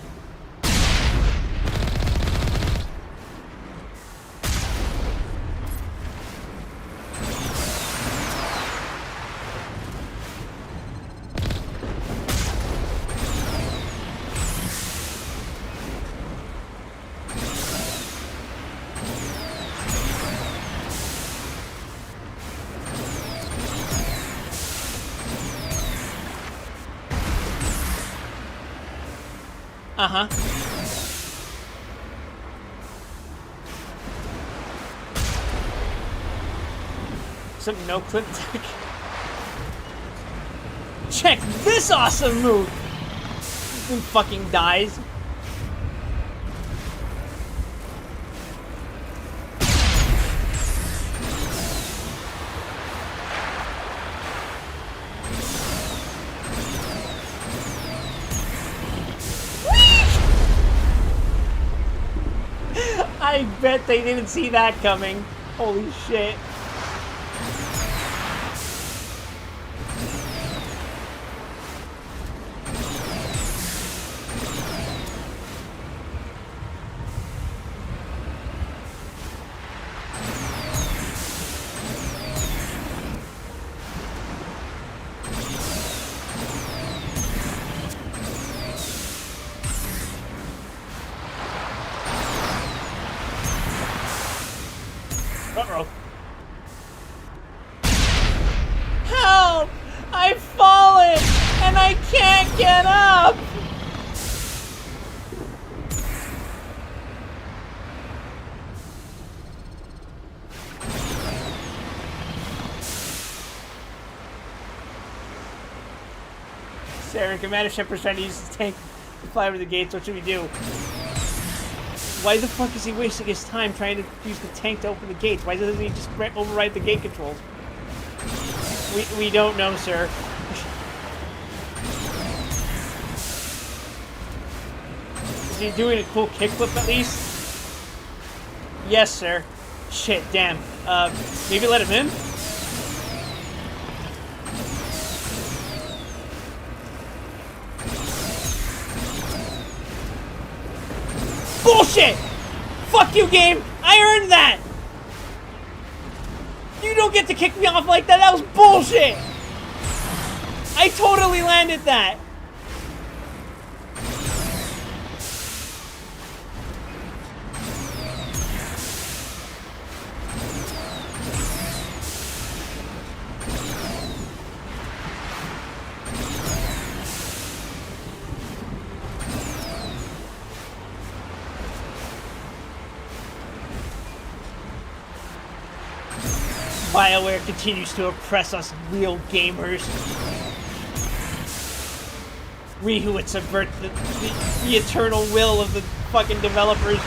Uh-huh. Some no-clip tech. Check this awesome move! Who fucking dies? I bet they didn't see that coming. Holy shit. Uh-oh. Help! I've fallen! And I can't get up! Sarah and Commander Shepard's trying to use his tank to fly over the gates. What should we do? Why the fuck is he wasting his time trying to use the tank to open the gates? Why doesn't he just override the gate controls? We don't know, sir. Is he doing a cool kickflip at least? Yes, sir. Shit, damn. Maybe let him in? bullshit! Fuck you, game! I earned that! You don't get to kick me off like that. That was bullshit! I totally landed that. BioWare continues to oppress us real gamers. We who would subvert the eternal will of the fucking developers.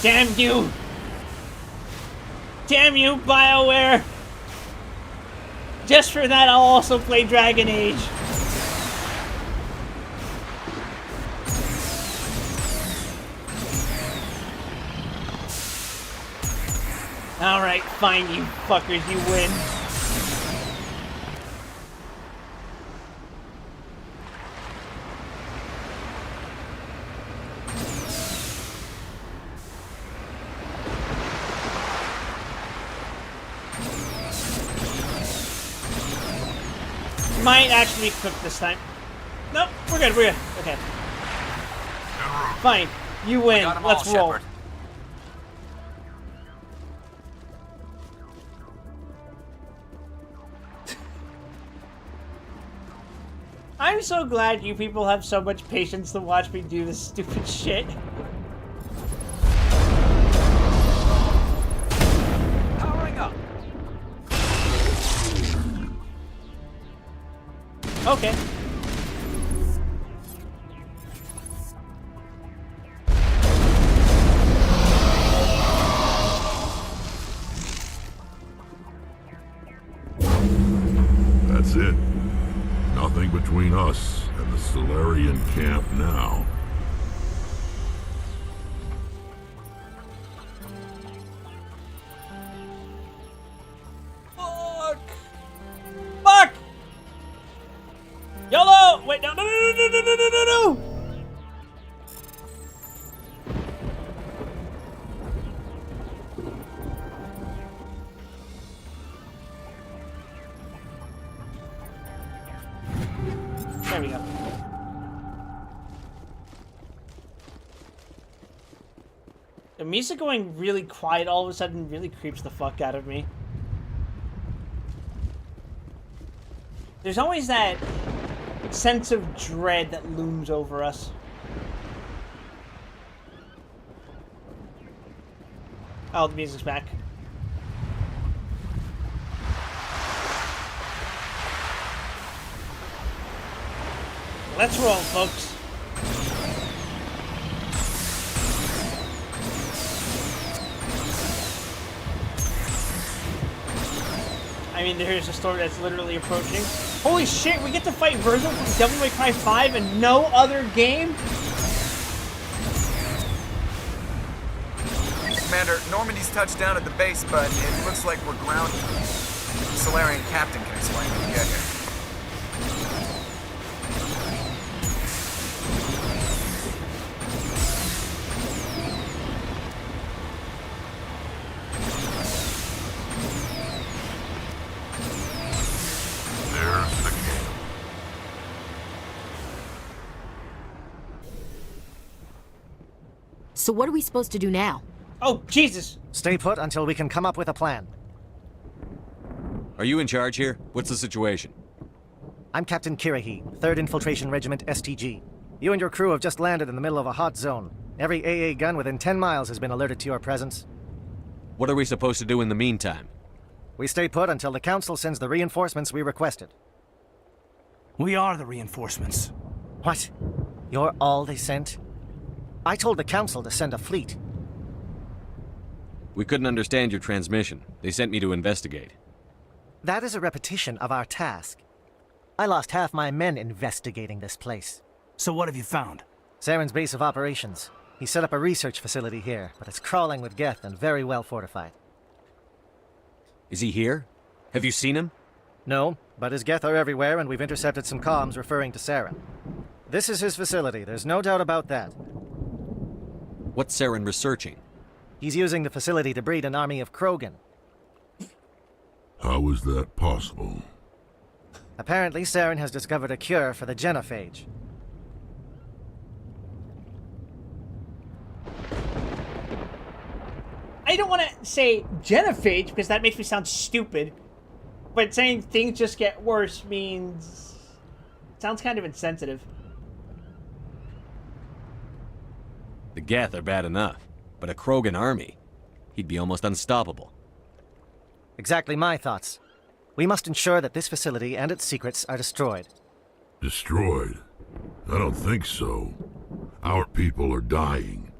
Damn you! Damn you, BioWare! Just for that, I'll also play Dragon Age. Alright, fine, you fuckers, you win. Might actually cook this time. Nope, we're good, we're good. Okay. Fine, you win. Let's roll. Shepard. I'm so glad you people have so much patience to watch me do this stupid shit. Powering up. Okay. That's it. Nothing between us and the Solarian camp now. Fuck! Fuck! YOLO! Wait, no, no, no, no, no, no, no, no, no! There we go. The music going really quiet all of a sudden really creeps the fuck out of me. There's always that sense of dread that looms over us. Oh, the music's back. Let's roll, folks. I mean, there's a story that's literally approaching. Holy shit, we get to fight Virgil from Devil May Cry 5 and no other game? Commander, Normandy's touched down at the base, but it looks like we're grounded. The Solarian captain can explain when we get here. There's the camp. So what are we supposed to do now? Oh, Jesus! Stay put until we can come up with a plan. Are you in charge here? What's the situation? I'm Captain Kirahi, 3rd Infiltration Regiment STG. You and your crew have just landed in the middle of a hot zone. Every AA gun within 10 miles has been alerted to your presence. What are we supposed to do in the meantime? We stay put until the Council sends the reinforcements we requested. We are the reinforcements. What? You're all they sent? I told the Council to send a fleet. We couldn't understand your transmission. They sent me to investigate. That is a repetition of our task. I lost half my men investigating this place. So what have you found? Saren's base of operations. He set up a research facility here, but it's crawling with Geth and very well fortified. Is he here? Have you seen him? No, but his Geth are everywhere, and we've intercepted some comms referring to Saren. This is his facility, there's no doubt about that. What's Saren researching? He's using the facility to breed an army of Krogan. How is that possible? Apparently, Saren has discovered a cure for the genophage. I don't want to say genophage because that makes me sound stupid. But saying things just get worse means... sounds kind of insensitive. The Geth are bad enough, but a Krogan army? He'd be almost unstoppable. Exactly my thoughts. We must ensure that this facility and its secrets are destroyed. Destroyed? I don't think so. Our people are dying.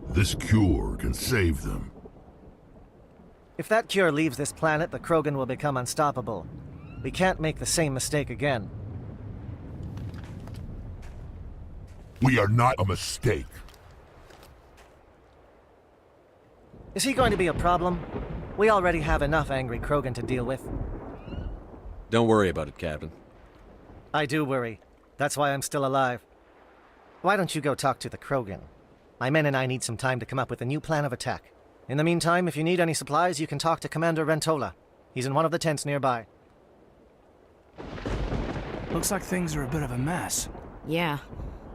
This cure can save them. If that cure leaves this planet, the Krogan will become unstoppable. We can't make the same mistake again. We are not a mistake. Is he going to be a problem? We already have enough angry Krogan to deal with. Don't worry about it, Captain. I do worry. That's why I'm still alive. Why don't you go talk to the Krogan? My men and I need some time to come up with a new plan of attack. In the meantime, if you need any supplies, you can talk to Commander Rentola. He's in one of the tents nearby. Looks like things are a bit of a mess. Yeah.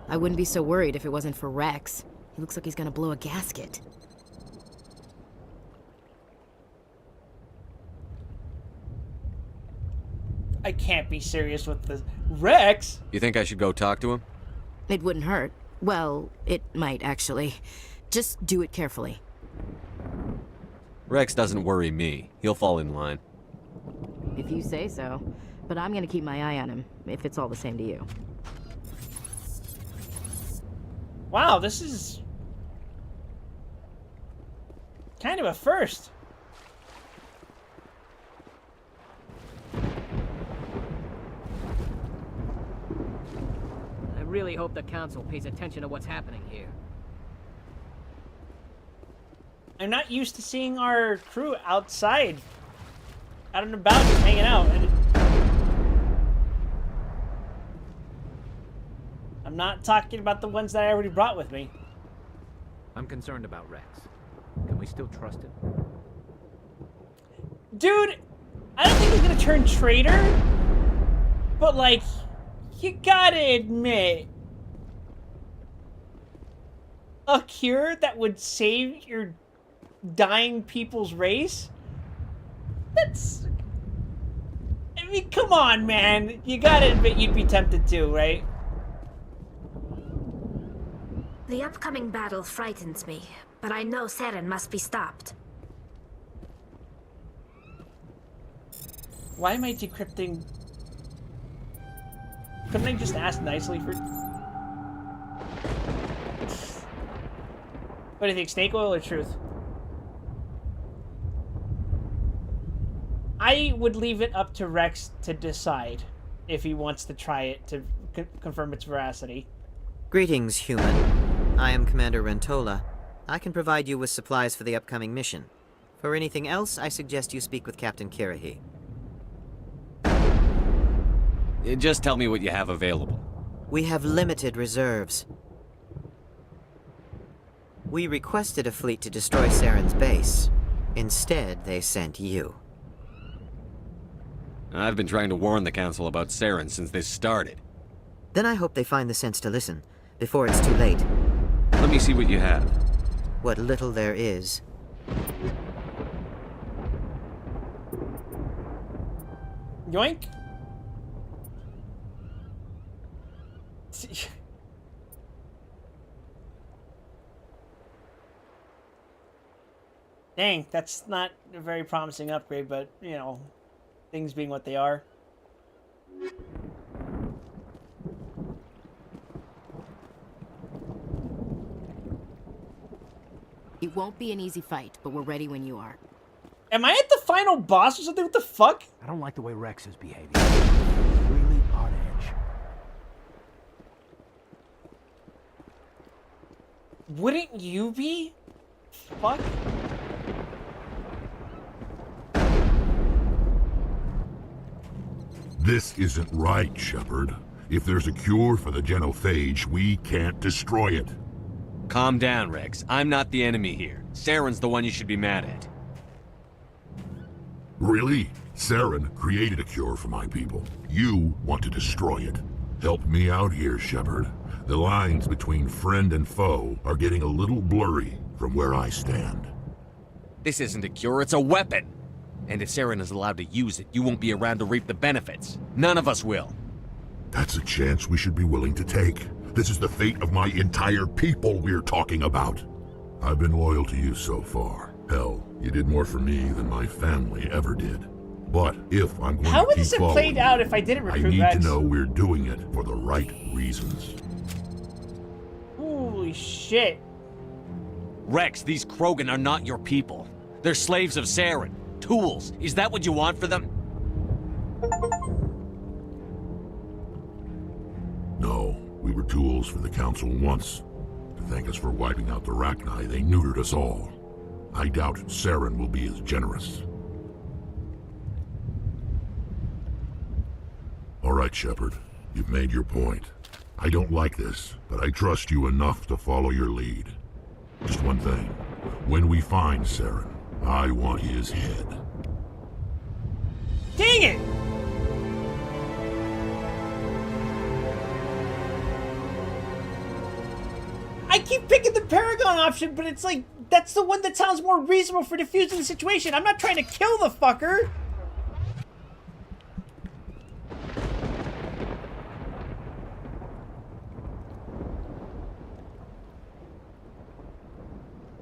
I wouldn't be so worried if it wasn't for Rex. He looks like he's gonna blow a gasket. I can't be serious with this. Rex? You think I should go talk to him? It wouldn't hurt. Well, it might, actually. Just do it carefully. Rex doesn't worry me. He'll fall in line. If you say so. But I'm gonna keep my eye on him, if it's all the same to you. Wow, this is... kind of a first. I really hope the Council pays attention to what's happening here. I'm not used to seeing our crew outside, out and about, just hanging out. I'm not talking about the ones that I already brought with me. I'm concerned about Rex. Can we still trust him? Dude, I don't think he's gonna turn traitor, but like, you gotta admit, a cure that would save your dying people's race? That's... I mean, come on, man. You gotta admit you'd be tempted too, right? The upcoming battle frightens me, but I know Saren must be stopped. Why am I decrypting? Couldn't I just ask nicely for... What do you think, snake oil or truth? I would leave it up to Rex to decide if he wants to try it to confirm its veracity. Greetings, human. I am Commander Rentola. I can provide you with supplies for the upcoming mission. For anything else, I suggest you speak with Captain Kirahi. Just tell me what you have available. We have limited reserves. We requested a fleet to destroy Saren's base. Instead, they sent you. I've been trying to warn the Council about Saren since this started. Then I hope they find the sense to listen, before it's too late. Let me see what you have. What little there is. Yoink. Dang, that's not a very promising upgrade, but, you know, things being what they are. It won't be an easy fight, but we're ready when you are. Am I at the final boss or something? What the fuck? I don't like the way Rex is behaving. He's really on edge. Wouldn't you be? Fuck. This isn't right, Shepard. If there's a cure for the genophage, we can't destroy it. Calm down, Rex. I'm not the enemy here. Saren's the one you should be mad at. Really? Saren created a cure for my people. You want to destroy it. Help me out here, Shepard. The lines between friend and foe are getting a little blurry from where I stand. This isn't a cure, it's a weapon! And if Saren is allowed to use it, you won't be around to reap the benefits. None of us will. That's a chance we should be willing to take. This is the fate of my entire people we're talking about. I've been loyal to you so far. Hell, you did more for me than my family ever did. But if I'm going How to would keep this have following played you, out if I didn't recruit I need Rex? to know we're doing it for the right reasons. Holy shit. Rex, these Krogan are not your people. They're slaves of Saren. Tools. Is that what you want for them? No, we were tools for the Council once. To thank us for wiping out the Rachni, they neutered us all. I doubt Saren will be as generous. All right, Shepard. You've made your point. I don't like this, but I trust you enough to follow your lead. Just one thing. When we find Saren, I want his head. Dang it! I keep picking the Paragon option, but it's like, that's the one that sounds more reasonable for defusing the situation. I'm not trying to kill the fucker.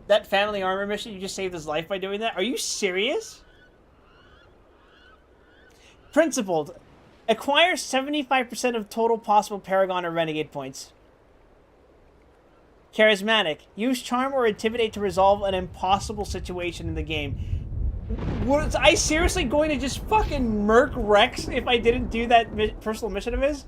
That family armor mission, you just saved his life by doing that? Are you serious? Principled. Acquire 75% of total possible Paragon or Renegade points. Charismatic. Use charm or intimidate to resolve an impossible situation in the game. Was I seriously going to just fucking murk Rex if I didn't do that personal mission of his?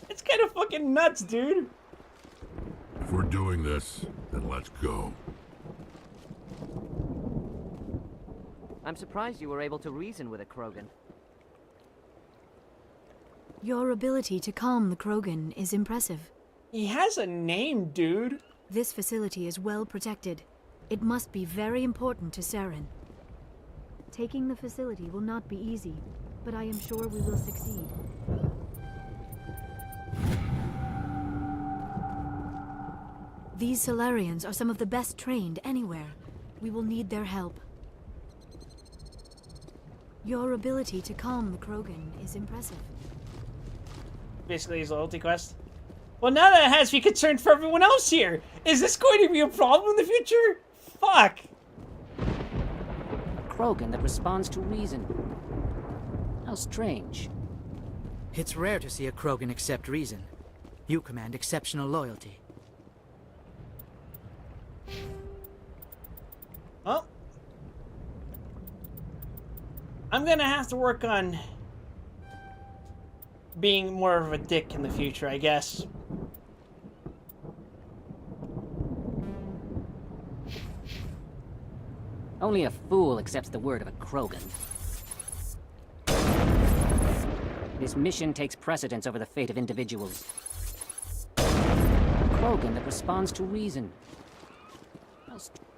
It's kind of fucking nuts, dude. If we're doing this, then let's go. I'm surprised you were able to reason with a Krogan. Your ability to calm the Krogan is impressive. He has a name, dude. This facility is well protected. It must be very important to Saren. Taking the facility will not be easy, but I am sure we will succeed. These Solarians are some of the best trained anywhere. We will need their help. Your ability to calm the Krogan is impressive. Basically his loyalty quest. Well, now that has me concerned for everyone else here. Is this going to be a problem in the future? Fuck. A Krogan that responds to reason. How strange. It's rare to see a Krogan accept reason. You command exceptional loyalty. Well, I'm gonna have to work on being more of a dick in the future, I guess. Only a fool accepts the word of a Krogan. This mission takes precedence over the fate of individuals. A Krogan that responds to reason.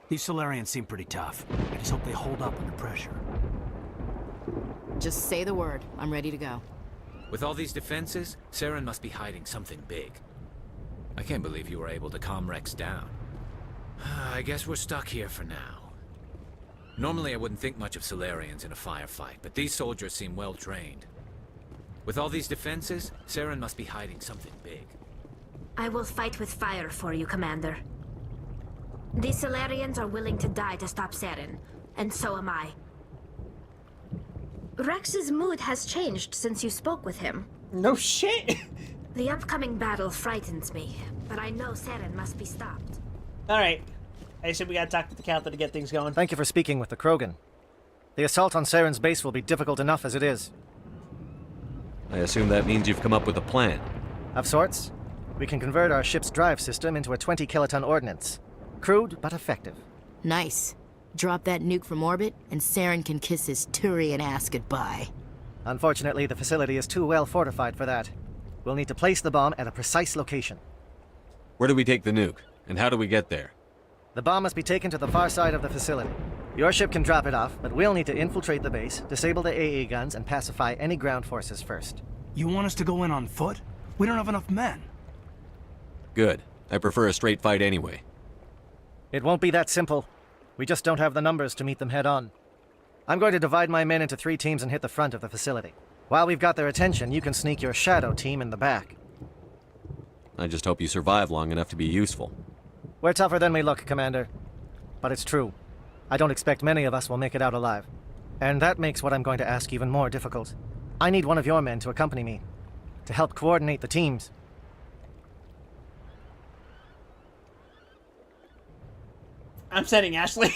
These Solarians seem pretty tough. I just hope they hold up under pressure. Just say the word. I'm ready to go. With all these defenses, Saren must be hiding something big. I can't believe you were able to calm Rex down. I guess we're stuck here for now. Normally I wouldn't think much of Solarians in a firefight, but these soldiers seem well trained. With all these defenses, Saren must be hiding something big. I will fight with fire for you, Commander. These Solarians are willing to die to stop Saren, and so am I. Rex's mood has changed since you spoke with him. No shit. The upcoming battle frightens me, but I know Saren must be stopped. Alright. I assume we gotta talk to the captain to get things going. Thank you for speaking with the Krogan. The assault on Saren's base will be difficult enough as it is. I assume that means you've come up with a plan. Of sorts. We can convert our ship's drive system into a 20-kiloton ordnance. Crude, but effective. Nice. Drop that nuke from orbit, and Saren can kiss his Turian ass goodbye. Unfortunately, the facility is too well fortified for that. We'll need to place the bomb at a precise location. Where do we take the nuke? And how do we get there? The bomb must be taken to the far side of the facility. Your ship can drop it off, but we'll need to infiltrate the base, disable the AA guns, and pacify any ground forces first. You want us to go in on foot? We don't have enough men. Good. I prefer a straight fight anyway. It won't be that simple. We just don't have the numbers to meet them head-on. I'm going to divide my men into 3 teams and hit the front of the facility. While we've got their attention, you can sneak your shadow team in the back. I just hope you survive long enough to be useful. We're tougher than we look, Commander. But it's true. I don't expect many of us will make it out alive. And that makes what I'm going to ask even more difficult. I need one of your men to accompany me, to help coordinate the teams. I'm sending Ashley.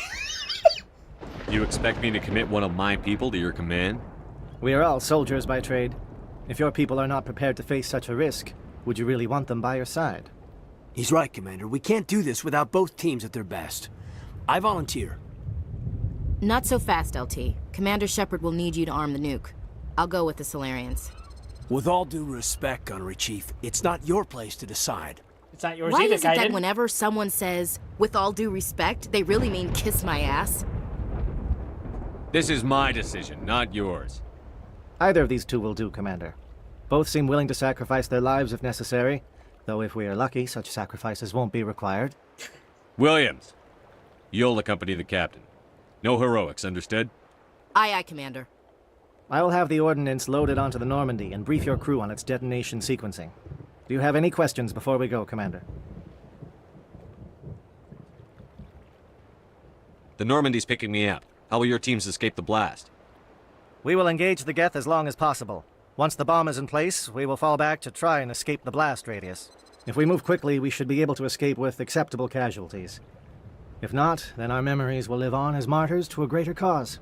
You expect me to commit one of my people to your command? We are all soldiers by trade. If your people are not prepared to face such a risk, would you really want them by your side? He's right, Commander. We can't do this without both teams at their best. I volunteer. Not so fast, LT. Commander Shepard will need you to arm the nuke. I'll go with the Solarians. With all due respect, Gunnery Chief, it's not your place to decide. It's not yours Why either, is it that Kaiden. whenever someone says, with all due respect, they really mean kiss my ass? This is my decision, not yours. Either of these two will do, Commander. Both seem willing to sacrifice their lives if necessary, though if we are lucky, such sacrifices won't be required. Williams, you'll accompany the captain. No heroics, understood? Aye, aye, Commander. I will have the ordnance loaded onto the Normandy and brief your crew on its detonation sequencing. Do you have any questions before we go, Commander? The Normandy's picking me up. How will your teams escape the blast? We will engage the Geth as long as possible. Once the bomb is in place, we will fall back to try and escape the blast radius. If we move quickly, we should be able to escape with acceptable casualties. If not, then our memories will live on as martyrs to a greater cause.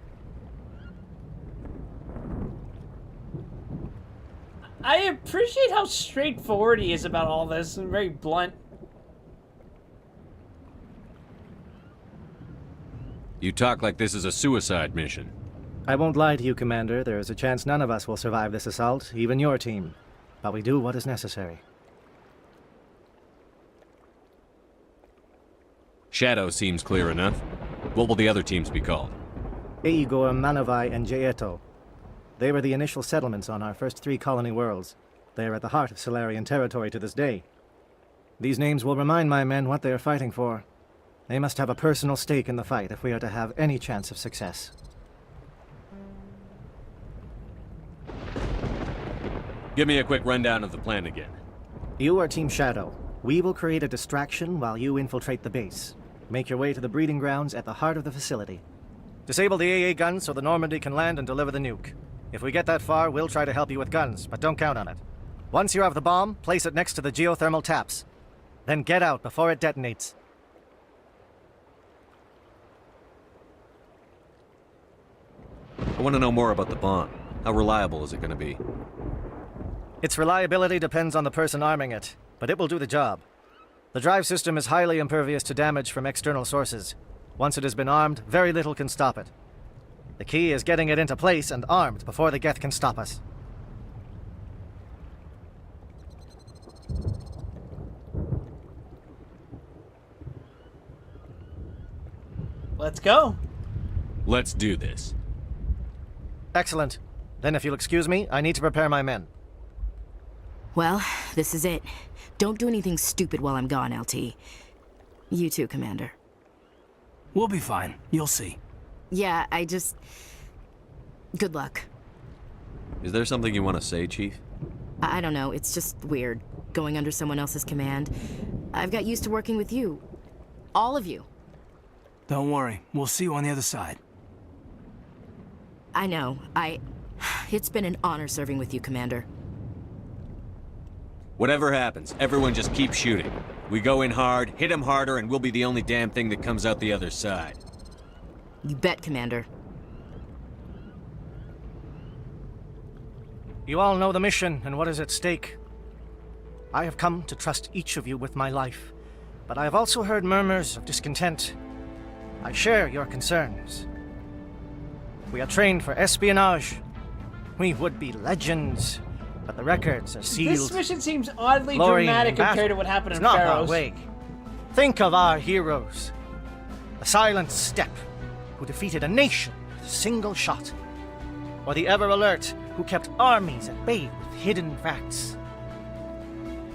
I appreciate how straightforward he is about all this and very blunt. You talk like this is a suicide mission. I won't lie to you, Commander. There is a chance none of us will survive this assault, even your team. But we do what is necessary. Shadow seems clear enough. What will the other teams be called? Igor, Manavai, and Jaeto. They were the initial settlements on our first 3 colony worlds. They are at the heart of Solarian territory to this day. These names will remind my men what they are fighting for. They must have a personal stake in the fight if we are to have any chance of success. Give me a quick rundown of the plan again. You are Team Shadow. We will create a distraction while you infiltrate the base. Make your way to the breeding grounds at the heart of the facility. Disable the AA guns so the Normandy can land and deliver the nuke. If we get that far, we'll try to help you with guns, but don't count on it. Once you have the bomb, place it next to the geothermal taps. Then get out before it detonates. I want to know more about the bomb. How reliable is it going to be? Its reliability depends on the person arming it, but it will do the job. The drive system is highly impervious to damage from external sources. Once it has been armed, very little can stop it. The key is getting it into place and armed before the Geth can stop us. Let's go. Let's do this. Excellent. Then if you'll excuse me, I need to prepare my men. Well, this is it. Don't do anything stupid while I'm gone, LT. You too, Commander. We'll be fine. You'll see. Yeah, good luck. Is there something you want to say, Chief? I don't know, it's just weird, going under someone else's command. I've got used to working with you. All of you. Don't worry, we'll see you on the other side. I know, it's been an honor serving with you, Commander. Whatever happens, everyone just keep shooting. We go in hard, hit him harder, and we'll be the only damn thing that comes out the other side. You bet, Commander. You all know the mission and what is at stake. I have come to trust each of you with my life, but I have also heard murmurs of discontent. I share your concerns. We are trained for espionage. We would be legends, but the records are sealed. This mission seems oddly Glory dramatic in compared to battle what happened is in not our Pharaohs. way. Think of our heroes. The silent step, who defeated a nation with a single shot. Or the ever alert, who kept armies at bay with hidden facts.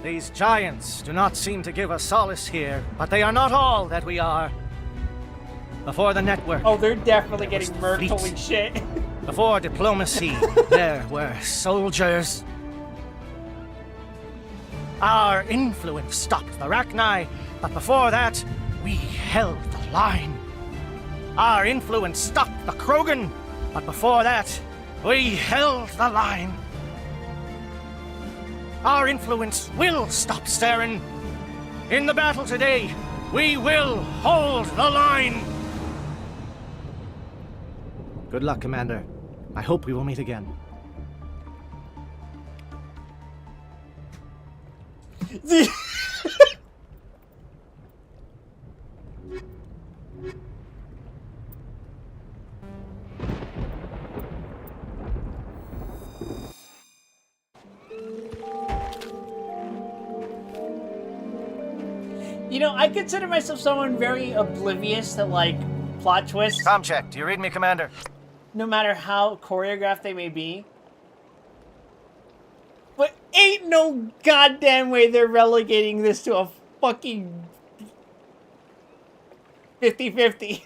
These giants do not seem to give us solace here, but they are not all that we are. Before the network... Oh, they're definitely getting murked, fleet. holy shit. Before diplomacy, there were soldiers. Our influence stopped the Rachni, but before that, we held the line. Our influence stopped the Krogan, but before that, we held the line. Our influence will stop Saren. In the battle today, we will hold the line. Good luck, Commander. I hope we will meet again. You know, I consider myself someone very oblivious to, like, plot twists. Com check. Do you read me, Commander? No matter how choreographed they may be. But ain't no goddamn way they're relegating this to a fucking 50-50.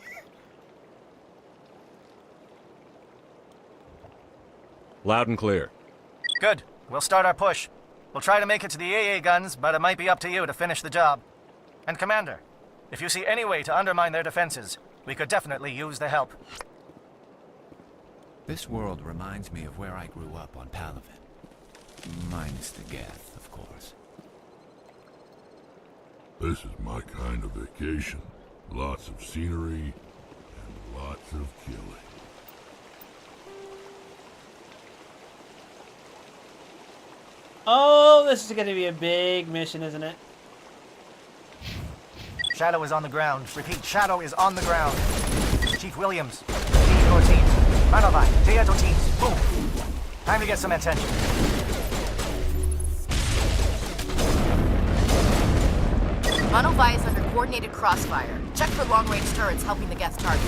Loud and clear. Good. We'll start our push. We'll try to make it to the AA guns, but it might be up to you to finish the job. And Commander, if you see any way to undermine their defenses, we could definitely use the help. This world reminds me of where I grew up on Palaven. Minus the Geth, of course. This is my kind of vacation. Lots of scenery and lots of killing. Oh, this is going to be a big mission, isn't it? Shadow is on the ground. Repeat, Shadow is on the ground. Chief Williams, lead your team. Manovai, Teato teams, move. Time to get some attention. Manovai is under coordinated crossfire. Check for long-range turrets helping the Geth target.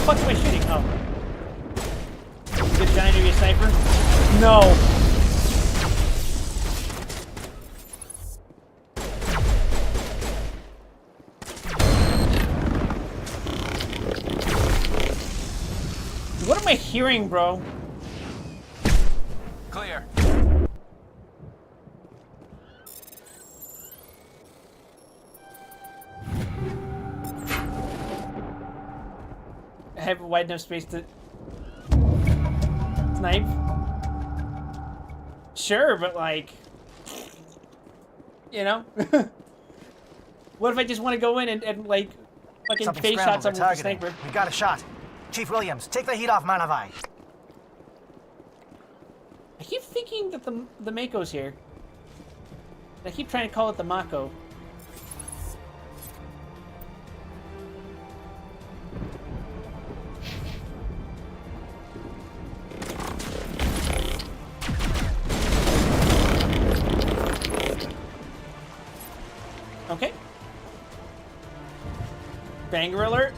What the fuck am I shooting? Oh. Good giant to be a sniper? No. What am I hearing, bro? Clear. I have wide enough space to snipe. Sure, but like, you know, what if I just want to go in and like fucking Something face shot scrambled. someone with a Targeting. sniper? We got a shot. Chief Williams, take the heat off Manovai. I keep thinking that the Mako's here. I keep trying to call it the Mako. Okay. Banger alert.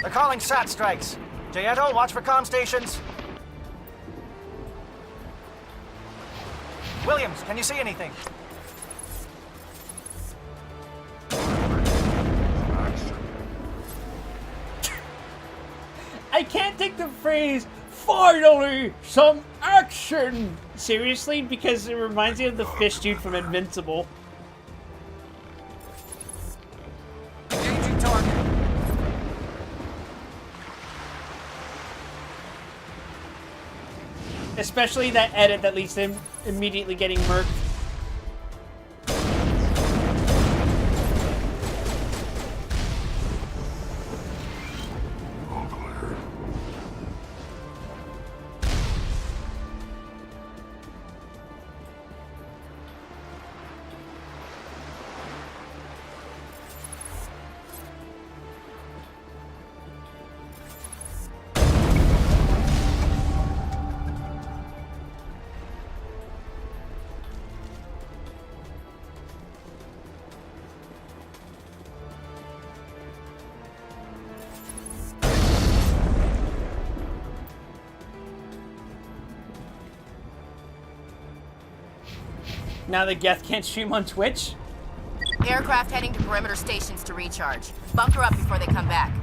They're calling SAT strikes. Jayeto, watch for comm stations. Williams, can you see anything? I can't take the phrase, finally, some action, seriously, because it reminds me of the fish dude from Invincible. Engaging target. Especially that edit that leads to him immediately getting murked. Now the Geth can't stream on Twitch? Aircraft heading to perimeter stations to recharge. Bunker up before they come back.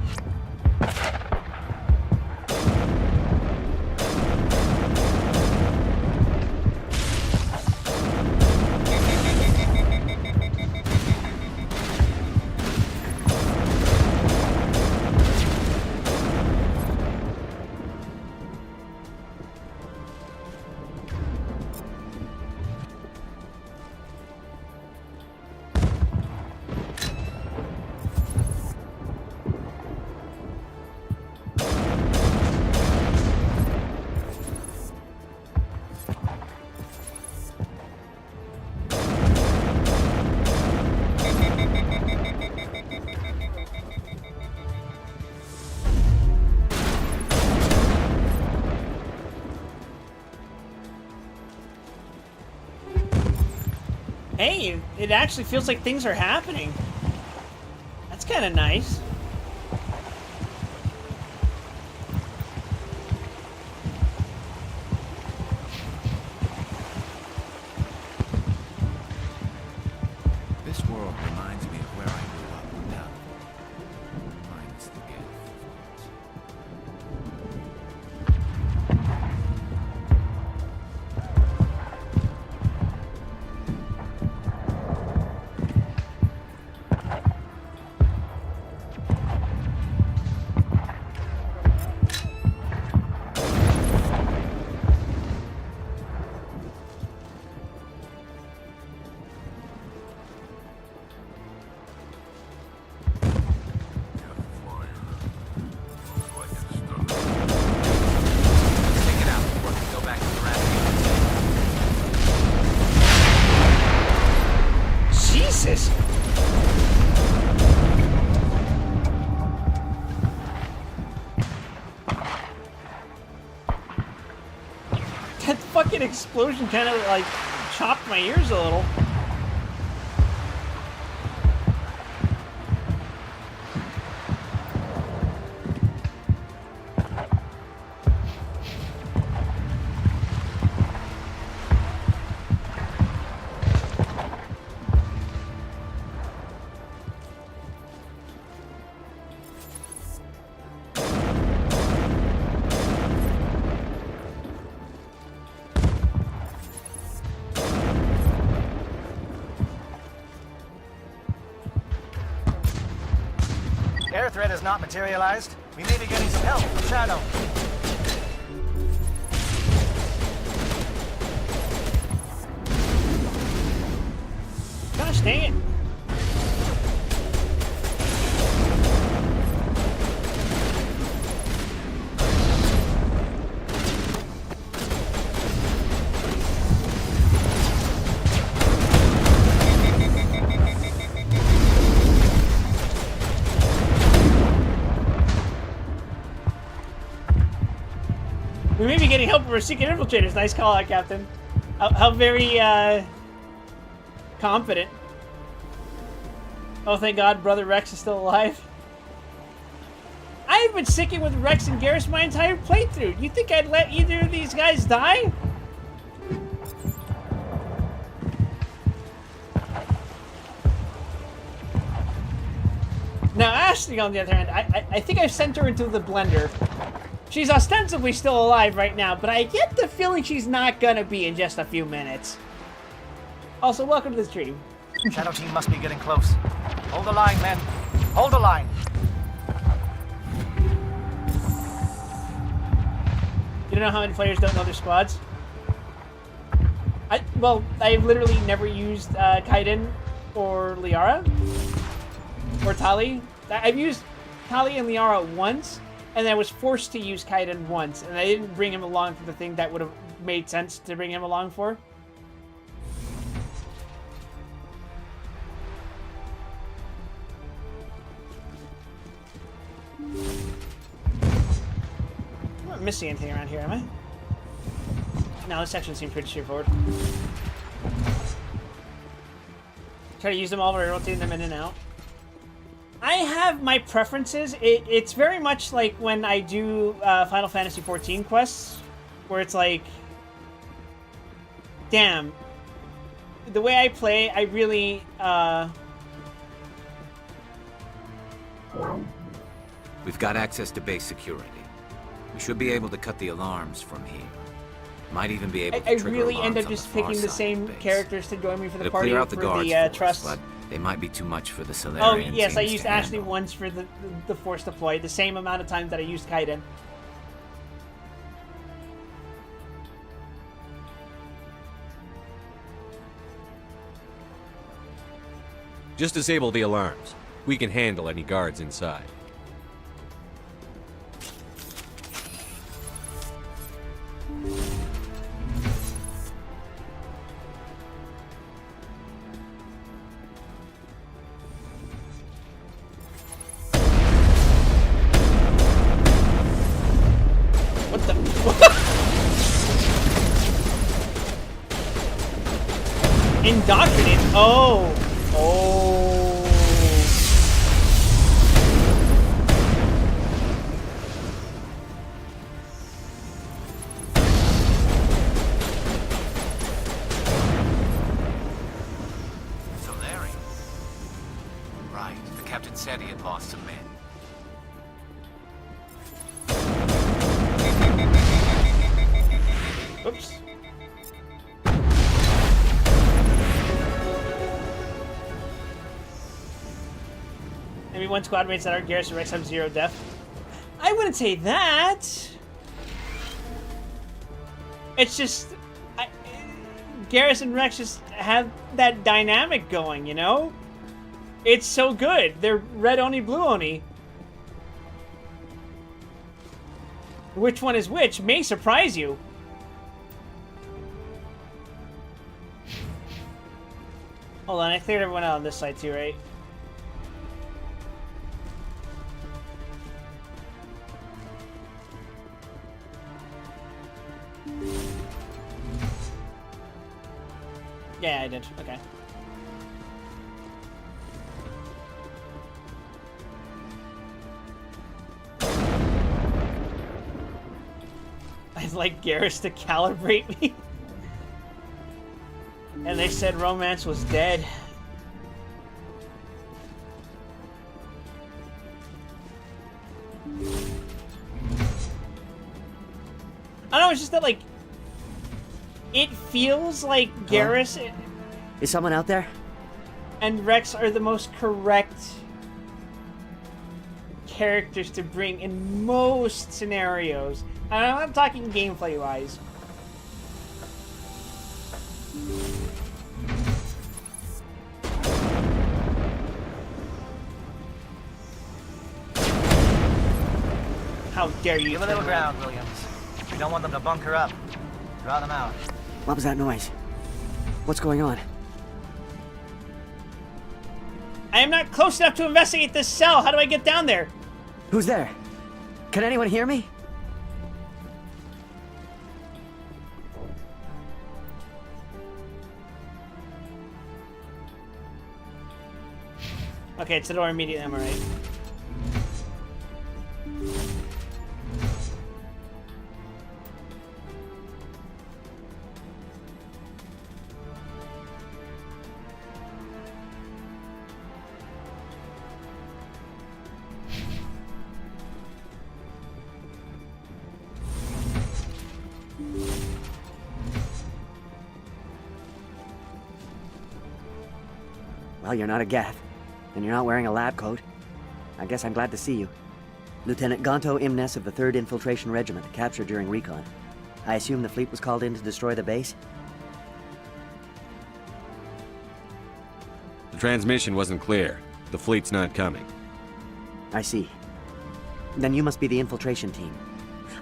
Hey, it actually feels like things are happening. That's kind of nice. This world reminds me of where I grew up now. Minus the gift. Jesus! That fucking explosion kind of like chopped my ears a little. Air threat has not materialized. We may be getting some help from Shadow. Gosh dang it. We may be getting help from our secret infiltrators. Nice call out, Captain. How very, confident. Oh, thank God, Brother Rex is still alive. I I've been sticking with Rex and Garrus my entire playthrough. You think I'd let either of these guys die? Now, Ashley, on the other hand, I think I've sent her into the blender. She's ostensibly still alive right now, but I get the feeling she's not gonna be in just a few minutes. Also, welcome to the stream. Shadow team must be getting close. Hold the line, men. Hold the line. You don't know how many players don't know their squads? Well, I've literally never used Kaiden or Liara. Or Tali. I've used Tali and Liara once, and I was forced to use Kaiden once, and I didn't bring him along for the thing that would have made sense to bring him along for. I'm not missing anything around here, am I? No, this section seems pretty straightforward. Try to use them all by rotating them in and out. I have my preferences. It's very much like when I do Final Fantasy XIV quests, where it's like, damn, the way I play, I really, We've got access to base security. We should be able to cut the alarms from here. Might even be able to trigger really alarms end up on just the far picking the side same of base. characters to join me for the It'll party clear out the for guards the for us, trust. but they might be too much for the Oh, Solarian yes, I teams used to Ashley handle. once for the Force Deploy, the same amount of time that I used Kaiden. Just disable the alarms. We can handle any guards inside. What the? Indoctrinate? Oh. Oh. Solarian? Right. The captain said he had lost some men. Oops. Maybe one squad mates that aren't Garrus and Rex have 0 death. I wouldn't say that. It's just... Garrus and Rex just have that dynamic going, you know? It's so good. They're red Oni, blue Oni. Which one is which may surprise you. Hold on, I cleared everyone out on this side too, right? Yeah, I did. Okay. I'd like Garrus to calibrate me. And they said romance was dead. I don't know, it's just that, like, it feels like Garrus Is someone out there? and Rex are the most correct characters to bring in most scenarios. And I'm not talking gameplay-wise. How dare you? Give a little ground, Williams. We don't want them to bunker up. Draw them out. What was that noise? What's going on? I am not close enough to investigate this cell. How do I get down there? Who's there? Can anyone hear me? Okay, it's the door immediately, am I right? Well, you're not a Geth, and you're not wearing a lab coat. I guess I'm glad to see you. Lieutenant Gonto Imnes of the 3rd Infiltration Regiment, captured during recon. I assume the fleet was called in to destroy the base? The transmission wasn't clear. The fleet's not coming. I see. Then you must be the infiltration team.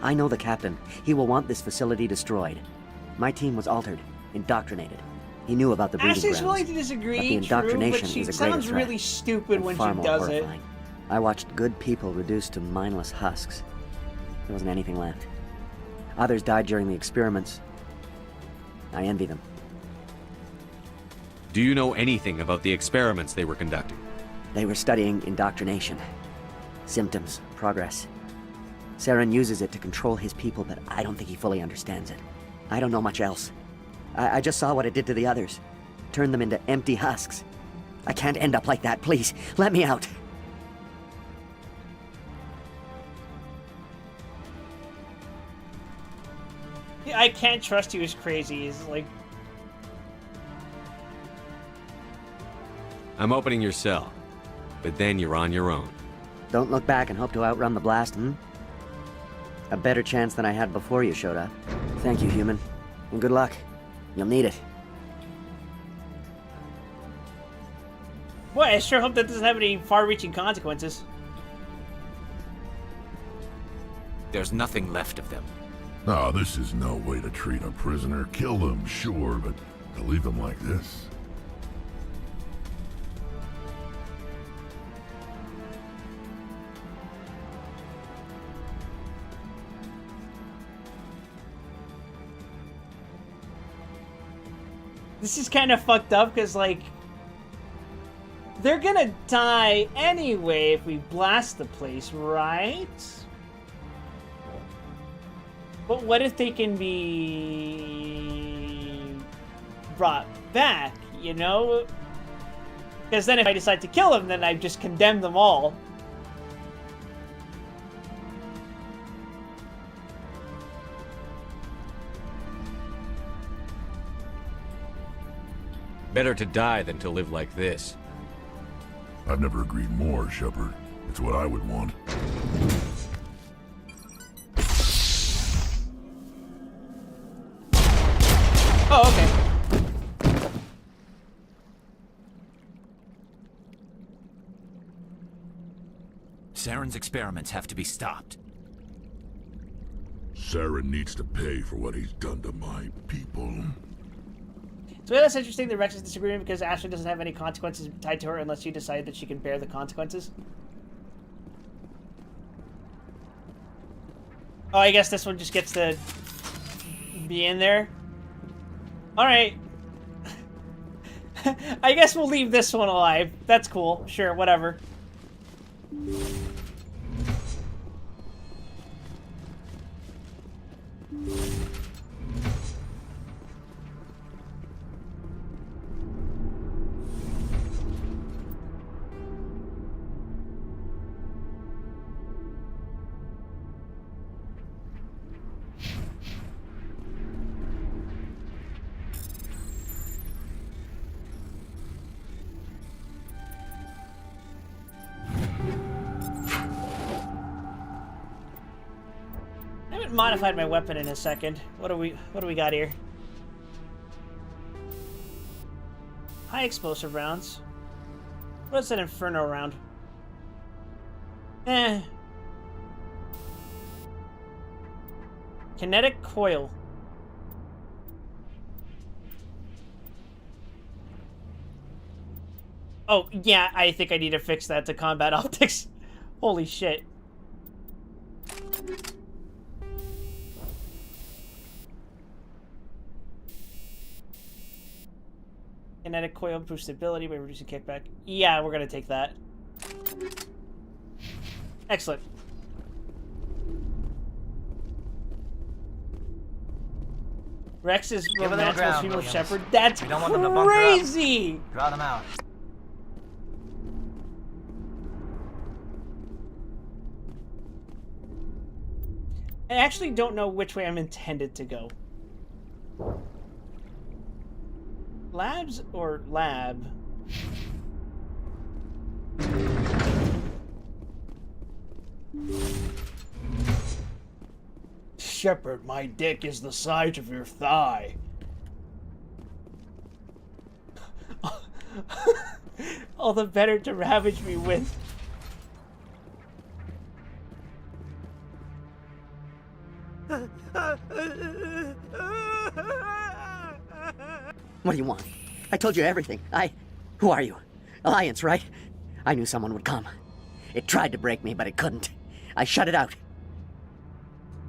I know the captain. He will want this facility destroyed. My team was altered, indoctrinated. He knew about the breeding Ashley's grounds. willing to disagree, But the indoctrination but she is a greater sounds threat, really stupid and when far she more does horrifying. I watched good people reduced to mindless husks. There wasn't anything left. Others died during the experiments. I envy them. Do you know anything about the experiments they were conducting? They were studying indoctrination. Symptoms, progress. Saren uses it to control his people, but I don't think he fully understands it. I don't know much else. I just saw what it did to the others. Turned them into empty husks. I can't end up like that, please. Let me out. Yeah, I can't trust you is crazy. Is like... I'm opening your cell, but then you're on your own. Don't look back and hope to outrun the blast, A better chance than I had before you showed up. Thank you, human. And good luck. You'll need it. Boy, I sure hope that doesn't have any far-reaching consequences. There's nothing left of them. No, this is no way to treat a prisoner. Kill them, sure, but to leave them like this? This is kind of fucked up, because, like, they're gonna die anyway if we blast the place, right? But what if they can be brought back, you know? Because then if I decide to kill them, then I've just condemned them all. Better to die than to live like this. I've never agreed more, Shepard. It's what I would want. Oh, okay. Saren's experiments have to be stopped. Saren needs to pay for what he's done to my people. So that's interesting that Rex is disagreeing because Ashley doesn't have any consequences tied to her unless she decided that she can bear the consequences. Oh, I guess this one just gets to be in there. Alright. I guess we'll leave this one alive. That's cool. Sure, whatever. I haven't modified my weapon in a second. What do we got here? High explosive rounds. What's that inferno round? Kinetic coil. Oh, yeah, I think I need to fix that to combat optics. Holy shit. Kinetic coil improves stability by reducing kickback. Yeah, we're gonna take that. Excellent. Rex is romantic female shepherd. That's We don't want them to bunker up. crazy! Draw them out. I actually don't know which way I'm intended to go. Labs or lab? Shepard, my dick is the size of your thigh. All the better to ravage me with. What do you want? I told you everything. Who are you? Alliance, right? I knew someone would come. It tried to break me, but it couldn't. I shut it out.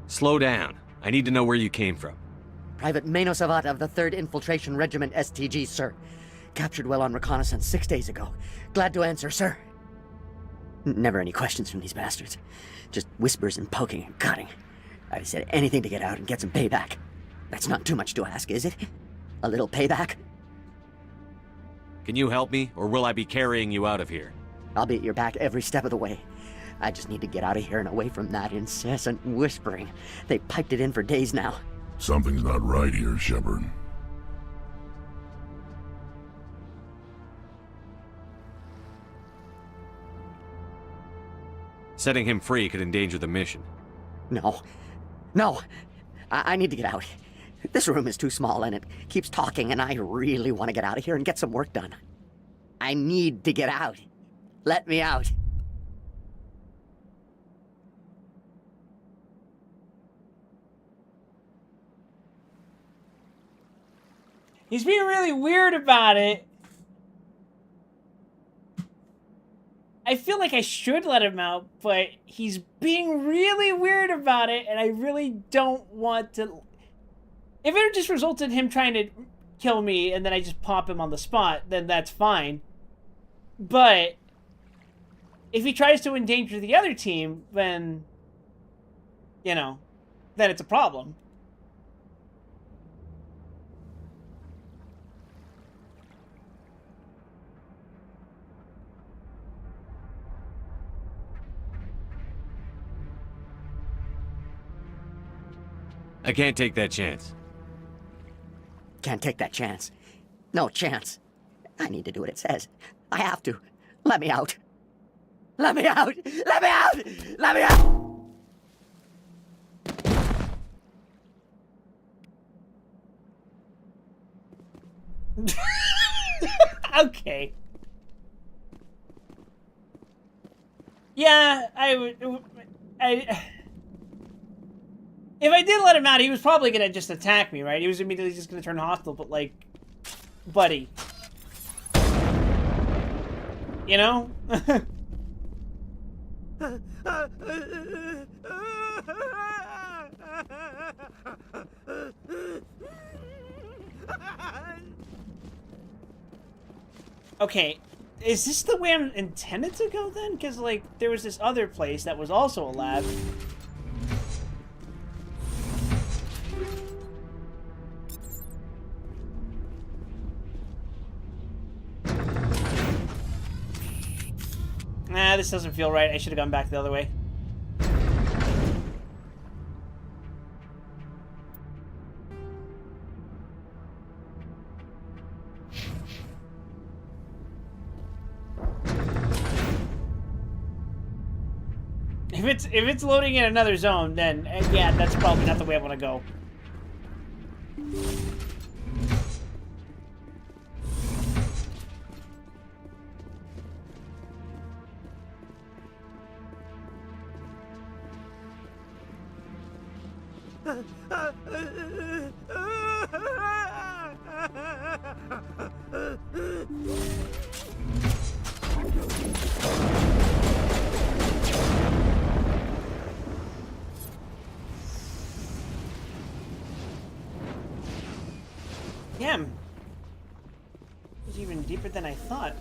Slow down. I need to know where you came from. Private Mano Savata of the 3rd Infiltration Regiment STG, sir. Captured well on reconnaissance 6 days ago. Glad to answer, sir. Never any questions from these bastards. Just whispers and poking and cutting. I'd said anything to get out and get some payback. That's not too much to ask, is it? A little payback? Can you help me, or will I be carrying you out of here? I'll be at your back every step of the way. I just need to get out of here and away from that incessant whispering. They piped it in for days now. Something's not right here, Shepard. Setting him free could endanger the mission. No. No! I need to get out. This room is too small and it keeps talking, and I really want to get out of here and get some work done. I need to get out. Let me out. He's being really weird about it. I feel like I should let him out, but he's being really weird about it, and I really don't want to... If it just results in him trying to kill me, and then I just pop him on the spot, then that's fine. But if he tries to endanger the other team, then, you know, then it's a problem. I can't take that chance. Can't take that chance. No chance. I need to do what it says. I have to. Let me out. Let me out! Let me out! Let me out! Okay. Yeah, if I did let him out, he was probably gonna just attack me, right? He was immediately just gonna turn hostile, but like, buddy. You know? Okay, is this the way I'm intended to go then? Because, like, there was this other place that was also a lab. Nah, this doesn't feel right. I should have gone back the other way. If it's loading in another zone, then yeah, that's probably not the way I want to go. Damn. It was even deeper than I thought.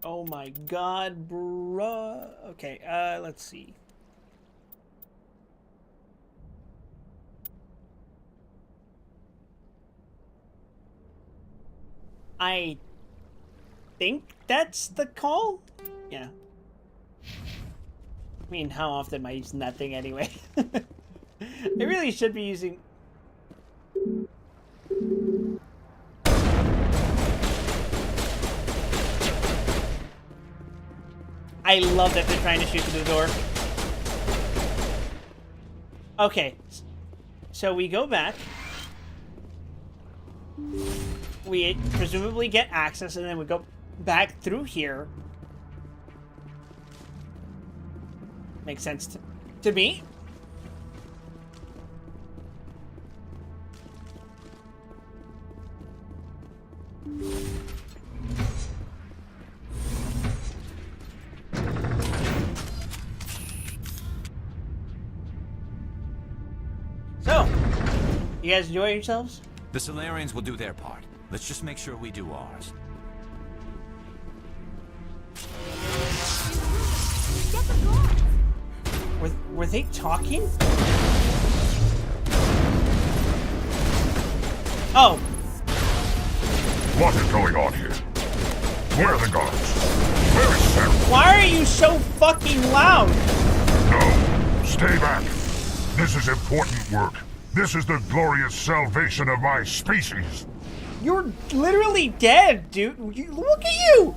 Oh my god, bruh. Okay, let's see. I think that's the call? Yeah. mean, how often am I using that thing anyway? I really should be using... I love that they're trying to shoot through the door. Okay. So we go back. We presumably get access, and then we go back through here. Makes sense to me. So, you guys enjoy yourselves? The Solarians will do their part. Let's just make sure we do ours. Were they talking? Oh. What is going on here? Where are the guards? Where is Sarah? Why are you so fucking loud? No, stay back. This is important work. This is the glorious salvation of my species. You're literally dead, dude. Look at you!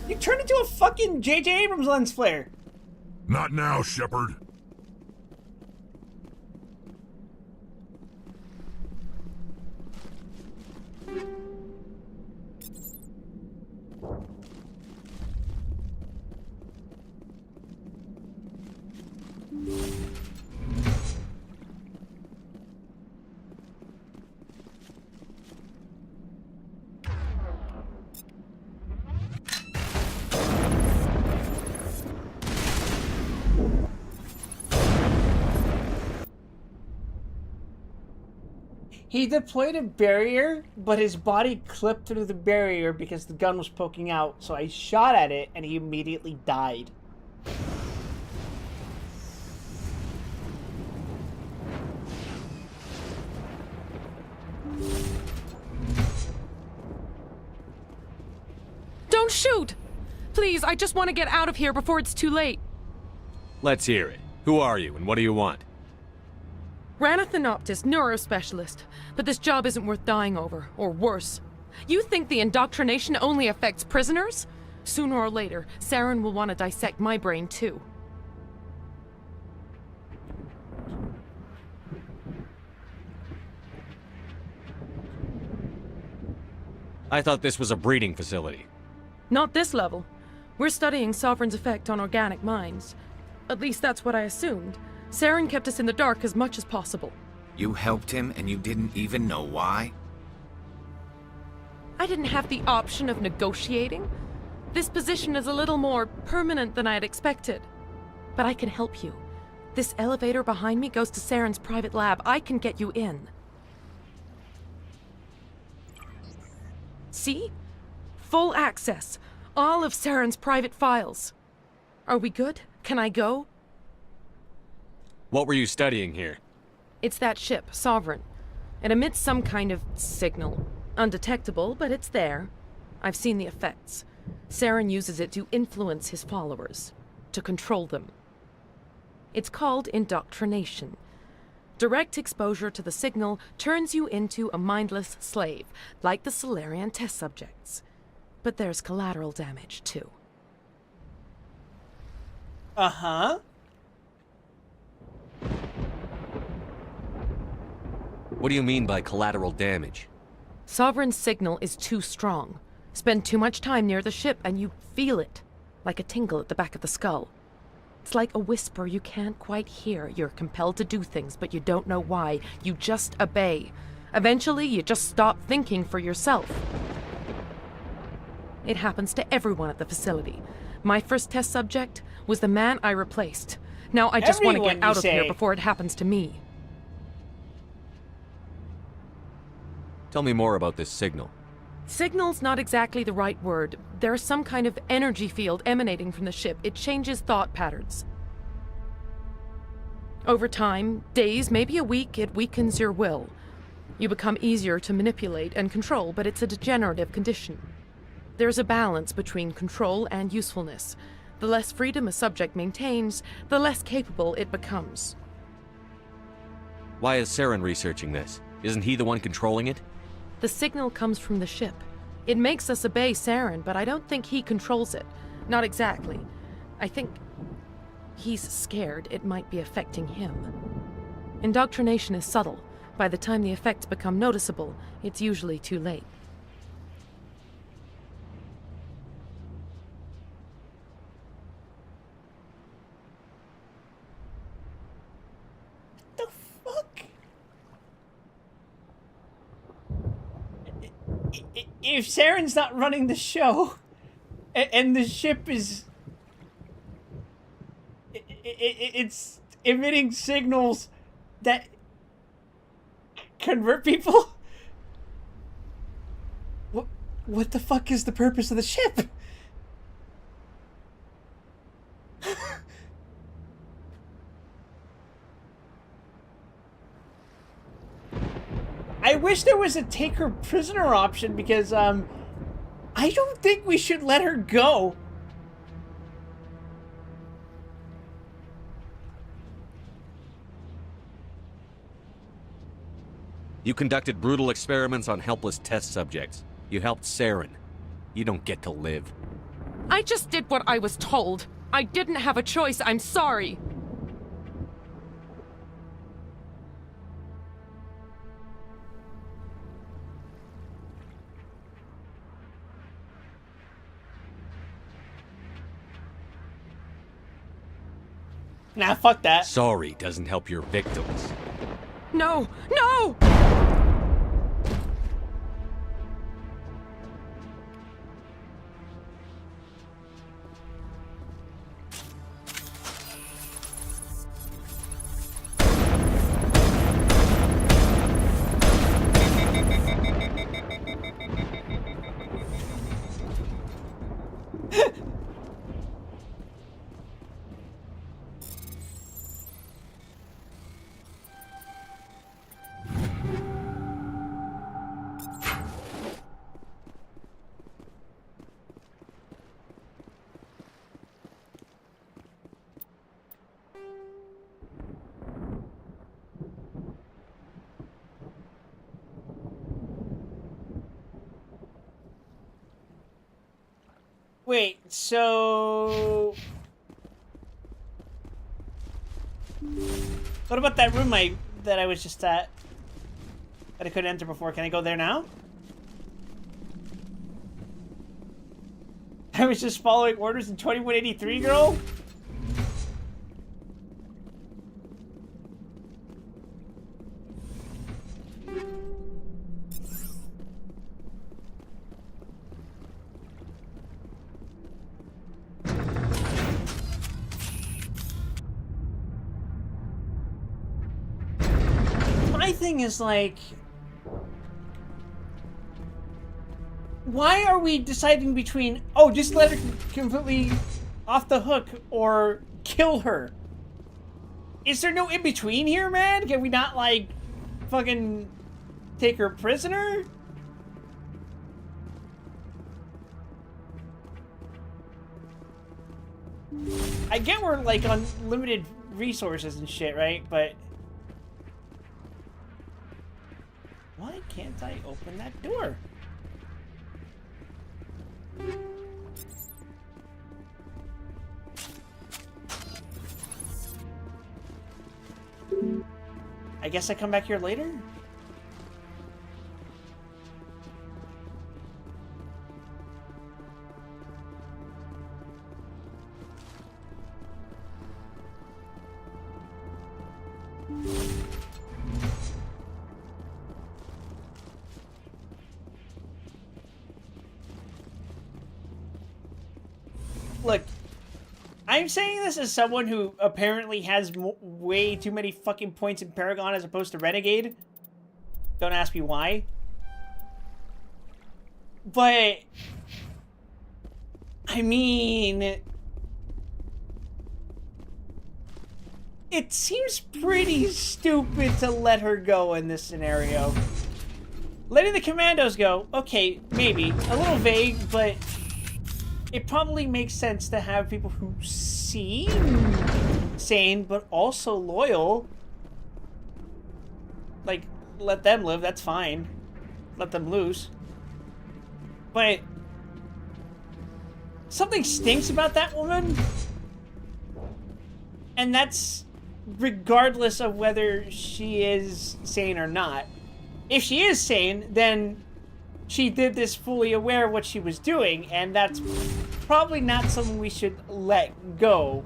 You turned into a fucking J.J. Abrams lens flare. Not now, Shepard. He deployed a barrier, but his body clipped through the barrier because the gun was poking out, so I shot at it and he immediately died. Don't shoot! Please, I just want to get out of here before it's too late. Let's hear it. Who are you and what do you want? Ranathanoptis, neurospecialist. But this job isn't worth dying over, or worse. You think the indoctrination only affects prisoners? Sooner or later, Saren will want to dissect my brain too. I thought this was a breeding facility. Not this level. We're studying Sovereign's effect on organic minds. At least that's what I assumed. Saren kept us in the dark as much as possible. You helped him and you didn't even know why? I didn't have the option of negotiating. This position is a little more permanent than I had expected. But I can help you. This elevator behind me goes to Saren's private lab. I can get you in. See? Full access. All of Saren's private files. Are we good? Can I go? What were you studying here? It's that ship, Sovereign. It emits some kind of signal. Undetectable, but it's there. I've seen the effects. Saren uses it to influence his followers. To control them. It's called indoctrination. Direct exposure to the signal turns you into a mindless slave, like the Solarian test subjects. But there's collateral damage, too. Uh-huh. What do you mean by collateral damage? Sovereign's signal is too strong. Spend too much time near the ship and you feel it, like a tingle at the back of the skull. It's like a whisper you can't quite hear. You're compelled to do things, but you don't know why. You just obey. Eventually, you just stop thinking for yourself. It happens to everyone at the facility. My first test subject was the man I replaced. Now I just want to get out of here before it happens to me. Tell me more about this signal. Signal's not exactly the right word. There's some kind of energy field emanating from the ship. It changes thought patterns. Over time, days, maybe a week, it weakens your will. You become easier to manipulate and control, but it's a degenerative condition. There's a balance between control and usefulness. The less freedom a subject maintains, the less capable it becomes. Why is Saren researching this? Isn't he the one controlling it? The signal comes from the ship. It makes us obey Saren, but I don't think he controls it. Not exactly. I think he's scared it might be affecting him. Indoctrination is subtle. By the time the effects become noticeable, it's usually too late. If Saren's not running the show, and the ship is... It's emitting signals that convert people? What the fuck is the purpose of the ship? I wish there was a take her prisoner option because, I don't think we should let her go. You conducted brutal experiments on helpless test subjects. You helped Saren. You don't get to live. I just did what I was told. I didn't have a choice. I'm sorry. Nah, fuck that. Sorry doesn't help your victims. No! No! Wait, so... What about that room that I was just at? That I couldn't enter before. Can I go there now? I was just following orders in 2183, girl? Thing is like, why are we deciding between, oh, just let her completely off the hook or kill her? Is there no in between here, man? Can we not like fucking take her prisoner? I get we're like on limited resources and shit, right? But why can't I open that door? I guess I come back here later? Look, I'm saying this as someone who apparently has way too many fucking points in Paragon as opposed to Renegade. Don't ask me why. But, I mean, it seems pretty stupid to let her go in this scenario. Letting the commandos go, okay, maybe. A little vague, but it probably makes sense to have people who seem sane but also loyal. Like, let them live, that's fine. Let them loose. But something stinks about that woman. And that's regardless of whether she is sane or not. If she is sane, then she did this fully aware of what she was doing, and that's probably not something we should let go.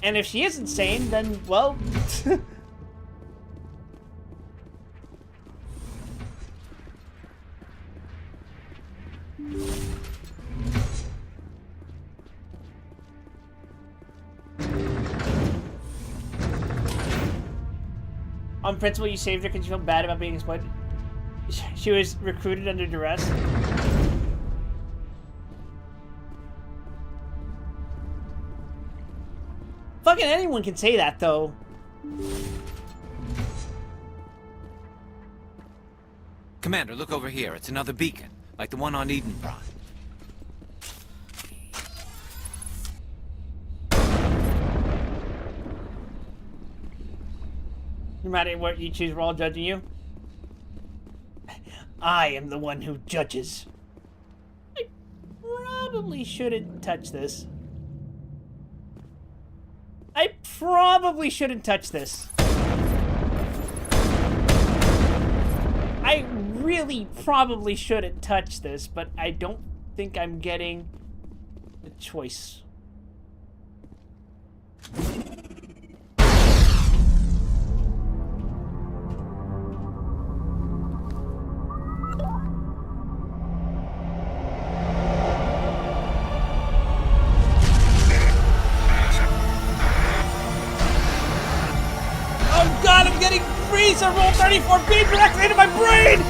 And if she isn't sane, then, well... On principle, you saved her because you feel bad about being exploited. She was recruited under duress. Fucking anyone can say that, though. Commander, look over here. It's another beacon, like the one on Eden Prime. No matter what you choose, we're all judging you. I am the one who judges. I probably shouldn't touch this. I probably shouldn't touch this. I really probably shouldn't touch this, but I don't think I'm getting the choice. I rolled 34 beam directly into my brain!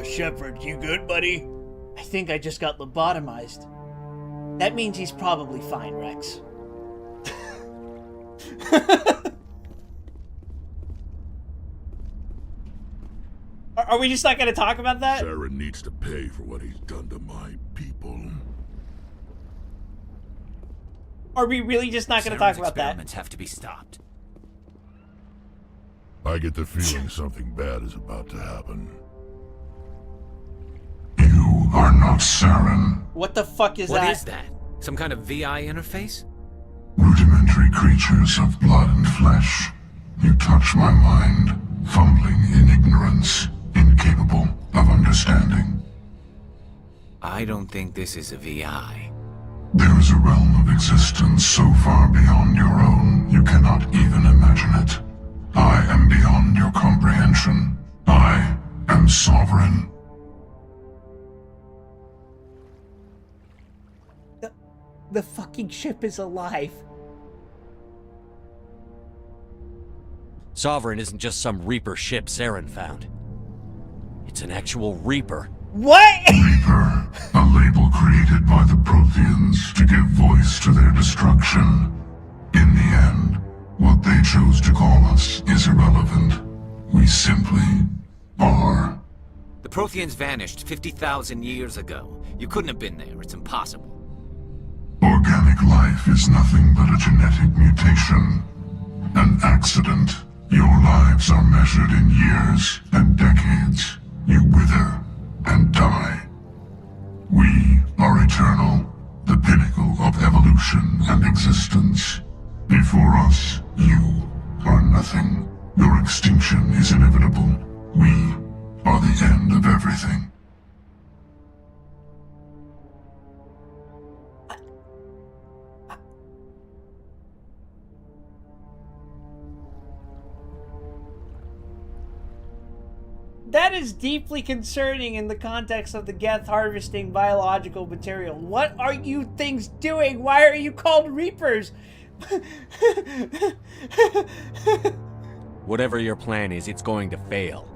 Shepard, you good, buddy? I think I just got lobotomized. That means he's probably fine, Rex. Are we just not going to talk about that? Saren needs to pay for what he's done to my people. Are we really just not going to talk about that? Experiments have to be stopped. I get the feeling something bad is about to happen. You are not Saren. What the fuck is that? What is that? Some kind of VI interface? Rudimentary creatures of blood and flesh. You touch my mind, fumbling in ignorance, incapable of understanding. I don't think this is a VI. There is a realm of existence so far beyond your own, you cannot even imagine it. I am beyond your comprehension. I am sovereign. The fucking ship is alive. Sovereign isn't just some Reaper ship Saren found. It's an actual Reaper. What? Reaper, a label created by the Protheans to give voice to their destruction. In the end, what they chose to call us is irrelevant. We simply are. The Protheans vanished 50,000 years ago. You couldn't have been there. It's impossible. Organic life is nothing but a genetic mutation. An accident. Your lives are measured in years and decades. You wither and die. We are eternal, the pinnacle of evolution and existence. Before us, you are nothing. Your extinction is inevitable. We are the end of everything. That is deeply concerning in the context of the Geth harvesting biological material. What are you things doing? Why are you called Reapers? Whatever your plan is, it's going to fail.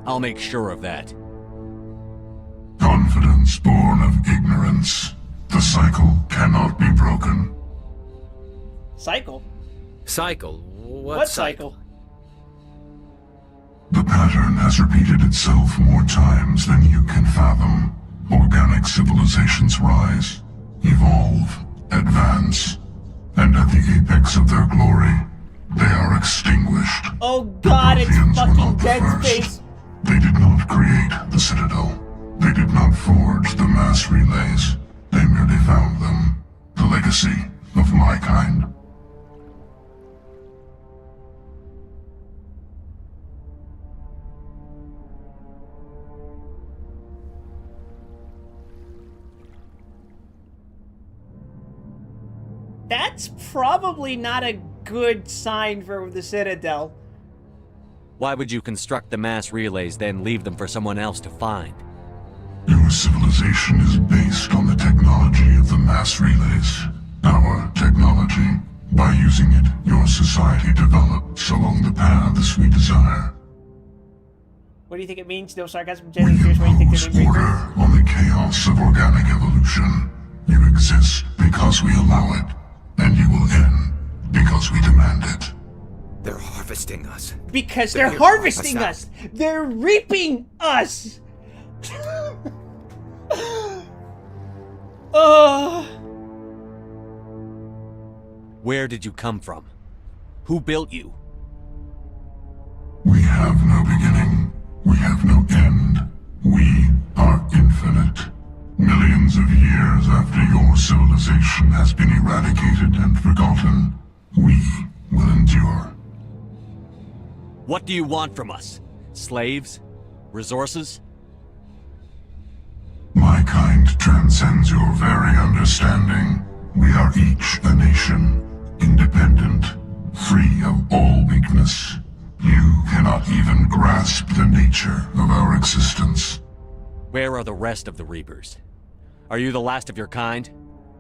I'll make sure of that. Demons born of ignorance. The cycle cannot be broken. Cycle? Cycle? What cycle? The pattern has repeated itself more times than you can fathom. Organic civilizations rise, evolve, advance, and at the apex of their glory, they are extinguished. Oh god, it's fucking Dead Space! They did not create the Citadel. They did not forge the mass relays. They merely found them. The legacy of my kind. That's probably not a good sign for the Citadel. Why would you construct the mass relays, then leave them for someone else to find? Your civilization is based on the technology of the mass relays. Our technology. By using it, your society develops along the paths we desire. What do you think it means? No sarcasm, Jenny. Here's what you think they're doing. Order on the chaos of organic evolution. You exist because we allow it, and you will end because we demand it. They're harvesting us. Because they're harvesting us! They're reaping us! Where did you come from? Who built you? We have no beginning. We have no end. We are infinite. Millions of years after your civilization has been eradicated and forgotten, we will endure. What do you want from us? Slaves? Resources? My kind transcends your very understanding. We are each a nation, independent, free of all weakness. You cannot even grasp the nature of our existence. Where are the rest of the Reapers? Are you the last of your kind?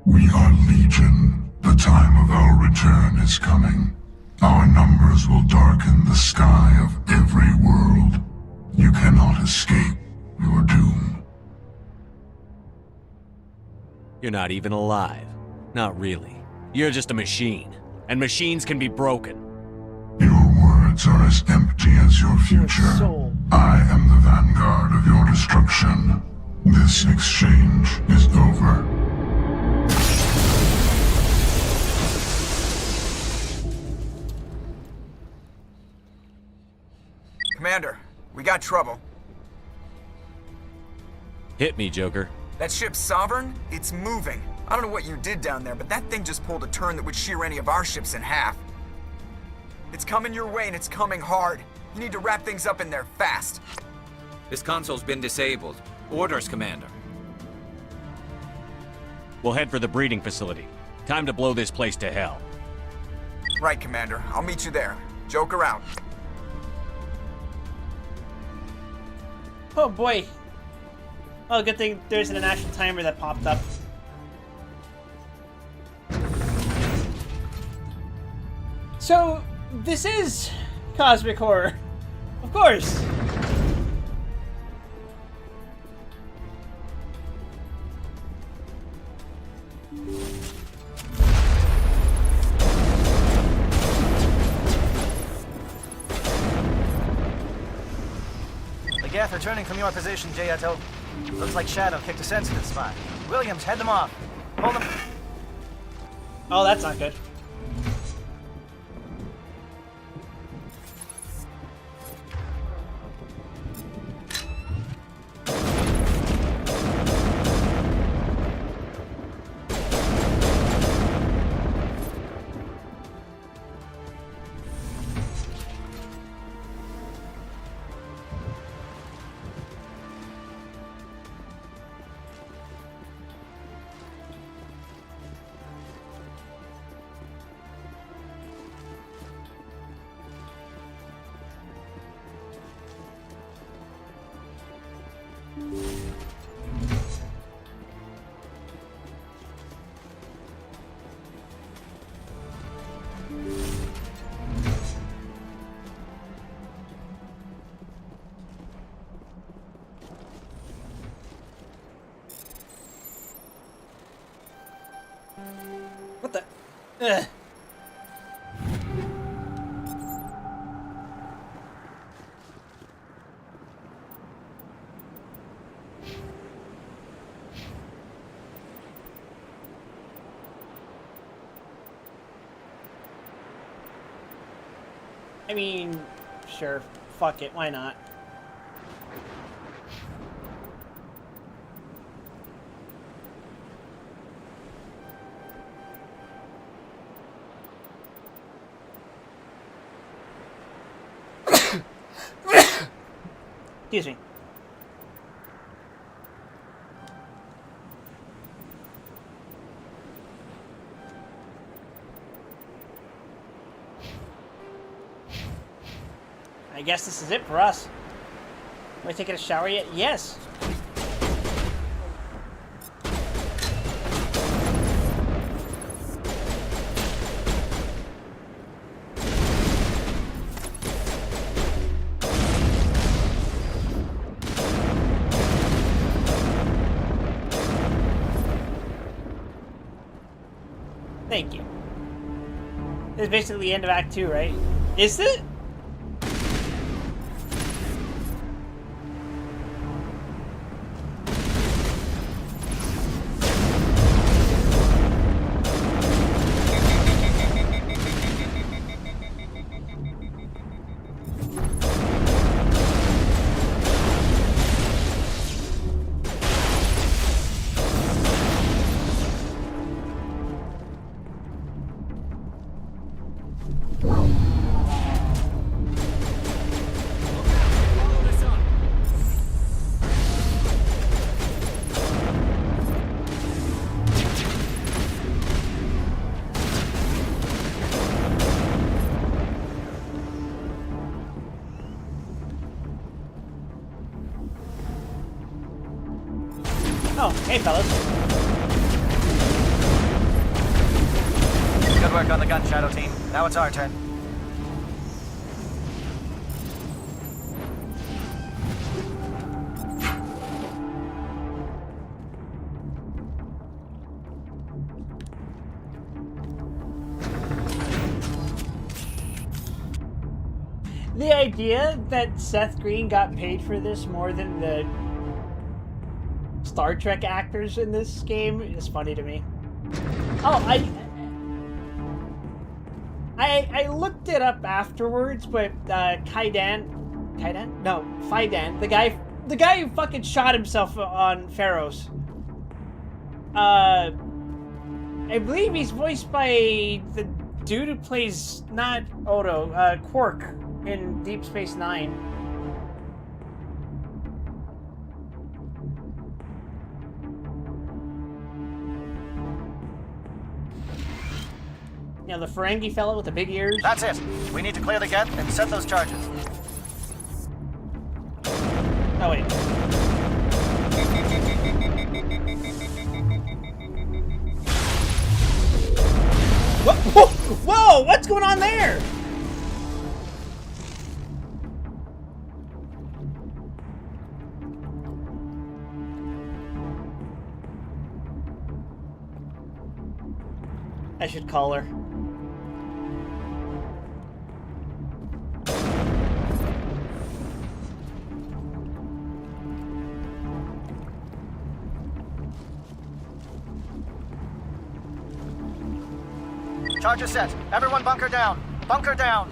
We are legion. The time of our return is coming. Our numbers will darken the sky of every world. You cannot escape your doom. You're not even alive. Not really. You're just a machine. And machines can be broken. Your words are as empty as your future. I am the vanguard of your destruction. This exchange is over. Commander, we got trouble. Hit me, Joker. That ship's Sovereign? It's moving. I don't know what you did down there, but that thing just pulled a turn that would shear any of our ships in half. It's coming your way and it's coming hard. You need to wrap things up in there fast. This console's been disabled. Orders, Commander. We'll head for the breeding facility. Time to blow this place to hell. Right, Commander. I'll meet you there. Joker out. Oh boy. Oh, good thing there's an international timer that popped up. So, this is cosmic horror. Of course. The Geth are turning from your position, Jayato. Looks like Shadow kicked a sensitive spot. Williams, head them off. Hold them. Oh, that's not good. What the? Ugh. I mean, sure. Fuck it. Why not? Excuse me. I guess this is it for us. Am I taking a shower yet? Yes. Thank you. This is basically the end of Act 2, right? Is it? Oh, hey fellas. Good work on the gun, Shadow Team. Now it's our turn. The idea that Seth Green got paid for this more than the Star Trek actors in this game is funny to me. Oh, I looked it up afterwards, but Fidan, the guy who fucking shot himself on Pharos. I believe he's voiced by the dude who plays not Odo, Quark in Deep Space Nine. You know, the Ferengi fellow with the big ears? That's it. We need to clear the gate and set those charges. Oh, wait. Whoa! Whoa! What's going on there? I should call her. Charges set. Everyone bunker down. Bunker down.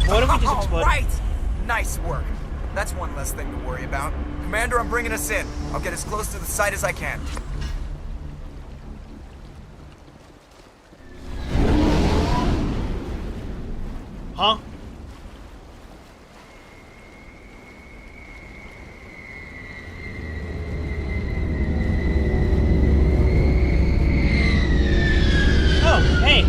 What if we just explode? Right! Nice work. That's one less thing to worry about. Commander, I'm bringing us in. I'll get as close to the site as I can. Huh? Oh, hey.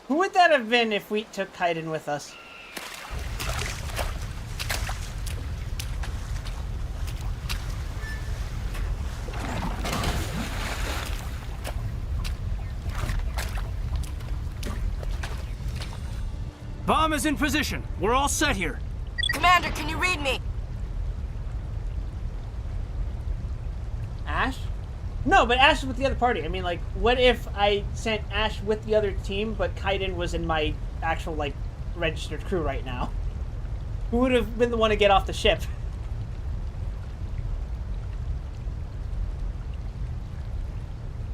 Who would that have been if we took Kaiden with us? Bomb is in position. We're all set here. Commander, can you read me? Ash? No, but Ash is with the other party. I mean, like, what if I sent Ash with the other team, but Kaiden was in my actual, like, registered crew right now? Who would have been the one to get off the ship?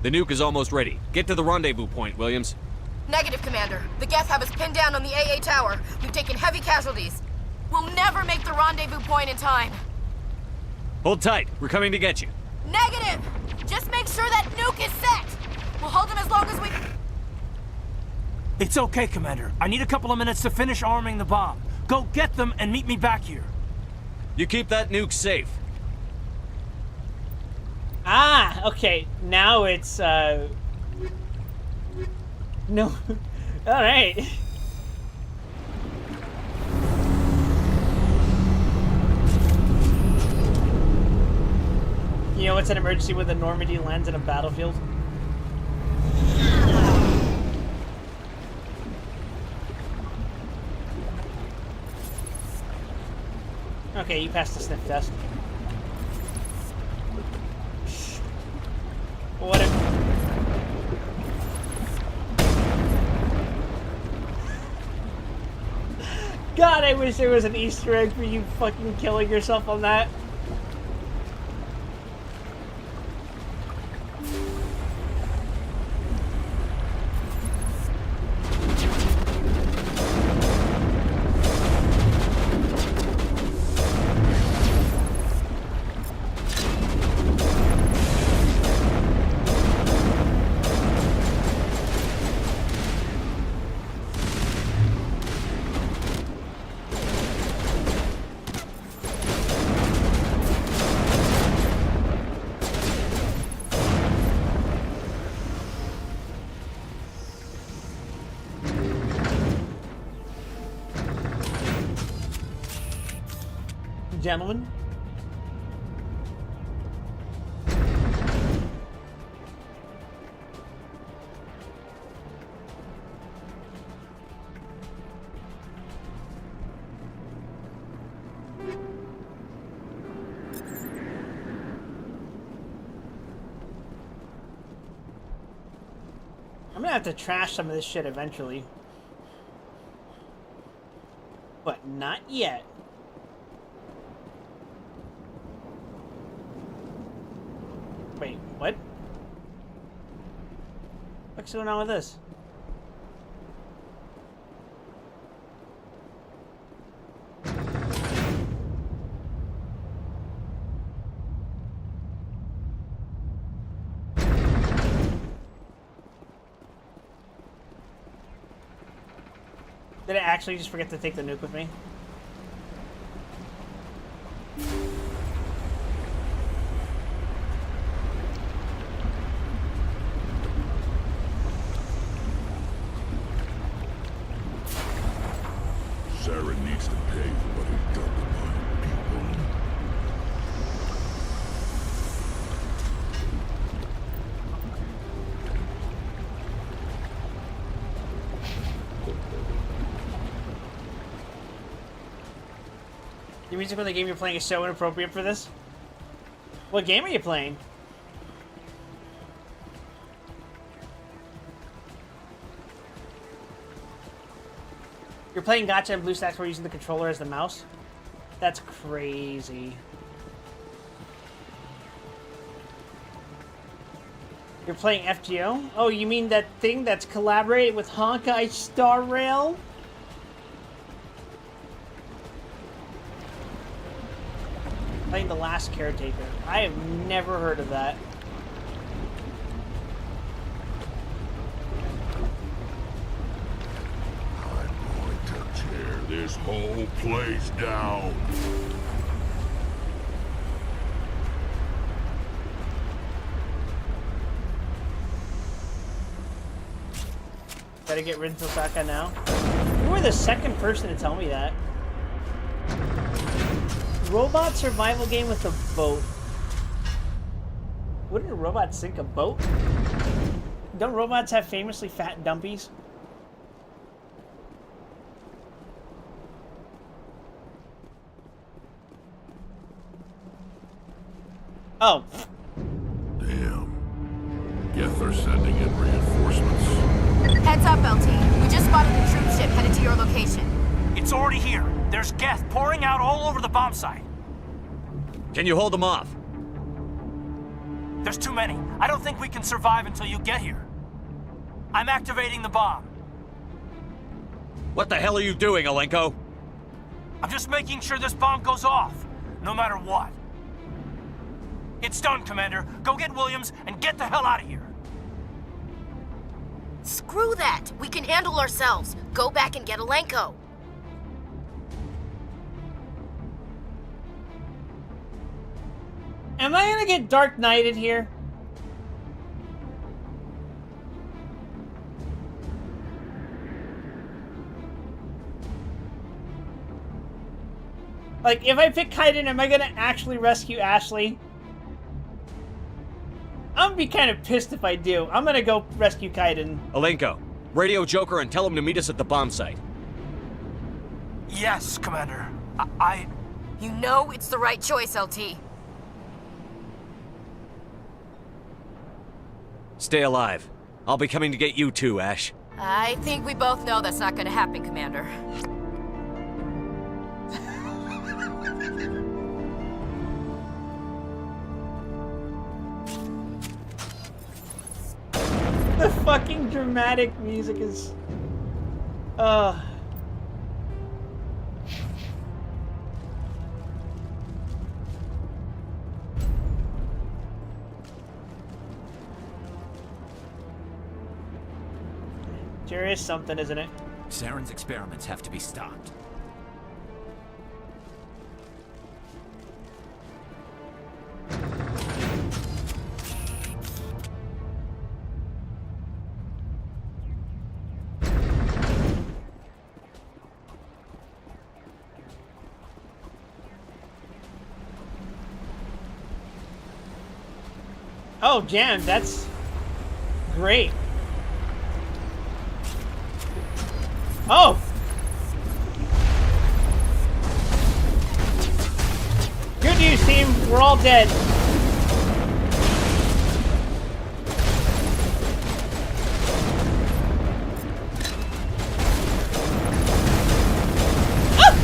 The nuke is almost ready. Get to the rendezvous point, Williams. Negative, Commander. The Geth have us pinned down on the AA tower. We've taken heavy casualties. We'll never make the rendezvous point in time. Hold tight. We're coming to get you. Negative! Just make sure that nuke is set! We'll hold them as long as we... It's okay, Commander. I need a couple of minutes to finish arming the bomb. Go get them and meet me back here. You keep that nuke safe. Ah, okay. Now it's, No. Alright. You know what's an emergency when the Normandy lands in a battlefield? Okay, you passed the sniff test. What if... God, I wish there was an Easter egg for you fucking killing yourself on that. Gentlemen. I'm gonna have to trash some of this shit eventually. But not yet. Wait, what? What's going on with this? Did I actually just forget to take the nuke with me? Sarah needs to pay for what he's done to my people. The music from the game you're playing is so inappropriate for this. What game are you playing? You're playing Gacha and BlueStacks where you're using the controller as the mouse? That's crazy. You're playing FGO? Oh, you mean that thing that's collaborated with Honkai Star Rail? Playing The Last Caretaker. I have never heard of that. Tear this whole place down. Better get rid of Tosaka now. You were the second person to tell me that. Robot survival game with a boat. Wouldn't a robot sink a boat? Don't robots have famously fat dumpies? Oh. Damn. Geth are sending in reinforcements. Heads up, LT. We just spotted a troop ship headed to your location. It's already here. There's Geth pouring out all over the bomb site. Can you hold them off? There's too many. I don't think we can survive until you get here. I'm activating the bomb. What the hell are you doing, Alenko? I'm just making sure this bomb goes off, no matter what. It's done, Commander. Go get Williams and get the hell out of here. Screw that! We can handle ourselves. Go back and get Alenko. Am I gonna get Dark Knighted here? Like, if I pick Kaiden, am I gonna actually rescue Ashley? I'm gonna be kind of pissed if I do. I'm gonna go rescue Kaiden. Alenko, radio Joker and tell him to meet us at the bomb site. Yes, Commander. You know it's the right choice, LT. Stay alive. I'll be coming to get you too, Ash. I think we both know that's not gonna happen, Commander. The fucking dramatic music is... There is something, isn't it? Saren's experiments have to be stopped. Oh, Jan, that's great. Oh! Good news, team. We're all dead. Ah!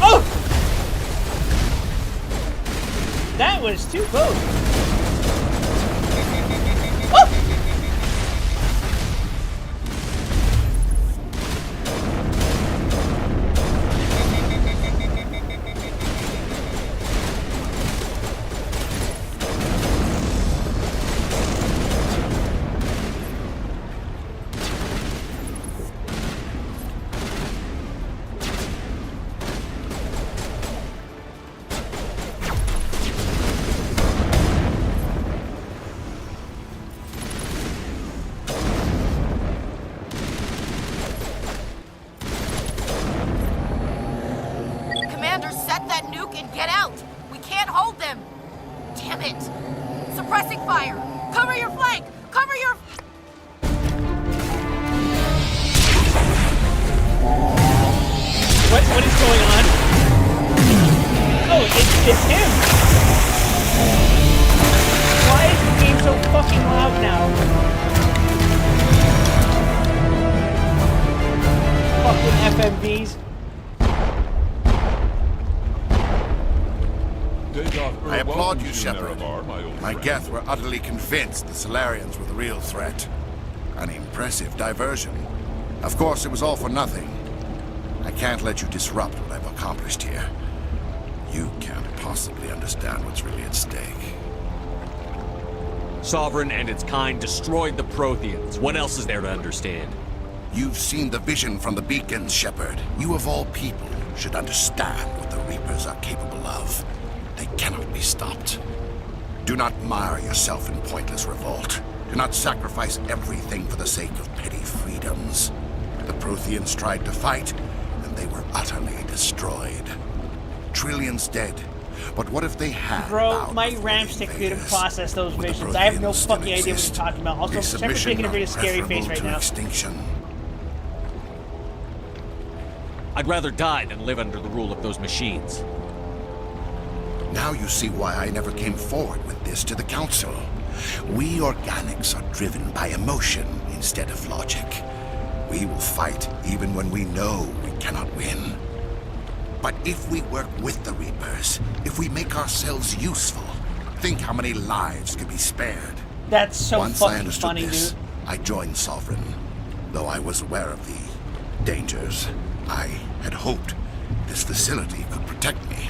Oh! That was too close. I applaud you, Shepard. My Geth were utterly convinced the Solarians were the real threat. An impressive diversion. Of course, it was all for nothing. I can't let you disrupt what I've accomplished here. You can't possibly understand what's really at stake. Sovereign and its kind destroyed the Protheans. What else is there to understand? You've seen the vision from the beacons, Shepard. You of all people should understand what the Reapers are capable of. They cannot be stopped. Do not mire yourself in pointless revolt. Do not sacrifice everything for the sake of petty freedoms. The Protheans tried to fight, and they were utterly destroyed. Trillions dead. But what if they had? Bro, my RAM stick couldn't process those visions. I have no fucking idea what you're talking about. Also, Shepard's making a very scary face right now. Extinction. I'd rather die than live under the rule of those machines. Now you see why I never came forward with this to the Council. We organics are driven by emotion instead of logic. We will fight even when we know we cannot win. But if we work with the Reapers, if we make ourselves useful, think how many lives could be spared. That's so Once I fucking understood funny, this, dude. I joined Sovereign. Though I was aware of the dangers, I had hoped this facility could protect me.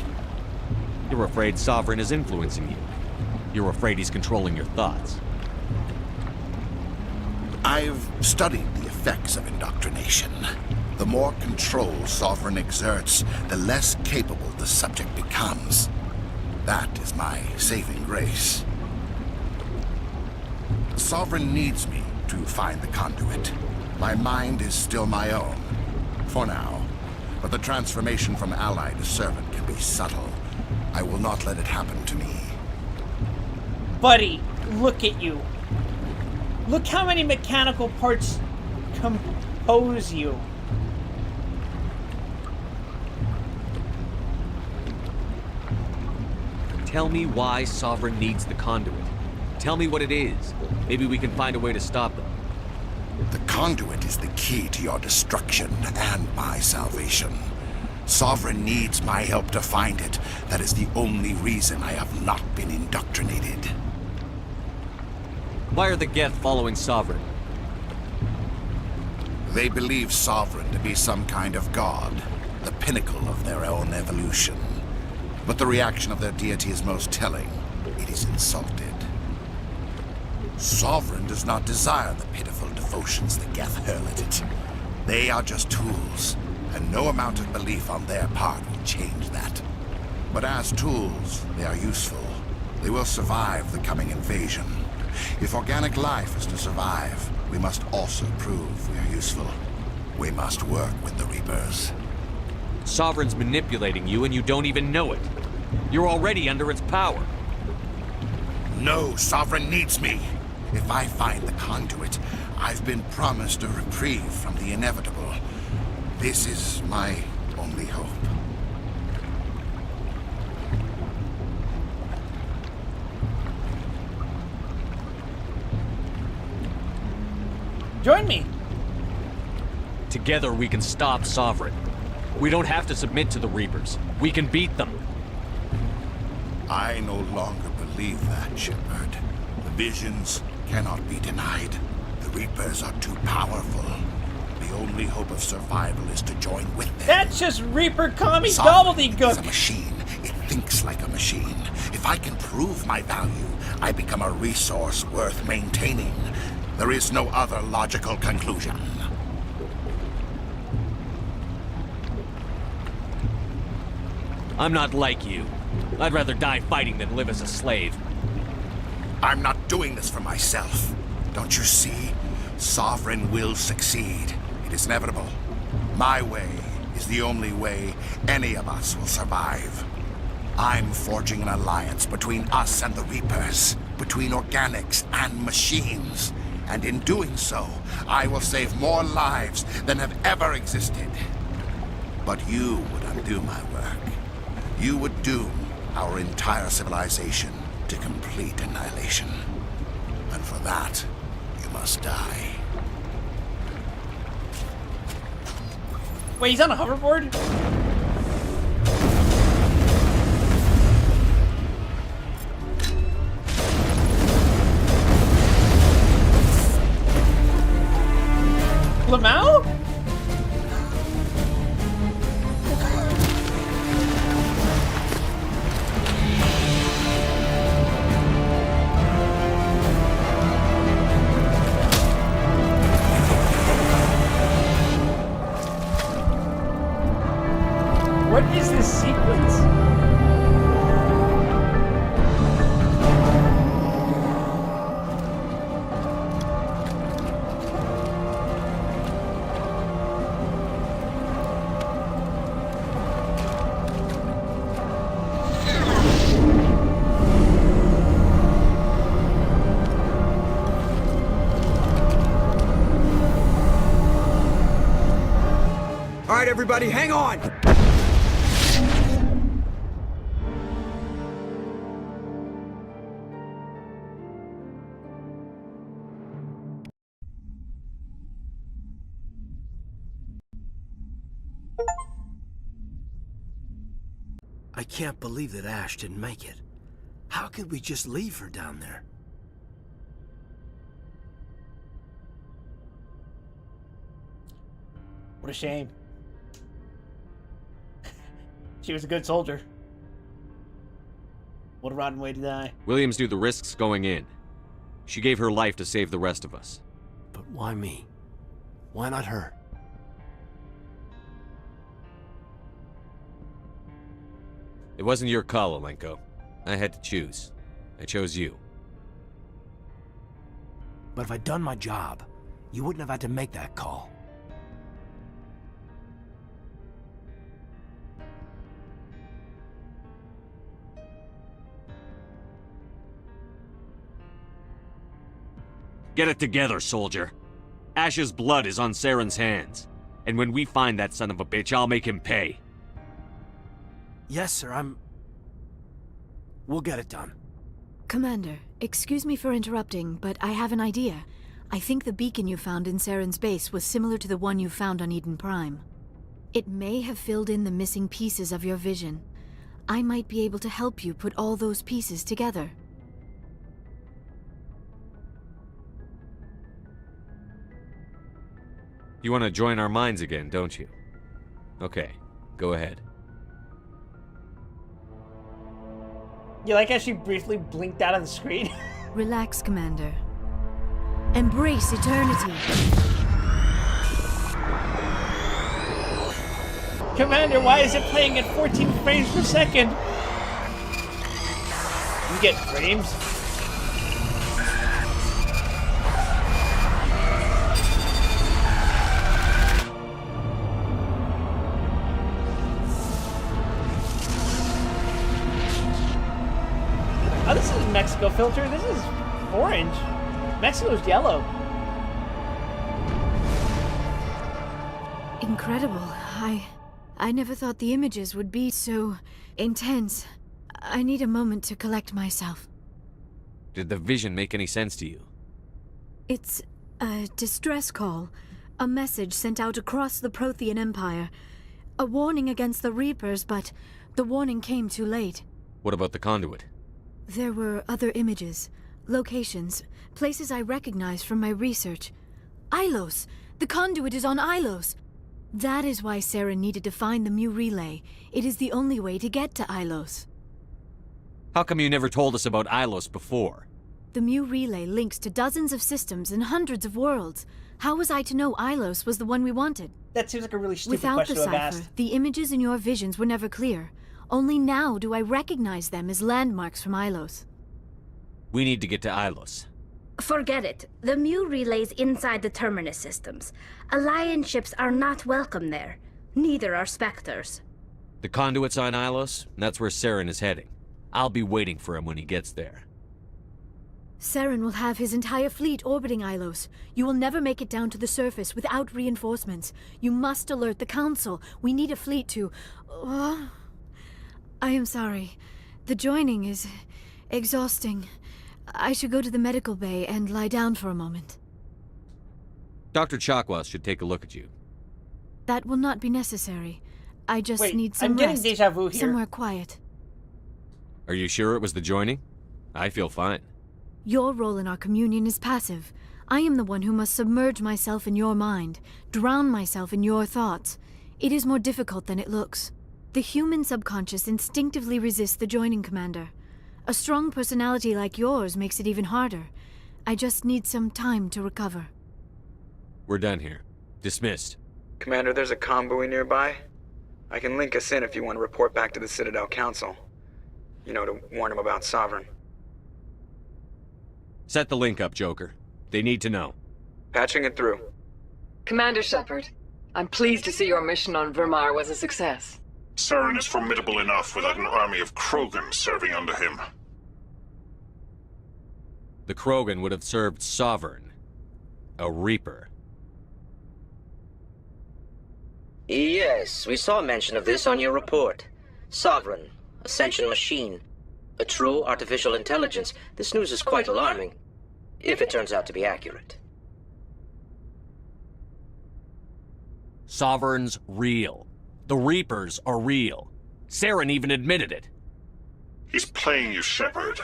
You're afraid Sovereign is influencing you. You're afraid he's controlling your thoughts. I've studied the effects of indoctrination. The more control Sovereign exerts, the less capable the subject becomes. That is my saving grace. Sovereign needs me to find the conduit. My mind is still my own, for now. But the transformation from ally to servant can be subtle. I will not let it happen to me. Buddy, look at you. Look how many mechanical parts compose you. Tell me why Sovereign needs the conduit. Tell me what it is. Maybe we can find a way to stop them. The conduit is the key to your destruction and my salvation. Sovereign needs my help to find it. That is the only reason I have not been indoctrinated. Why are the Geth following Sovereign? They believe Sovereign to be some kind of god, the pinnacle of their own evolution. But the reaction of their deity is most telling. It is insulted. Sovereign does not desire the pitiful devotions the Geth hurl at it. They are just tools, and no amount of belief on their part will change that. But as tools, they are useful. They will survive the coming invasion. If organic life is to survive, we must also prove we are useful. We must work with the Reapers. Sovereign's manipulating you and you don't even know it. You're already under its power. No, Sovereign needs me. If I find the conduit, I've been promised a reprieve from the inevitable. This is my only hope. Join me. Together we can stop Sovereign. We don't have to submit to the Reapers. We can beat them. I no longer believe that, Shepard. The visions cannot be denied. The Reapers are too powerful. The only hope of survival is to join with them. That's just Reaper commie Sovereign gobbledygook. is a machine. It thinks like a machine. If I can prove my value, I become a resource worth maintaining. There is no other logical conclusion. I'm not like you. I'd rather die fighting than live as a slave. I'm not doing this for myself. Don't you see? Sovereign will succeed. It is inevitable. My way is the only way any of us will survive. I'm forging an alliance between us and the Reapers, between organics and machines. And in doing so, I will save more lives than have ever existed. But you would undo my work. You would doom our entire civilization to complete annihilation. And for that, you must die. Wait, he's on a hoverboard? Lamau? What is this sequence? All right, everybody, hang on! I can't believe that Ash didn't make it. How could we just leave her down there? What a shame. She was a good soldier. What a rotten way to die. Williams knew the risks going in. She gave her life to save the rest of us. But why me? Why not her? It wasn't your call, Alenko. I had to choose. I chose you. But if I'd done my job, you wouldn't have had to make that call. Get it together, soldier. Ash's blood is on Saren's hands. And when we find that son of a bitch, I'll make him pay. Yes, sir, We'll get it done. Commander, excuse me for interrupting, but I have an idea. I think the beacon you found in Saren's base was similar to the one you found on Eden Prime. It may have filled in the missing pieces of your vision. I might be able to help you put all those pieces together. You want to join our minds again, don't you? Okay, go ahead. You like how she briefly blinked out of the screen? Relax, Commander. Embrace eternity. Commander, why is it playing at 14 frames per second? You get frames? Oh, this is Mexico filter. This is orange. Mexico's yellow. Incredible. I never thought the images would be so intense. I need a moment to collect myself. Did the vision make any sense to you? It's a distress call. A message sent out across the Prothean Empire. A warning against the Reapers, but the warning came too late. What about the conduit? There were other images, locations, places I recognized from my research. Ilos! The conduit is on Ilos! That is why Saren needed to find the Mu relay. It is the only way to get to Ilos. How come you never told us about Ilos before? The Mu relay links to dozens of systems and hundreds of worlds. How was I to know Ilos was the one we wanted? That seems like a really stupid Without question the to have cipher, asked. the images in your visions were never clear. Only now do I recognize them as landmarks from Ilos. We need to get to Ilos. Forget it. The Mu relay's inside the Terminus systems. Alliance ships are not welcome there. Neither are Spectres. The conduit's on Ilos, and that's where Saren is heading. I'll be waiting for him when he gets there. Saren will have his entire fleet orbiting Ilos. You will never make it down to the surface without reinforcements. You must alert the Council. We need a fleet to... I am sorry. The joining is exhausting. I should go to the medical bay and lie down for a moment. Dr. Chakwas should take a look at you. That will not be necessary. I just Wait, need some I'm getting rest. deja vu here. Somewhere quiet. Are you sure it was the joining? I feel fine. Your role in our communion is passive. I am the one who must submerge myself in your mind, drown myself in your thoughts. It is more difficult than it looks. The human subconscious instinctively resists the joining, Commander. A strong personality like yours makes it even harder. I just need some time to recover. We're done here. Dismissed. Commander, there's a convoy nearby. I can link us in if you want to report back to the Citadel Council. You know, to warn them about Sovereign. Set the link up, Joker. They need to know. Patching it through. Commander Shepard, I'm pleased to see your mission on Vermar was a success. Saren is formidable enough without an army of Krogan serving under him. The Krogan would have served Sovereign. A Reaper. Yes, we saw mention of this on your report. Sovereign, a sentient machine, a true artificial intelligence. This news is quite alarming, if it turns out to be accurate. Sovereign's real. The Reapers are real. Saren even admitted it. He's playing you, Shepard.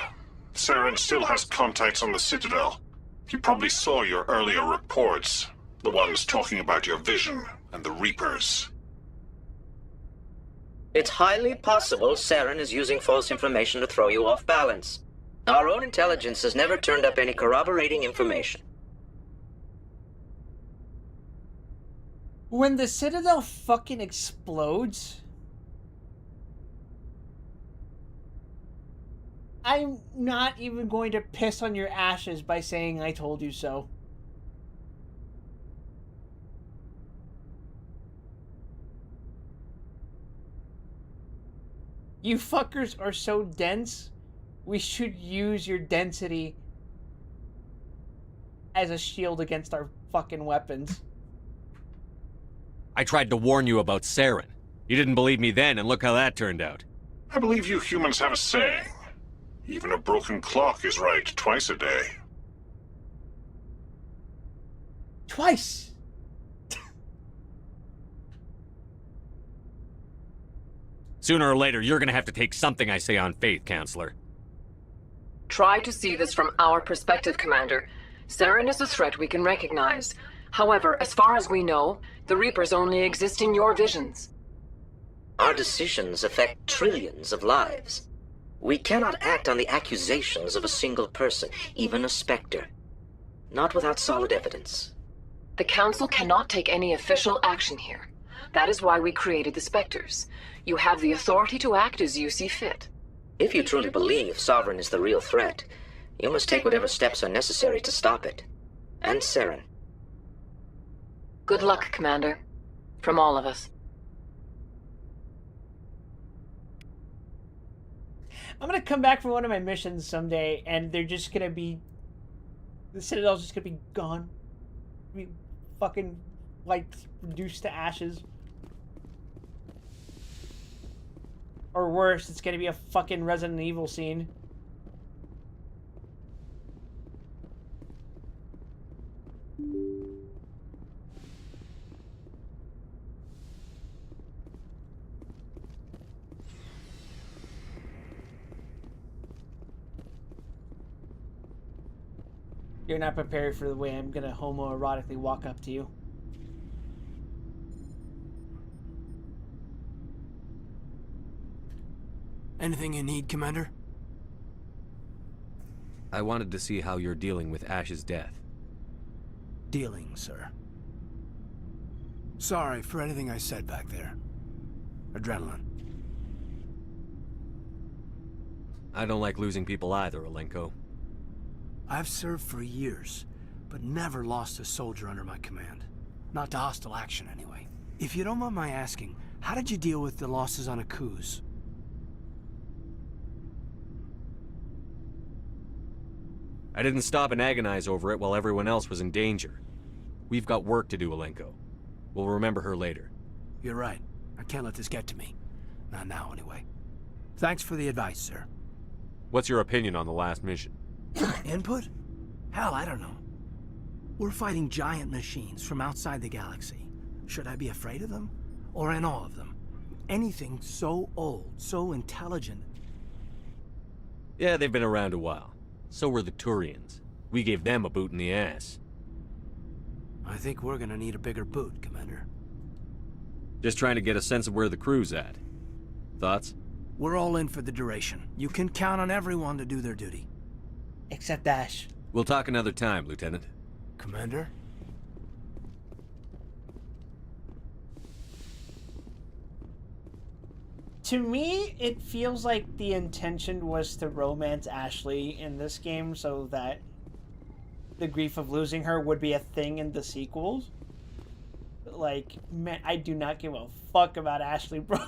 Saren still has contacts on the Citadel. He probably saw your earlier reports. The ones talking about your vision and the Reapers. It's highly possible Saren is using false information to throw you off balance. Our own intelligence has never turned up any corroborating information. When the Citadel fucking explodes, I'm not even going to piss on your ashes by saying I told you so. You fuckers are so dense, we should use your density as a shield against our fucking weapons. I tried to warn you about Saren. You didn't believe me then, and look how that turned out. I believe you humans have a saying. Even a broken clock is right twice a day. Twice! Sooner or later, you're gonna have to take something I say on faith, Counselor. Try to see this from our perspective, Commander. Saren is a threat we can recognize. However, as far as we know, the Reapers only exist in your visions. Our decisions affect trillions of lives. We cannot act on the accusations of a single person, even a Spectre. Not without solid evidence. The Council cannot take any official action here. That is why we created the Spectres. You have the authority to act as you see fit. If you truly believe Sovereign is the real threat, you must take whatever steps are necessary to stop it. And Saren. Good luck, Commander. From all of us. I'm gonna come back for one of my missions someday, and they're just gonna be... The Citadel's just gonna be gone. Be fucking, like, reduced to ashes. Or worse, it's gonna be a fucking Resident Evil scene. You're not prepared for the way I'm gonna homoerotically walk up to you. Anything you need, Commander? I wanted to see how you're dealing with Ash's death. Dealing, sir. Sorry for anything I said back there. Adrenaline. I don't like losing people either, Alenko. I've served for years, but never lost a soldier under my command. Not to hostile action, anyway. If you don't mind my asking, how did you deal with the losses on Aku's? I didn't stop and agonize over it while everyone else was in danger. We've got work to do, Alenko. We'll remember her later. You're right. I can't let this get to me. Not now, anyway. Thanks for the advice, sir. What's your opinion on the last mission? Input? Hell, I don't know. We're fighting giant machines from outside the galaxy. Should I be afraid of them? Or in awe of them? Anything so old, so intelligent. Yeah, they've been around a while. So were the Turians. We gave them a boot in the ass. I think we're gonna need a bigger boot, Commander. Just trying to get a sense of where the crew's at. Thoughts? We're all in for the duration. You can count on everyone to do their duty. Except Ash. We'll talk another time, Lieutenant. Commander? To me, it feels like the intention was to romance Ashley in this game so that the grief of losing her would be a thing in the sequels. Like, man, I do not give a fuck about Ashley, bro.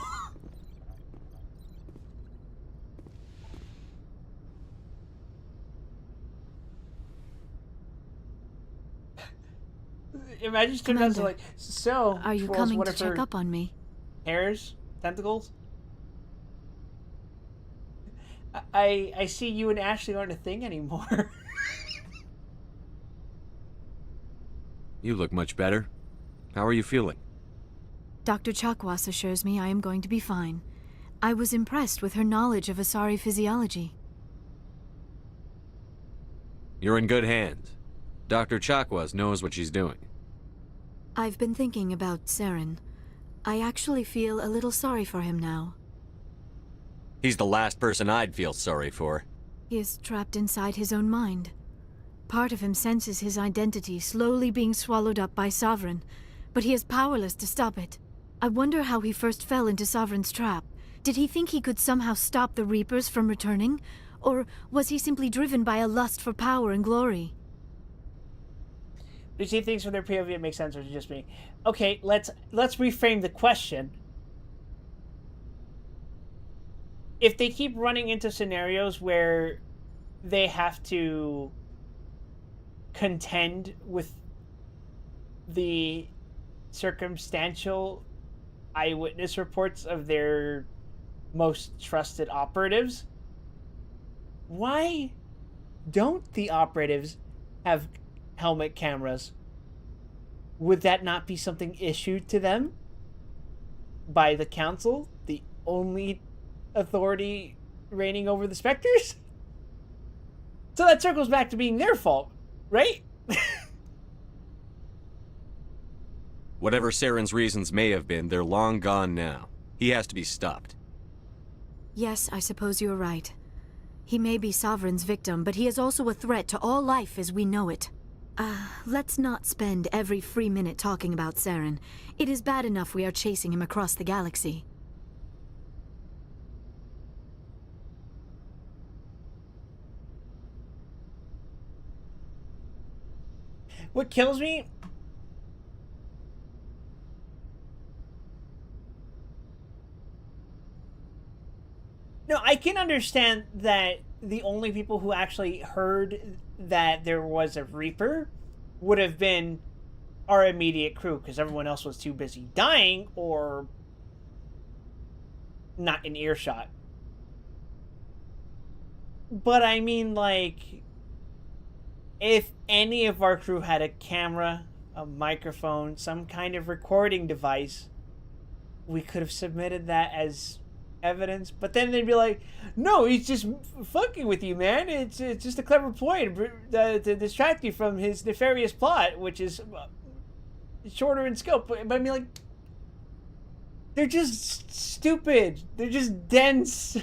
Imagine she turns like, so are you coming to check up on me? Hairs? Tentacles? I see you and Ashley aren't a thing anymore. You look much better. How are you feeling? Dr. Chakwas assures me I am going to be fine. I was impressed with her knowledge of Asari physiology. You're in good hands. Dr. Chakwas knows what she's doing. I've been thinking about Saren. I actually feel a little sorry for him now. He's the last person I'd feel sorry for. He is trapped inside his own mind. Part of him senses his identity slowly being swallowed up by Sovereign, but he is powerless to stop it. I wonder how he first fell into Sovereign's trap. Did he think he could somehow stop the Reapers from returning? Or was he simply driven by a lust for power and glory? Do you see things from their POV? It makes sense, or is it just me? Okay, let's reframe the question. If they keep running into scenarios where they have to contend with the circumstantial eyewitness reports of their most trusted operatives, why don't the operatives have helmet cameras? Would that not be something issued to them by the council, the only authority reigning over the Spectres? So that circles back to being their fault, right? Whatever Saren's reasons may have been, they're long gone now. He has to be stopped. Yes, I suppose you're right. He may be Sovereign's victim, but he is also a threat to all life as we know it. Let's not spend every free minute talking about Saren. It is bad enough we are chasing him across the galaxy. What kills me? No, I can understand that the only people who actually heard that there was a Reaper would have been our immediate crew, because everyone else was too busy dying or not in earshot. But I mean, like, if any of our crew had a camera, a microphone, some kind of recording device, we could have submitted that as evidence. But then they'd be like, no, he's just fucking with you, man. It's just a clever ploy to distract you from his nefarious plot, which is shorter in scope. But I mean, like, they're just stupid. They're just dense.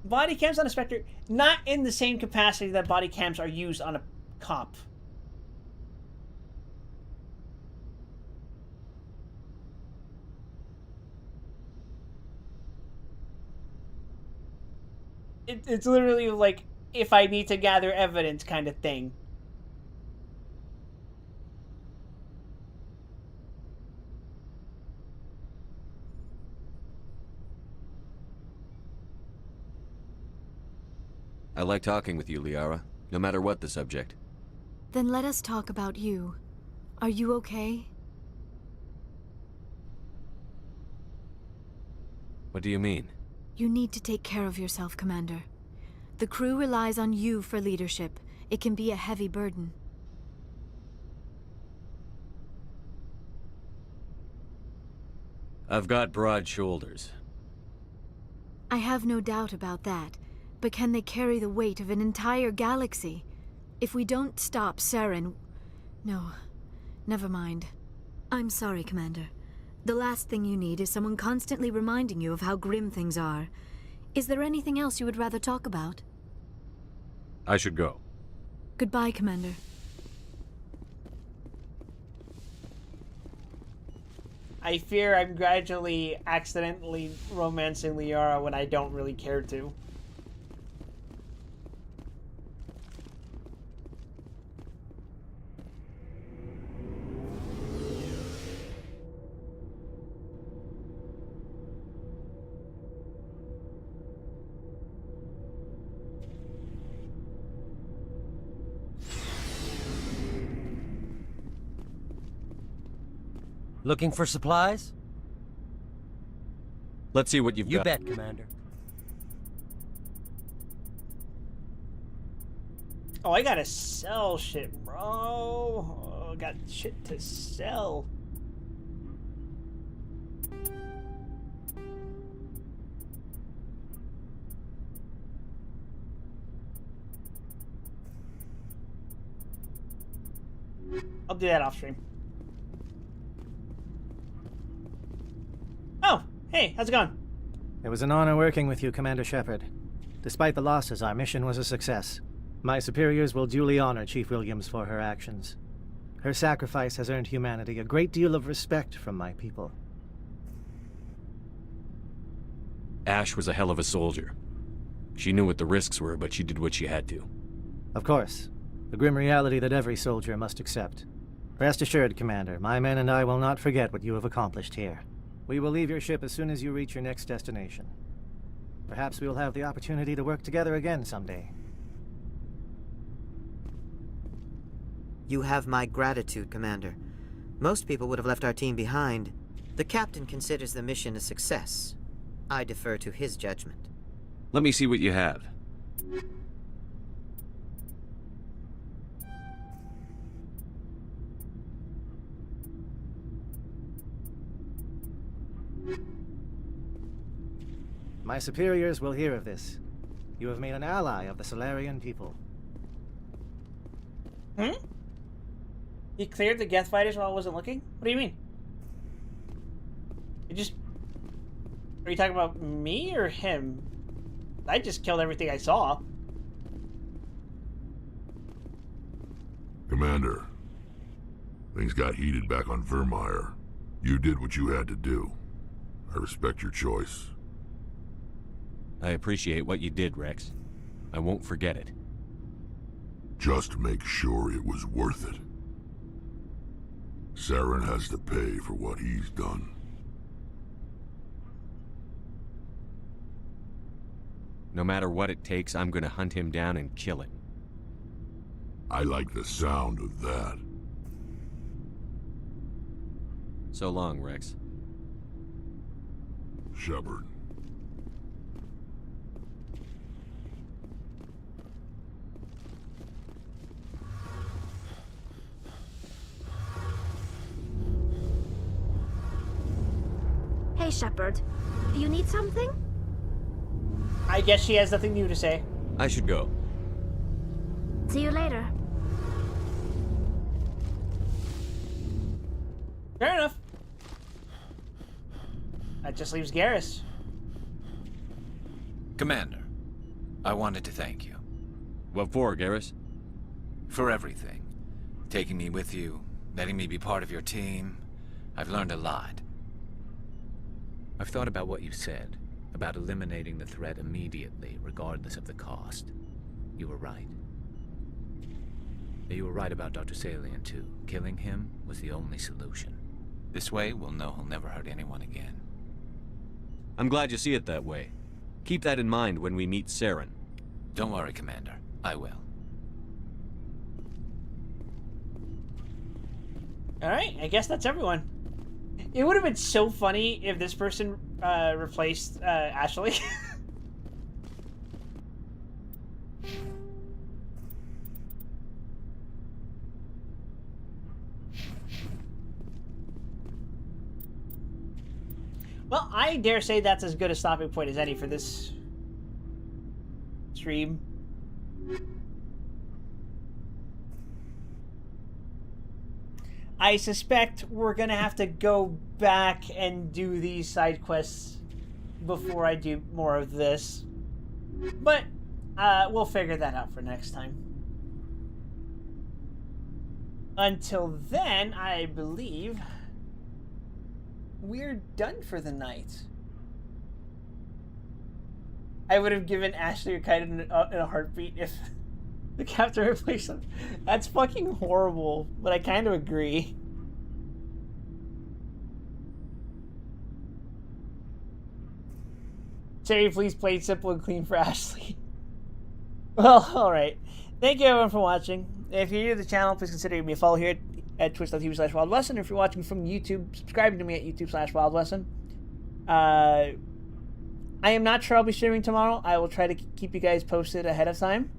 Body cams on a Spectre, not in the same capacity that body cams are used on a cop. It's literally like, if I need to gather evidence kind of thing. I like talking with you, Liara, no matter what the subject. Then let us talk about you. Are you okay? What do you mean? You need to take care of yourself, Commander. The crew relies on you for leadership. It can be a heavy burden. I've got broad shoulders. I have no doubt about that. But can they carry the weight of an entire galaxy? If we don't stop Saren... No, never mind. I'm sorry, Commander. The last thing you need is someone constantly reminding you of how grim things are. Is there anything else you would rather talk about? I should go. Goodbye, Commander. I fear I'm gradually accidentally romancing Liara when I don't really care to. Looking for supplies? Let's see what you've got. You bet, Commander. Oh, I gotta sell shit, bro. Oh, I got shit to sell. I'll do that off stream. Oh, hey, how's it going? It was an honor working with you, Commander Shepard. Despite the losses, our mission was a success. My superiors will duly honor Chief Williams for her actions. Her sacrifice has earned humanity a great deal of respect from my people. Ash was a hell of a soldier. She knew what the risks were, but she did what she had to. Of course. The grim reality that every soldier must accept. Rest assured, Commander, my men and I will not forget what you have accomplished here. We will leave your ship as soon as you reach your next destination. Perhaps we will have the opportunity to work together again someday. You have my gratitude, Commander. Most people would have left our team behind. The captain considers the mission a success. I defer to his judgment. Let me see what you have. My superiors will hear of this. You have made an ally of the Solarian people. Hmm? You cleared the Geth fighters while I wasn't looking? What do you mean? You just... Are you talking about me or him? I just killed everything I saw. Commander, things got heated back on Vermeer. You did what you had to do. I respect your choice. I appreciate what you did, Rex. I won't forget it. Just make sure it was worth it. Saren has to pay for what he's done. No matter what it takes, I'm gonna hunt him down and kill him. I like the sound of that. So long, Rex. Shepard. Hey, Shepard. You need something? I guess she has nothing new to say. I should go. See you later. Fair enough. That just leaves Garrus. Commander, I wanted to thank you. What for, Garrus? For everything. Taking me with you, letting me be part of your team. I've learned a lot. I've thought about what you said, about eliminating the threat immediately, regardless of the cost. You were right. You were right about Dr. Salian, too. Killing him was the only solution. This way, we'll know he'll never hurt anyone again. I'm glad you see it that way. Keep that in mind when we meet Saren. Don't worry, Commander. I will. Alright, I guess that's everyone. It would have been so funny if this person replaced Ashley. Well, I dare say that's as good a stopping point as any for this stream. I suspect we're gonna have to go back and do these side quests before I do more of this. But we'll figure that out for next time. Until then, I believe we're done for the night. I would have given Ashley a kite in a heartbeat if the captain replaced him. That's fucking horrible, but I kind of agree. Jerry, please play it simple and clean for Ashley. Well, alright. Thank you everyone for watching. If you're new to the channel, please consider giving me a follow here at twitch.tv/WildWesson. If you're watching from YouTube, subscribe to me at youtube/WildWesson. I am not sure I'll be streaming tomorrow. I will try to keep you guys posted ahead of time.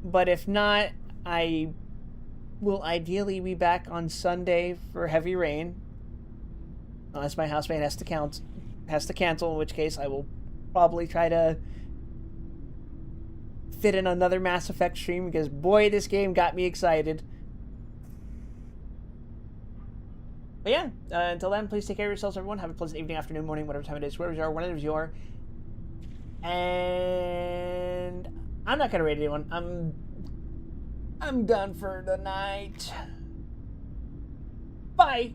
But if not, I will ideally be back on Sunday for Heavy Rain. Unless my housemate has to cancel, in which case I will probably try to fit in another Mass Effect stream, because boy, this game got me excited. But yeah, until then, please take care of yourselves, everyone. Have a pleasant evening, afternoon, morning, whatever time it is, wherever you are, whenever you are. And I'm not gonna rate anyone. I'm done for the night. Bye.